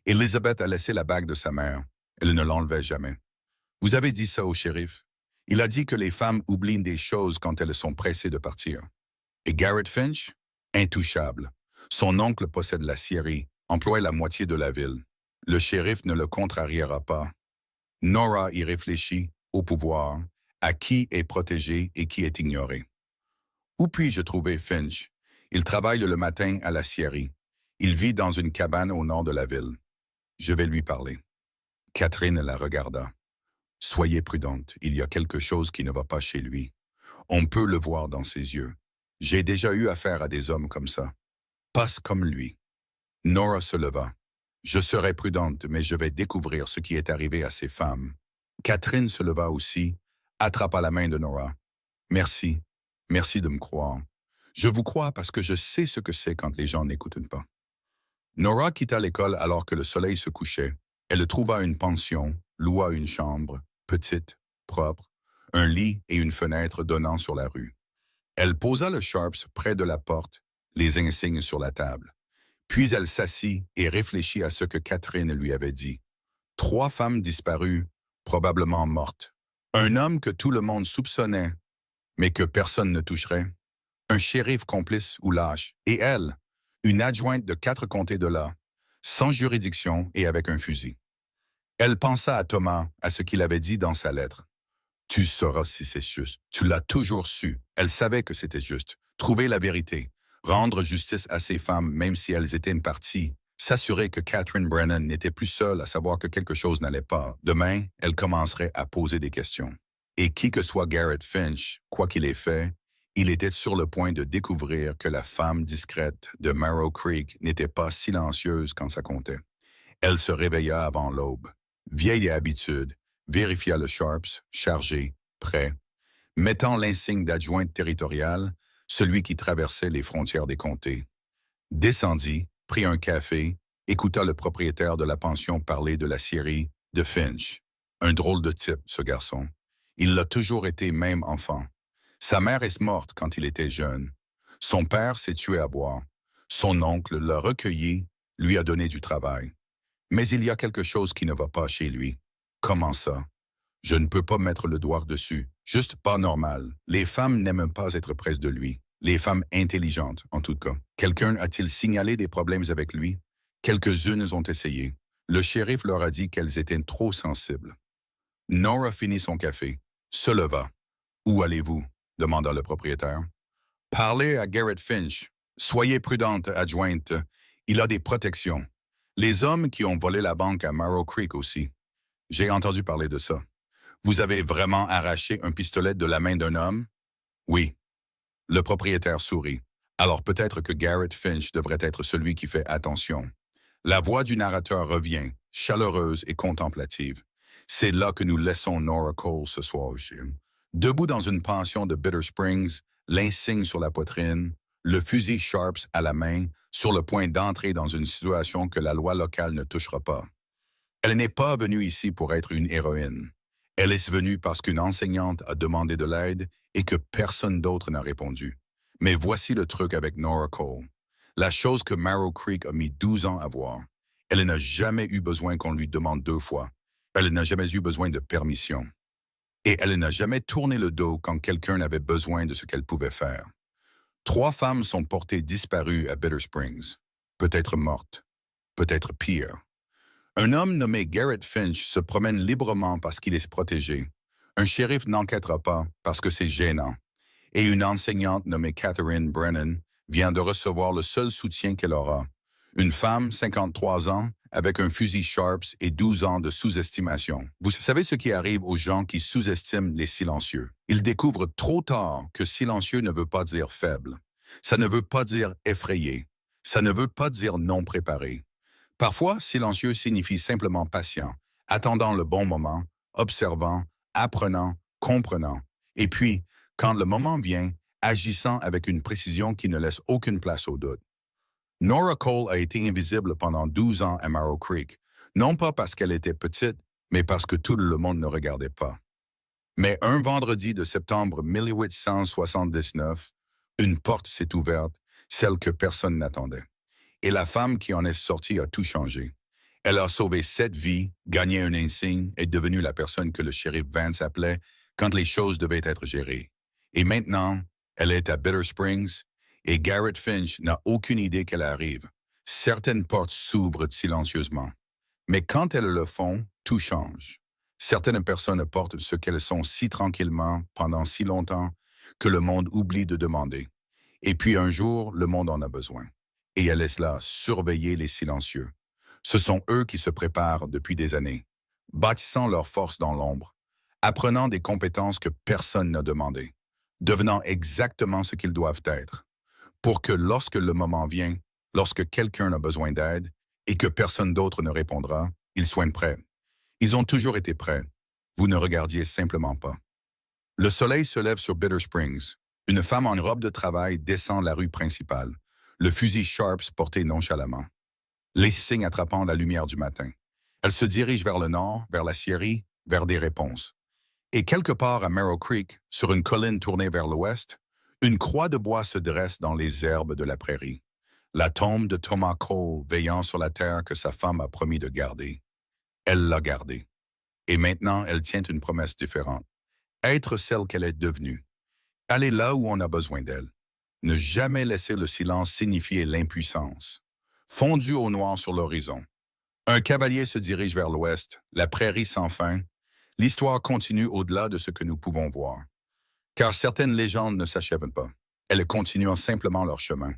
Elizabeth a laissé la bague de sa mère. Elle ne l'enlevait jamais. Vous avez dit ça au shérif. Il a dit que les femmes oublient des choses quand elles sont pressées de partir. Et Garrett Finch? Intouchable. Son oncle possède la scierie, emploie la moitié de la ville. Le shérif ne le contrariera pas. Nora y réfléchit, au pouvoir, à qui est protégé et qui est ignoré. Où puis-je trouver Finch? Il travaille le matin à la scierie. Il vit dans une cabane au nord de la ville. Je vais lui parler. Catherine la regarda. Soyez prudente, il y a quelque chose qui ne va pas chez lui. On peut le voir dans ses yeux. J'ai déjà eu affaire à des hommes comme ça. Pas comme lui. Nora se leva. Je serai prudente, mais je vais découvrir ce qui est arrivé à ces femmes. Catherine se leva aussi, attrapa la main de Nora. Merci. Merci de me croire. Je vous crois parce que je sais ce que c'est quand les gens n'écoutent pas. Nora quitta l'école alors que le soleil se couchait. Elle trouva une pension, loua une chambre, petite, propre, un lit et une fenêtre donnant sur la rue. Elle posa le Sharps près de la porte, les insignes sur la table. Puis elle s'assit et réfléchit à ce que Catherine lui avait dit. 3 femmes disparues, probablement mortes. Un homme que tout le monde soupçonnait, mais que personne ne toucherait. Un shérif complice ou lâche. Et elle, une adjointe de 4 comtés de là. sans juridiction et avec un fusil. Elle pensa à Thomas, à ce qu'il avait dit dans sa lettre. Tu sauras si c'est juste. Tu l'as toujours su. Elle savait que c'était juste. Trouver la vérité. Rendre justice à ces femmes, même si elles étaient une partie. S'assurer que Catherine Brennan n'était plus seule à savoir que quelque chose n'allait pas. Demain, elle commencerait à poser des questions. Et qui que soit Garrett Finch, quoi qu'il ait fait, il était sur le point de découvrir que la femme discrète de Marrow Creek n'était pas silencieuse quand ça comptait. Elle se réveilla avant l'aube. Vieille à habitude, vérifia le Sharps, chargé, prêt, mettant l'insigne d'adjointe territoriale, celui qui traversait les frontières des comtés. Descendit, prit un café, écouta le propriétaire de la pension parler de la série de Finch. Un drôle de type, ce garçon. Il l'a toujours été, même enfant. Sa mère est morte quand il était jeune. Son père s'est tué à boire. Son oncle l'a recueilli, lui a donné du travail. Mais il y a quelque chose qui ne va pas chez lui. Comment ça? Je ne peux pas mettre le doigt dessus. Juste pas normal. Les femmes n'aiment pas être près de lui. Les femmes intelligentes, en tout cas. Quelqu'un a-t-il signalé des problèmes avec lui? Quelques-unes ont essayé. Le shérif leur a dit qu'elles étaient trop sensibles. Nora finit son café, se leva. Où allez-vous? Demanda le propriétaire. Parlez à Garrett Finch. Soyez prudente, adjointe. Il a des protections. Les hommes qui ont volé la banque à Marrow Creek aussi. J'ai entendu parler de ça. Vous avez vraiment arraché un pistolet de la main d'un homme? Oui. Le propriétaire sourit. Alors peut-être que Garrett Finch devrait être celui qui fait attention. La voix du narrateur revient, chaleureuse et contemplative. C'est là que nous laissons Nora Cole ce soir, Jim. Debout dans une pension de Bitter Springs, l'insigne sur la poitrine, le fusil Sharps à la main, sur le point d'entrer dans une situation que la loi locale ne touchera pas. Elle n'est pas venue ici pour être une héroïne. Elle est venue parce qu'une enseignante a demandé de l'aide et que personne d'autre n'a répondu. Mais voici le truc avec Nora Cole. La chose que Marrow Creek a mis 12 ans à voir. Elle n'a jamais eu besoin qu'on lui demande 2 fois. Elle n'a jamais eu besoin de permission. Et elle n'a jamais tourné le dos quand quelqu'un avait besoin de ce qu'elle pouvait faire. 3 femmes sont portées disparues à Bitter Springs. Peut-être mortes. Peut-être pire. Un homme nommé Garrett Finch se promène librement parce qu'il est protégé. Un shérif n'enquêtera pas parce que c'est gênant. Et une enseignante nommée Catherine Brennan vient de recevoir le seul soutien qu'elle aura. Une femme, 53 ans, avec un fusil Sharps et 12 ans de sous-estimation. Vous savez ce qui arrive aux gens qui sous-estiment les silencieux. Ils découvrent trop tard que silencieux ne veut pas dire faible. Ça ne veut pas dire effrayé. Ça ne veut pas dire non préparé. Parfois, silencieux signifie simplement patient, attendant le bon moment, observant, apprenant, comprenant. Et puis, quand le moment vient, agissant avec une précision qui ne laisse aucune place au doute. Nora Cole a été invisible pendant 12 ans à Marrow Creek, non pas parce qu'elle était petite, mais parce que tout le monde ne regardait pas. Mais un vendredi de septembre 1879, une porte s'est ouverte, celle que personne n'attendait. Et la femme qui en est sortie a tout changé. Elle a sauvé 7 vies, gagné un insigne, est devenue la personne que le shérif Vance appelait quand les choses devaient être gérées. Et maintenant, elle est à Bitter Springs, et Garrett Finch n'a aucune idée qu'elle arrive. Certaines portes s'ouvrent silencieusement. Mais quand elles le font, tout change. Certaines personnes portent ce qu'elles sont si tranquillement, pendant si longtemps, que le monde oublie de demander. Et puis un jour, le monde en a besoin. Et elle est là, surveiller les silencieux. Ce sont eux qui se préparent depuis des années, bâtissant leur force dans l'ombre, apprenant des compétences que personne n'a demandées, devenant exactement ce qu'ils doivent être, pour que lorsque le moment vient, lorsque quelqu'un a besoin d'aide et que personne d'autre ne répondra, ils soient prêts. Ils ont toujours été prêts. Vous ne regardiez simplement pas. Le soleil se lève sur Bitter Springs. Une femme en robe de travail descend la rue principale, le fusil Sharps porté nonchalamment, les signes attrapant la lumière du matin. Elle se dirige vers le nord, vers la scierie, vers des réponses. Et quelque part à Marrow Creek, sur une colline tournée vers l'ouest, une croix de bois se dresse dans les herbes de la prairie. La tombe de Thomas Cole veillant sur la terre que sa femme a promis de garder. Elle l'a gardée. Et maintenant, elle tient une promesse différente. Être celle qu'elle est devenue. Aller là où on a besoin d'elle. Ne jamais laisser le silence signifier l'impuissance. fondu au noir sur l'horizon. Un cavalier se dirige vers l'ouest, la prairie sans fin. L'histoire continue au-delà de ce que nous pouvons voir. Car certaines légendes ne s'achèvent pas. Elles continuent simplement leur chemin.